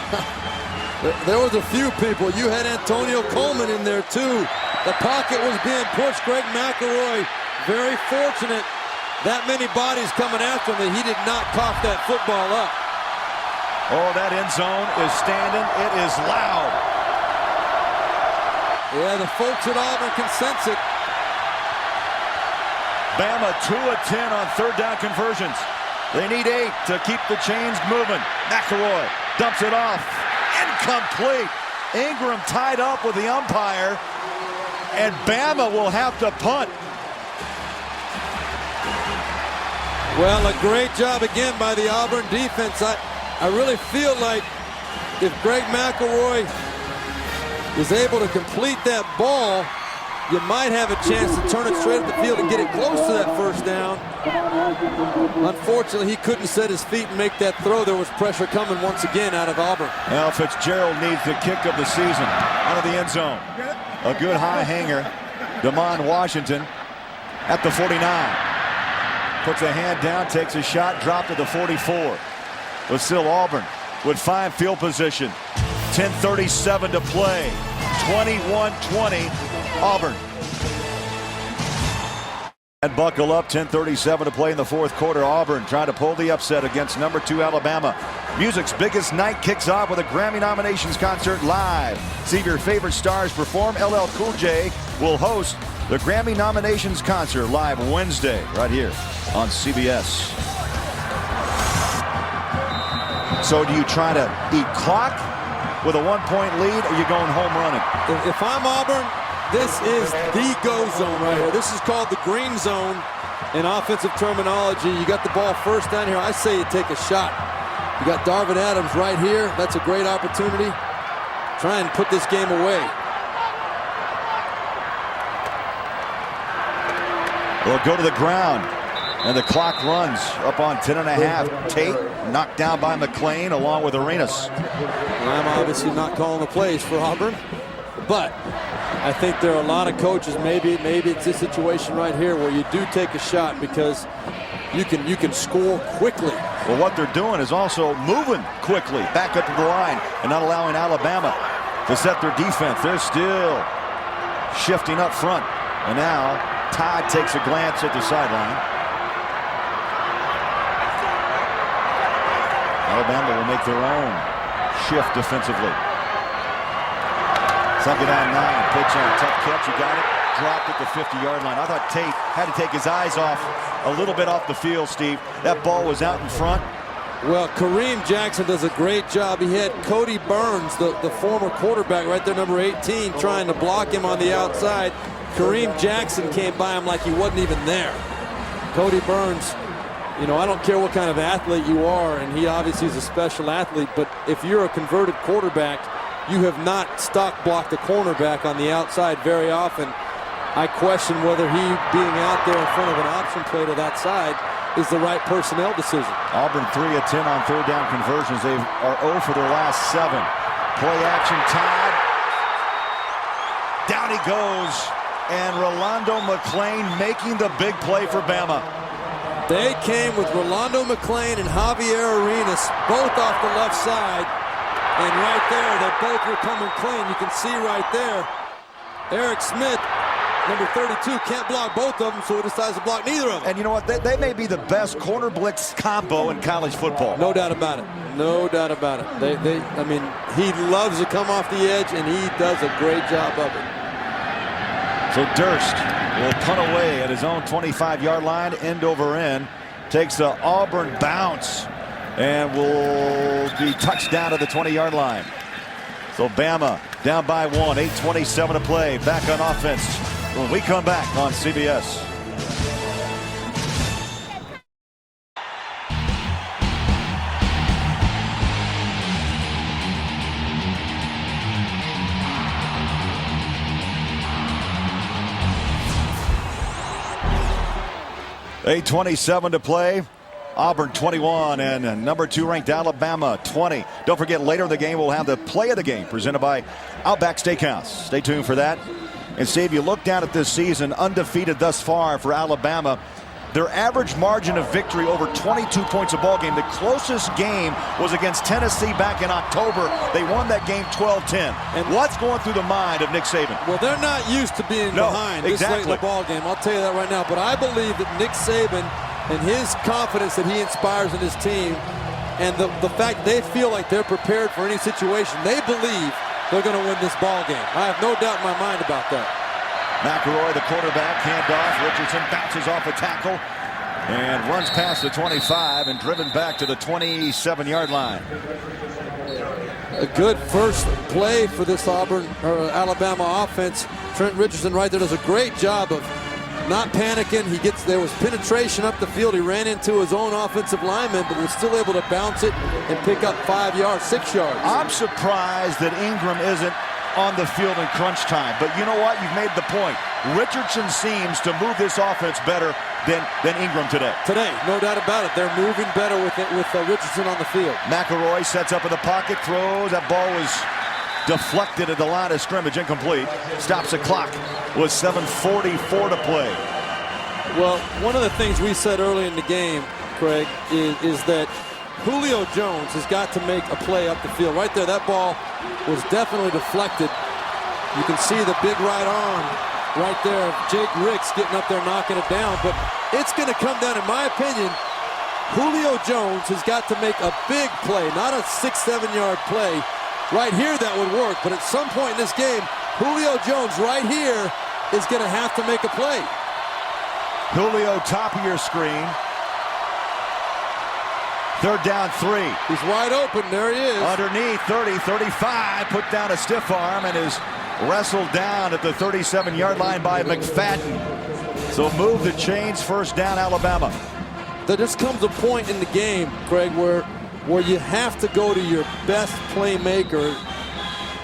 a few people. You had Antonio Coleman in there too. The pocket was being pushed. Greg McElroy, very fortunate. That many bodies coming after him that he did not cough that football up. Oh, that end zone is standing. It is loud. Yeah, the folks at Auburn can sense it. Bama 2 of 10 on third down conversions. They need 8 to keep the chains moving. McElroy dumps it off. Incomplete. Ingram tied up with the umpire, and Bama will have to punt. Well, a great job again by the Auburn defense. I really feel like if Greg McElroy is able to complete that ball, you might have a chance to turn it straight up the field and get it close to that first down. Unfortunately, he couldn't set his feet and make that throw. There was pressure coming once again out of Auburn. Now Fitzgerald needs the kick of the season out of the end zone. A good high hanger. Damon Washington at the 49. Puts a hand down, takes a shot, dropped to the 44. But still Auburn with 5 field position. 10:37 to play. 21-20 Auburn. And buckle up, 10:37 to play in the fourth quarter. Auburn trying to pull the upset against number 2 Alabama. Music's biggest night kicks off with a Grammy nominations concert live. See your favorite stars perform. LL Cool J will host The Grammy nominations concert live Wednesday right here on CBS. So do you try to eat clock with a 1-point lead, or are you going home running? If I'm Auburn, this is the go zone right here. This is called the green zone in offensive terminology. You got the ball first down here. I say you take a shot. You got Darvin Adams right here. That's a great opportunity. Try and put this game away. They'll go to the ground, and the clock runs up on 10.5. Tate knocked down by McClain along with Arenas. I'm obviously not calling the plays for Auburn, but I think there are a lot of coaches, maybe it's this situation right here where you do take a shot because you can score quickly. Well, what they're doing is also moving quickly back up to the line and not allowing Alabama to set their defense. They're still shifting up front. And now Todd takes a glance at the sideline. Alabama will make their own shift defensively. Second down 9. Pitch on. Tough catch. You got it. Dropped at the 50-yard line. I thought Tate had to take his eyes off a little bit off the field, Steve. That ball was out in front. Well, Kareem Jackson does a great job. He had Cody Burns, the former quarterback, right there, number 18, trying to block him on the outside. Kareem Jackson came by him like he wasn't even there. Cody Burns, you know, I don't care what kind of athlete you are, and he obviously is a special athlete, but if you're a converted quarterback, you have not stock blocked the cornerback on the outside very often. I question whether he being out there in front of an option play to that side is the right personnel decision. Auburn 3 of 10 on third down conversions. They are 0 for their last 7. Play action, Todd. Down he goes. And Rolando McClain making the big play for Bama. They came with Rolando McClain and Javier Arenas, both off the left side. And right there, they both were coming clean. You can see right there, Eric Smith, number 32, can't block both of them, so he decides to block neither of them. And you know what? They may be the best corner blitz combo in college football. No doubt about it. No doubt about it. I mean, he loves to come off the edge, and he does a great job of it. So Durst will punt away at his own 25-yard line, end over end. Takes the Auburn bounce and will be touched down to the 20-yard line. So Bama down by 1, 8:27 to play. Back on offense when we come back on CBS. .8:27 to play. Auburn 21 and number 2 ranked Alabama 20. Don't forget, later in the game we'll have the play of the game presented by Outback Steakhouse. Stay tuned for that. And Steve, you look down at this season, undefeated thus far for Alabama. Their average margin of victory over 22 points a ball game. The closest game was against Tennessee back in October. They won that game 12-10. And what's going through the mind of Nick Saban? Well, they're not used to being behind this late in the ball game. I'll tell you that right now. But I believe that Nick Saban and his confidence that he inspires in his team, and the fact they feel like they're prepared for any situation, they believe they're going to win this ball game. I have no doubt in my mind about that. McElroy, the quarterback, handoff. Richardson bounces off a tackle and runs past the 25 and driven back to the 27-yard line. A good first play for this Alabama offense. Trent Richardson right there does a great job of not panicking. There was penetration up the field. He ran into his own offensive lineman, but was still able to bounce it and pick up 5 yards, 6 yards. I'm surprised that Ingram isn't on the field in crunch time. But you know what? You've made the point. Richardson seems to move this offense better than Ingram today. Today, no doubt about it. They're moving better with Richardson on the field. McElroy sets up in the pocket, throws. That ball was deflected at the line of scrimmage, incomplete. Stops the clock with 7:44 to play. Well, one of the things we said early in the game, Craig, is that Julio Jones has got to make a play up the field. Right there, that ball was definitely deflected. You can see the big right arm right there of Jake Ricks getting up there knocking it down. But it's going to come down, in my opinion, Julio Jones has got to make a big play, not a 6-7 yard play. Right here, that would work. But at some point in this game, Julio Jones right here is going to have to make a play. Julio, top of your screen. 3rd down 3. He's wide open. There he is. Underneath, 30, 35. Put down a stiff arm and is wrestled down at the 37-yard line by McFadden. So move the chains. 1st down, Alabama. There just comes a point in the game, Craig, where you have to go to your best playmaker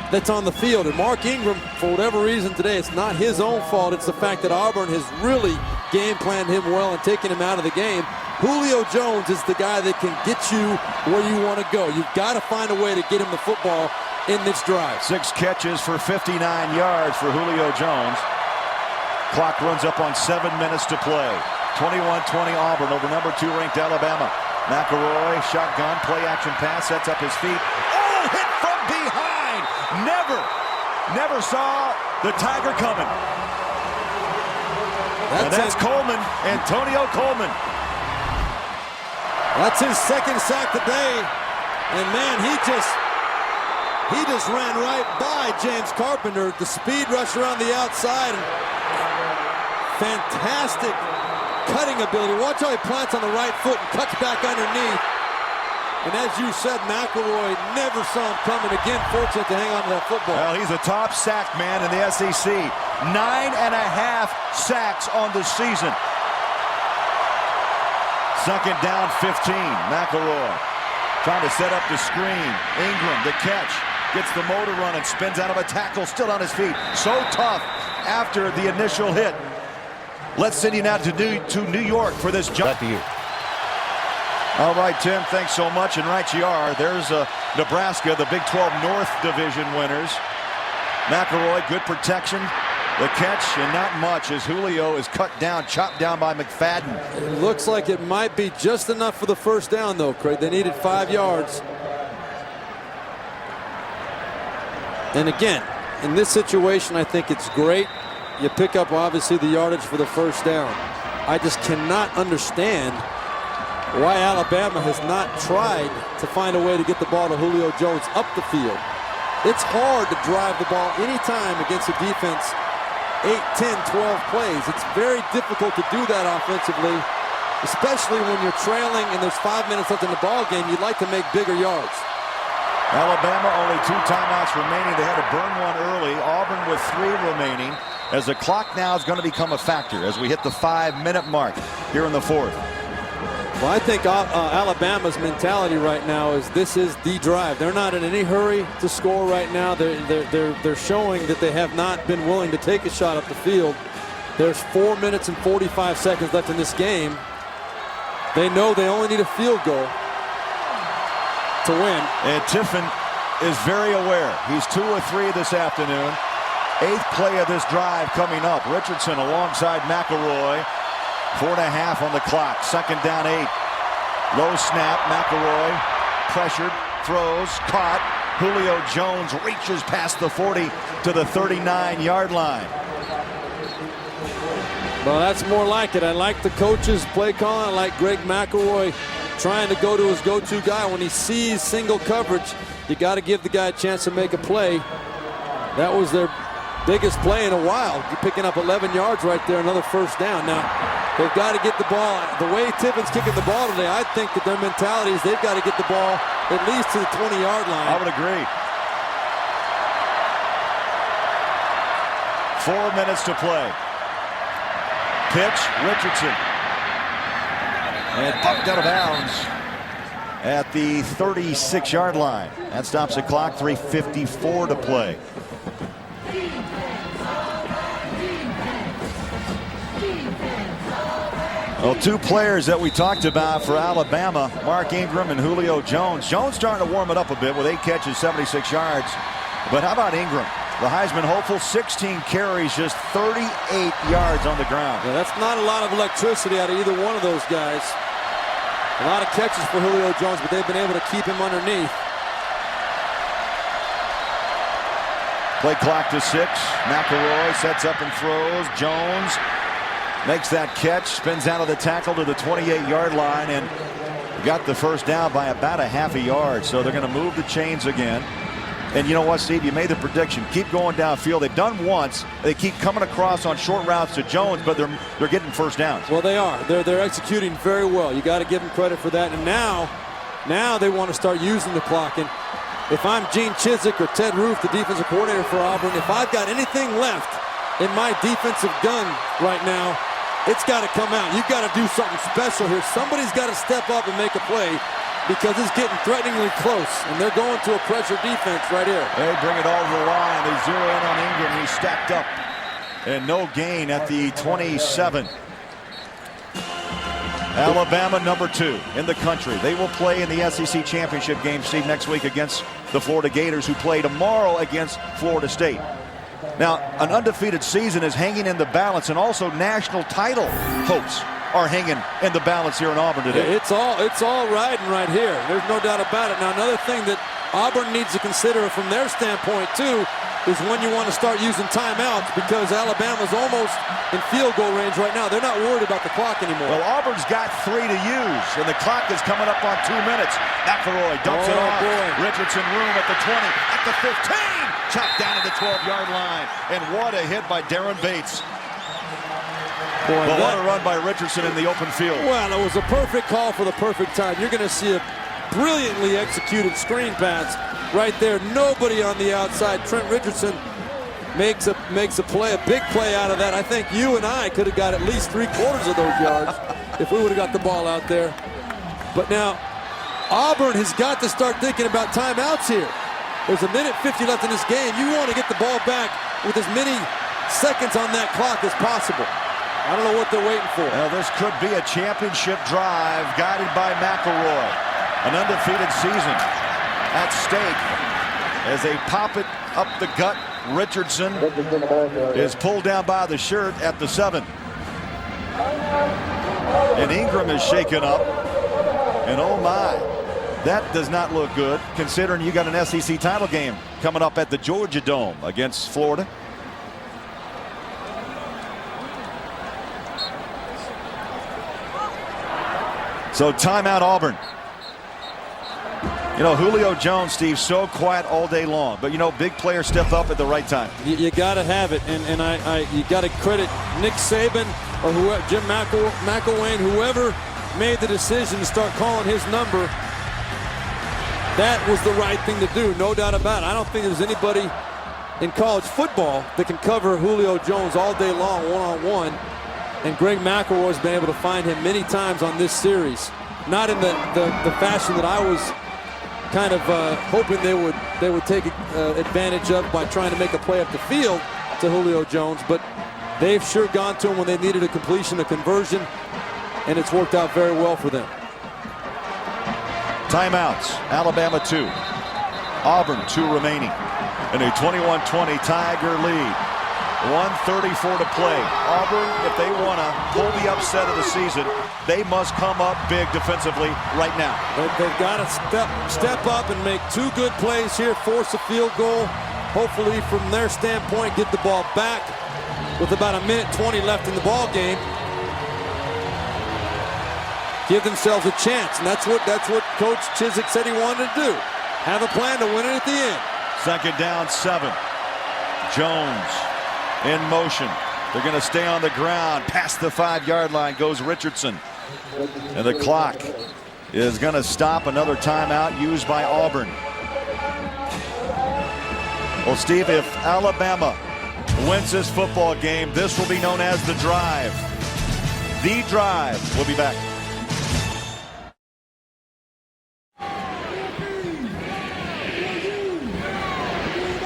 that's on the field. And Mark Ingram, for whatever reason today, it's not his own fault. It's the fact that Auburn has really game planned him well and taken him out of the game. Julio Jones is the guy that can get you where you want to go. You've got to find a way to get him the football in this drive. 6 catches for 59 yards for Julio Jones. Clock runs up on 7 minutes to play. 21-20 Auburn over number 2 ranked Alabama. McElroy, shotgun, play action pass, sets up his feet. Oh, hit from behind! Never saw the Tiger coming. That's Coleman, Antonio Coleman. That's his 2nd sack today. And man, he just ran right by James Carpenter. The speed rush around the outside. Fantastic cutting ability. Watch how he plants on the right foot and cuts back underneath. And as you said, McElroy never saw him coming. Again, fortunate to hang on to that football. Well, he's a top sack man in the SEC. 9.5 sacks on the season. 2nd down, 15. McElroy trying to set up the screen. Ingram, the catch. Gets the motor run and spins out of a tackle. Still on his feet. So tough after the initial hit. Let's send you now to New York for this jump. All right, Tim, thanks so much. And right you are. There's Nebraska, the Big 12 North Division winners. McElroy, good protection. The catch, and not much, as Julio is cut down, chopped down by McFadden. It looks like it might be just enough for the 1st down, though, Craig. They needed 5 yards. And again, in this situation, I think it's great. You pick up, obviously, the yardage for the 1st down. I just cannot understand why Alabama has not tried to find a way to get the ball to Julio Jones up the field. It's hard to drive the ball anytime against a defense 8, 10, 12 plays. It's very difficult to do that offensively, especially when you're trailing and there's 5 minutes left in the ball game. You'd like to make bigger yards. Alabama only 2 timeouts remaining. They had to burn one early. Auburn with 3 remaining, as the clock now is going to become a factor as we hit the 5-minute mark here in the 4th. Well, I think Alabama's mentality right now is this is the drive. They're not in any hurry to score right now. They're showing that they have not been willing to take a shot up the field. There's 4 minutes and 45 seconds left in this game. They know they only need a field goal to win. And Tiffin is very aware. He's 2 of 3 this afternoon. 8th play of this drive coming up. Richardson alongside McElroy. 4.5 on the clock. 2nd down, 8. Low snap. McElroy pressured, throws, caught. Julio Jones reaches past the 40 to the 39-yard line. Well, that's more like it. I like the coach's play calling. I like Greg McElroy trying to go to his go-to guy. When he sees single coverage, you got to give the guy a chance to make a play. That was their biggest play in a while. You're picking up 11 yards right there, another 1st down. Now, they've got to get the ball. The way Tiffin's kicking the ball today, I think that their mentality is they've got to get the ball at least to the 20-yard line. I would agree. 4 minutes to play. Pitch, Richardson. And pumped out of bounds at the 36-yard line. That stops the clock. 3:54 to play. Well, 2 players that we talked about for Alabama, Mark Ingram and Julio Jones. Jones starting to warm it up a bit with 8 catches, 76 yards. But how about Ingram? The Heisman hopeful, 16 carries, just 38 yards on the ground. Yeah, that's not a lot of electricity out of either one of those guys. A lot of catches for Julio Jones, but they've been able to keep him underneath. Play clock to 6. McElroy sets up and throws. Jones makes that catch, spins out of the tackle to the 28-yard line, and got the 1st down by about a half a yard. So they're going to move the chains again. And you know what, Steve? You made the prediction. Keep going downfield. They've done once. They keep coming across on short routes to Jones, but they're getting first downs. Well, they are. They're executing very well. You got to give them credit for that. And now they want to start using the clock. And if I'm Gene Chizik or Ted Roof, the defensive coordinator for Auburn, if I've got anything left in my defensive gun right now, it's got to come out. You've got to do something special here. Somebody's got to step up and make a play, because it's getting threateningly close, and they're going to a pressure defense right here. They bring it all to the line. They zero in on Ingram. He's stacked up. And no gain at the 27. Alabama, number 2 in the country. They will play in the SEC championship game, Steve, next week against the Florida Gators, who play tomorrow against Florida State. Now, an undefeated season is hanging in the balance, and also national title hopes are hanging in the balance here in Auburn today. It's all riding right here. There's no doubt about it. Now, another thing that Auburn needs to consider from their standpoint, too, is when you want to start using timeouts, because Alabama's almost in field goal range right now. They're not worried about the clock anymore. Well, Auburn's got 3 to use, and the clock is coming up on 2 minutes. McElroy dumps it off. Boy. Richardson room at the 20, at the 15, chopped down at the 12-yard line. And what a hit by Darren Bates. Boy, but what a run by Richardson in the open field. Well, it was a perfect call for the perfect time. You're going to see a brilliantly executed screen pass right there. Nobody on the outside. Trent Richardson makes a play, a big play out of that. I think you and I could have got at least 3/4 of those yards if we would have got the ball out there. But now Auburn has got to start thinking about timeouts here. There's 1:50 left in this game. You want to get the ball back with as many seconds on that clock as possible. I don't know what they're waiting for. Well, this could be a championship drive guided by McElroy. An undefeated season at stake as they pop it up the gut. Richardson is pulled down by the shirt at the 7. And Ingram is shaken up. And oh my, that does not look good, considering you got an SEC title game coming up at the Georgia Dome against Florida. So timeout Auburn. You know, Julio Jones, Steve, so quiet all day long. But, you know, big players step up at the right time. You got to have it. And you got to credit Nick Saban or whoever, Jim McElwain, whoever made the decision to start calling his number. That was the right thing to do, no doubt about it. I don't think there's anybody in college football that can cover Julio Jones all day long, one-on-one. And Greg McElroy has been able to find him many times on this series. Not in the fashion that I was kind of hoping they would take advantage of by trying to make a play up the field to Julio Jones, but they've sure gone to him when they needed a completion, a conversion, and it's worked out very well for them. Timeouts. Alabama 2. Auburn 2 remaining in a 21-20 Tiger lead. 1:34 to play. Auburn, if they want to pull the upset of the season, they must come up big defensively right now. They've got to step up and make 2 good plays here, force a field goal. Hopefully, from their standpoint, get the ball back with about 1:20 left in the ball game. Give themselves a chance, and that's what Coach Chizik said he wanted to do. Have a plan to win it at the end. 2nd down, 7. Jones in motion. They're going to stay on the ground. Past the 5-yard line goes Richardson. And the clock is going to stop. Another timeout used by Auburn. Well, Steve, if Alabama wins this football game, this will be known as the drive. The drive. We'll be back.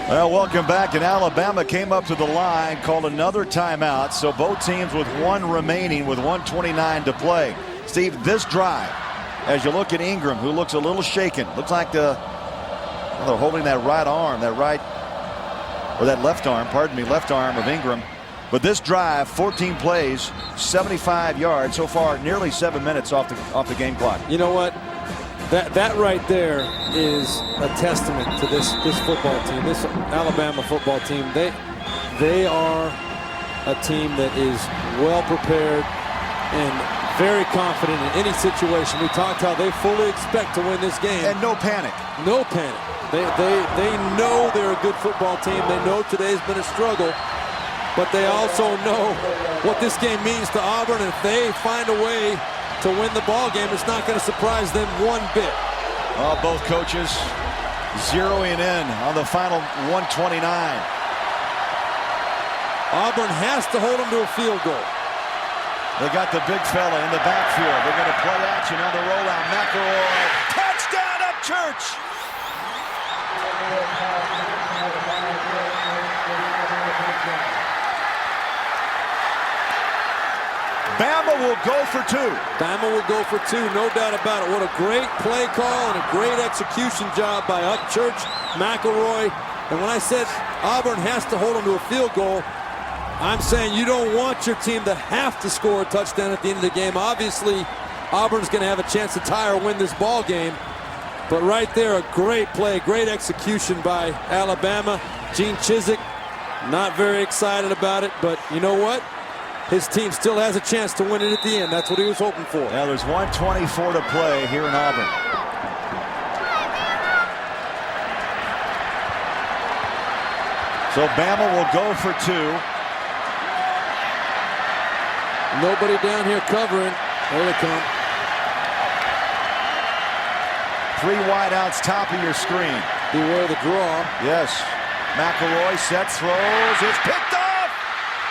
Well, welcome back. And Alabama came up to the line, called another timeout. So both teams with 1 remaining with 1:29 to play. Steve, this drive, as you look at Ingram, who looks a little shaken, looks like they're holding that right arm, that left arm, left arm of Ingram. But this drive, 14 plays, 75 yards so far, nearly 7 minutes off the game clock. You know what? That right there is a testament to this football team, this Alabama football team. They are a team that is well prepared and very confident in any situation. We talked how they fully expect to win this game. And no panic. No panic. They know they're a good football team. They know today's been a struggle, but they also know what this game means to Auburn. And if they find a way to win the ball game, it's not going to surprise them one bit. Both coaches zeroing in on the final 129. Auburn has to hold them to a field goal. They got the big fella in the backfield. They're going to play action on the rollout. McElroy, touchdown Upchurch! Bama will go for 2. Bama will go for 2, no doubt about it. What a great play call and a great execution job by Upchurch, McElroy. And when I said Auburn has to hold them to a field goal, I'm saying you don't want your team to have to score a touchdown at the end of the game. Obviously, Auburn's going to have a chance to tie or win this ball game. But right there, a great play, great execution by Alabama. Gene Chizik, not very excited about it, but you know what? His team still has a chance to win it at the end. That's what he was hoping for. Now there's 1:24 to play here in Auburn. So Bama will go for 2. Nobody down here covering. There they come. 3 wideouts, top of your screen. Beware the draw. Yes. McElroy sets, throws. It's picked off.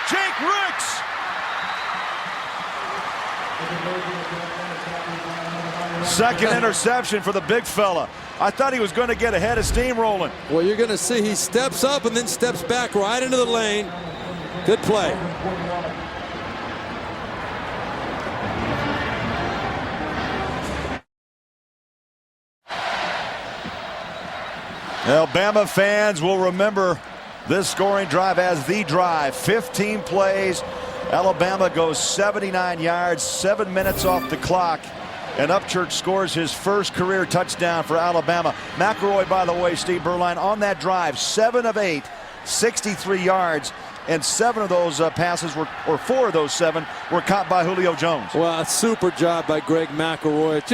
Jake Ricks. Second interception for the big fella. I thought he was going to get ahead of steamrolling. Well, you're going to see he steps up and then steps back right into the lane. Good play. Alabama fans will remember this scoring drive as the drive. 15 plays. Alabama goes 79 yards, 7 minutes off the clock. And Upchurch scores his first career touchdown for Alabama. McElroy, by the way, Steve Berline, on that drive, 7 of 8, 63 yards. And 7 of those passes were, or 4 of those 7 were caught by Julio Jones. Well, a super job by Greg McElroy.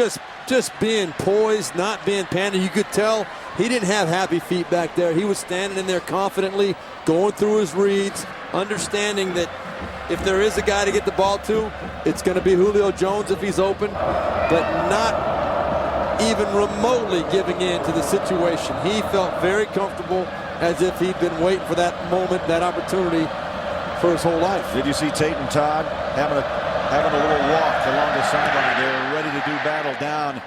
Just being poised, not being panicked. You could tell he didn't have happy feet back there. He was standing in there confidently, going through his reads, understanding that if there is a guy to get the ball to, it's going to be Julio Jones if he's open, but not even remotely giving in to the situation. He felt very comfortable, as if he'd been waiting for that moment, that opportunity for his whole life. Did you see Tate and Todd having a little walk along the sideline? They were ready to do battle, down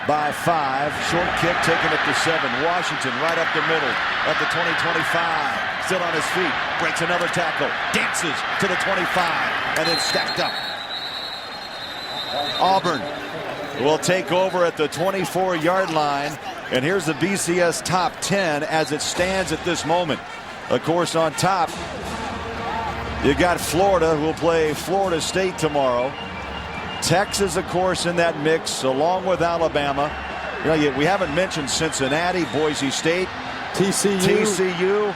by 5. Short kick taken at the 7. Washington right up the middle at the 20-25. Still on his feet. Breaks another tackle. Dances to the 25. And then stacked up. Auburn will take over at the 24-yard line. And here's the BCS top 10 as it stands at this moment. Of course, on top, you got Florida, who will play Florida State tomorrow. Texas, of course, in that mix, along with Alabama. You know, we haven't mentioned Cincinnati, Boise State, TCU.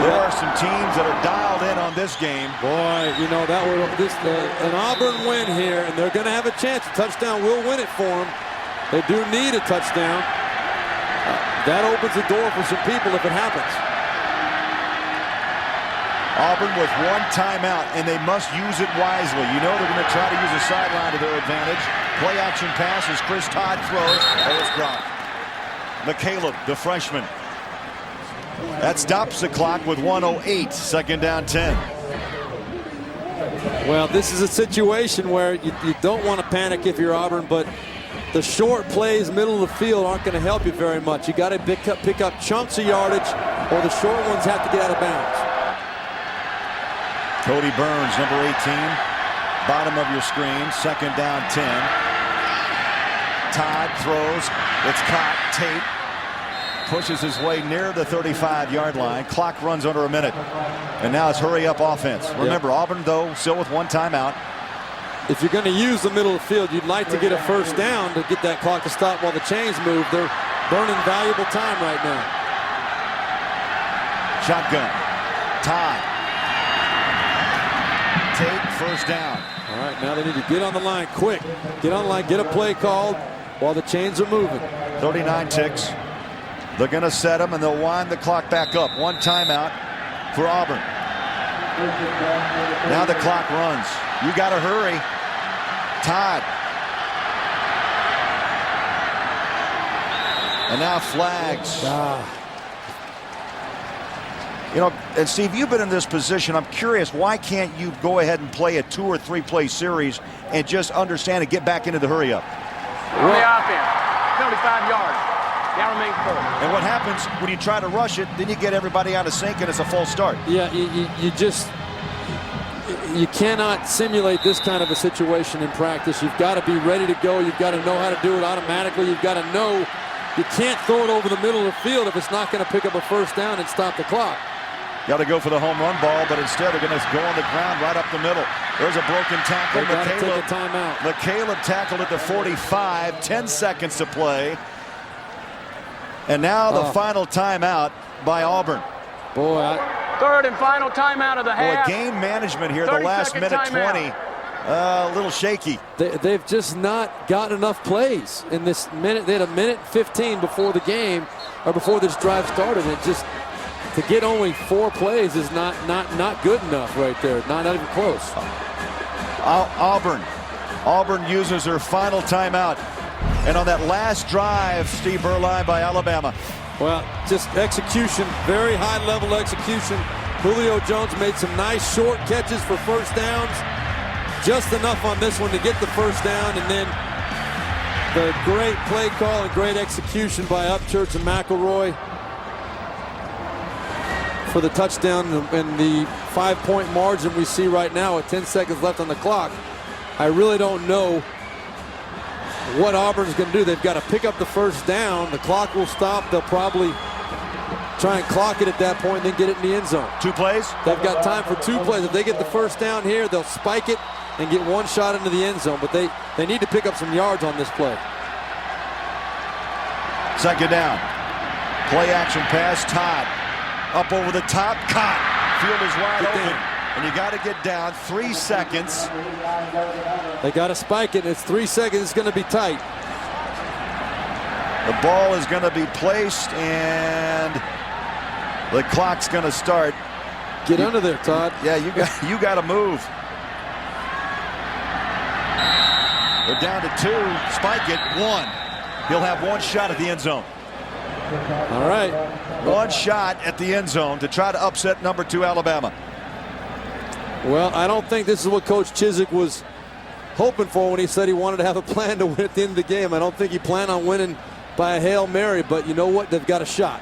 There are some teams that are dialed in on this game. Boy, you know, that would an Auburn win here, and they're going to have a chance. A touchdown will win it for them. They do need a touchdown. That opens the door for some people if it happens. Auburn with 1 timeout, and they must use it wisely. You know they're going to try to use the sideline to their advantage. Play action pass as Chris Todd throws. Oh, it's dropped. McCaleb, the freshman. That stops the clock with 1:08. Second down 10. Well, this is a situation where you don't want to panic if you're Auburn, but the short plays, middle of the field, aren't going to help you very much. You got to pick up chunks of yardage, or the short ones have to get out of bounds. Cody Burns, number 18, bottom of your screen, second down 10. Todd throws, it's caught. Tate pushes his way near the 35-yard line. Clock runs under a minute. And now it's hurry-up offense. Remember, Auburn, though, still with 1 timeout. If you're going to use the middle of the field, you'd like to get a first down to get that clock to stop while the chains move. They're burning valuable time right now. Shotgun. Todd. Tate, first down. All right, now they need to get on the line quick. Get on the line, get a play called while the chains are moving. 39 ticks. They're going to set him, and they'll wind the clock back up. 1 timeout for Auburn. Now the clock runs. You got to hurry. Todd. And now flags. You know, and Steve, you've been in this position. I'm curious, why can't you go ahead and play a 2 or 3 play series and just understand and get back into the hurry up? On the offense, penalty 5 yards. Down remains 4. And what happens when you try to rush it, then you get everybody out of sync and it's a false start. Yeah, you cannot simulate this kind of a situation in practice. You've got to be ready to go. You've got to know how to do it automatically. You've got to know you can't throw it over the middle of the field if it's not going to pick up a first down and stop the clock. Got to go for the home run ball, but instead they're going to go on the ground right up the middle. There's a broken tackle. They got to take a timeout. McCaleb tackled at the 45. 10 seconds to play. And now the final timeout by Auburn. Boy, third and final timeout of the half. Boy, game management here, the last minute 20. A little shaky. They've just not gotten enough plays in this minute. They had a minute 15 before the game, or before this drive started. And just to get only 4 plays is not good enough right there. Not even close. Auburn uses their final timeout. And on that last drive, Steve Beuerlein, by Alabama. Well, just execution, very high level execution. Julio Jones made some nice short catches for first downs. Just enough on this one to get the first down, and then the great play call and great execution by Upchurch and McElroy for the touchdown and the 5-point margin we see right now with 10 seconds left on the clock. I really don't know what Auburn's going to do. They've got to pick up the first down. The clock will stop. They'll probably try and clock it at that point and then get it in the end zone. 2 plays? They've got time for 2 plays. If they get the first down here, they'll spike it and get 1 shot into the end zone. But they need to pick up some yards on this play. Second down. Play action pass. Todd. Up over the top. Caught. Field is wide open. And you got to get down. 3 seconds. They got to spike it. It's 3 seconds. It's going to be tight. The ball is going to be placed, and the clock's going to start. Get under there, Todd. Yeah, you got to move. They're down to 2. Spike it. 1. He'll have 1 shot at the end zone. All right. 1 shot at the end zone to try to upset number 2 Alabama. Well, I don't think this is what Coach Chizik was hoping for when he said he wanted to have a plan to win at the end of the game. I don't think he planned on winning by a Hail Mary, but you know what? They've got a shot.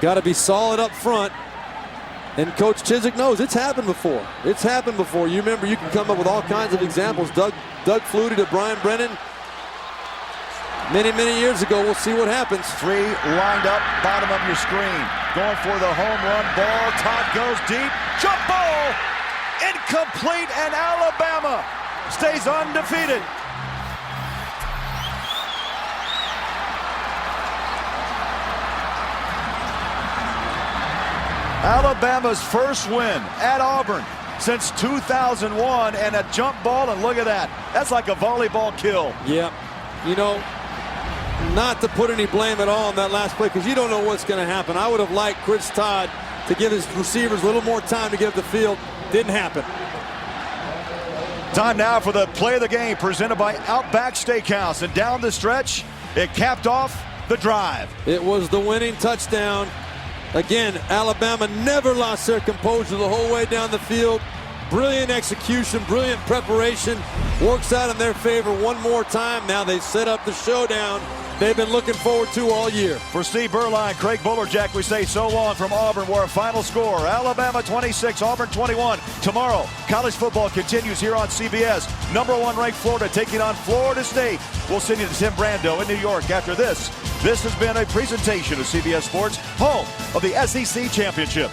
Got to be solid up front. And Coach Chizik knows it's happened before. It's happened before. You remember, you can come up with all kinds of examples. Doug Flutie to Brian Brennan many years ago. We'll see what happens. 3 lined up, bottom of your screen. Going for the home run ball. Todd goes deep. Jump ball! Incomplete, and Alabama stays undefeated. Alabama's first win at Auburn since 2001, and a jump ball, and look at that. That's like a volleyball kill. Yeah. You know, not to put any blame at all on that last play, because you don't know what's going to happen. I would have liked Chris Todd to give his receivers a little more time to get up the field. Didn't happen. Time now for the play of the game, presented by Outback Steakhouse. And down the stretch, it capped off the drive. It was the winning touchdown. Again, Alabama never lost their composure the whole way down the field. Brilliant execution, brilliant preparation. Works out in their favor one more time. Now they set up the showdown they've been looking forward to all year. For Steve Beuerlein, Craig Bullerjack, we say so long from Auburn, where our final score, Alabama 26, Auburn 21. Tomorrow, college football continues here on CBS. Number 1 ranked Florida taking on Florida State. We'll send you to Tim Brando in New York after this. This has been a presentation of CBS Sports, home of the SEC Championship.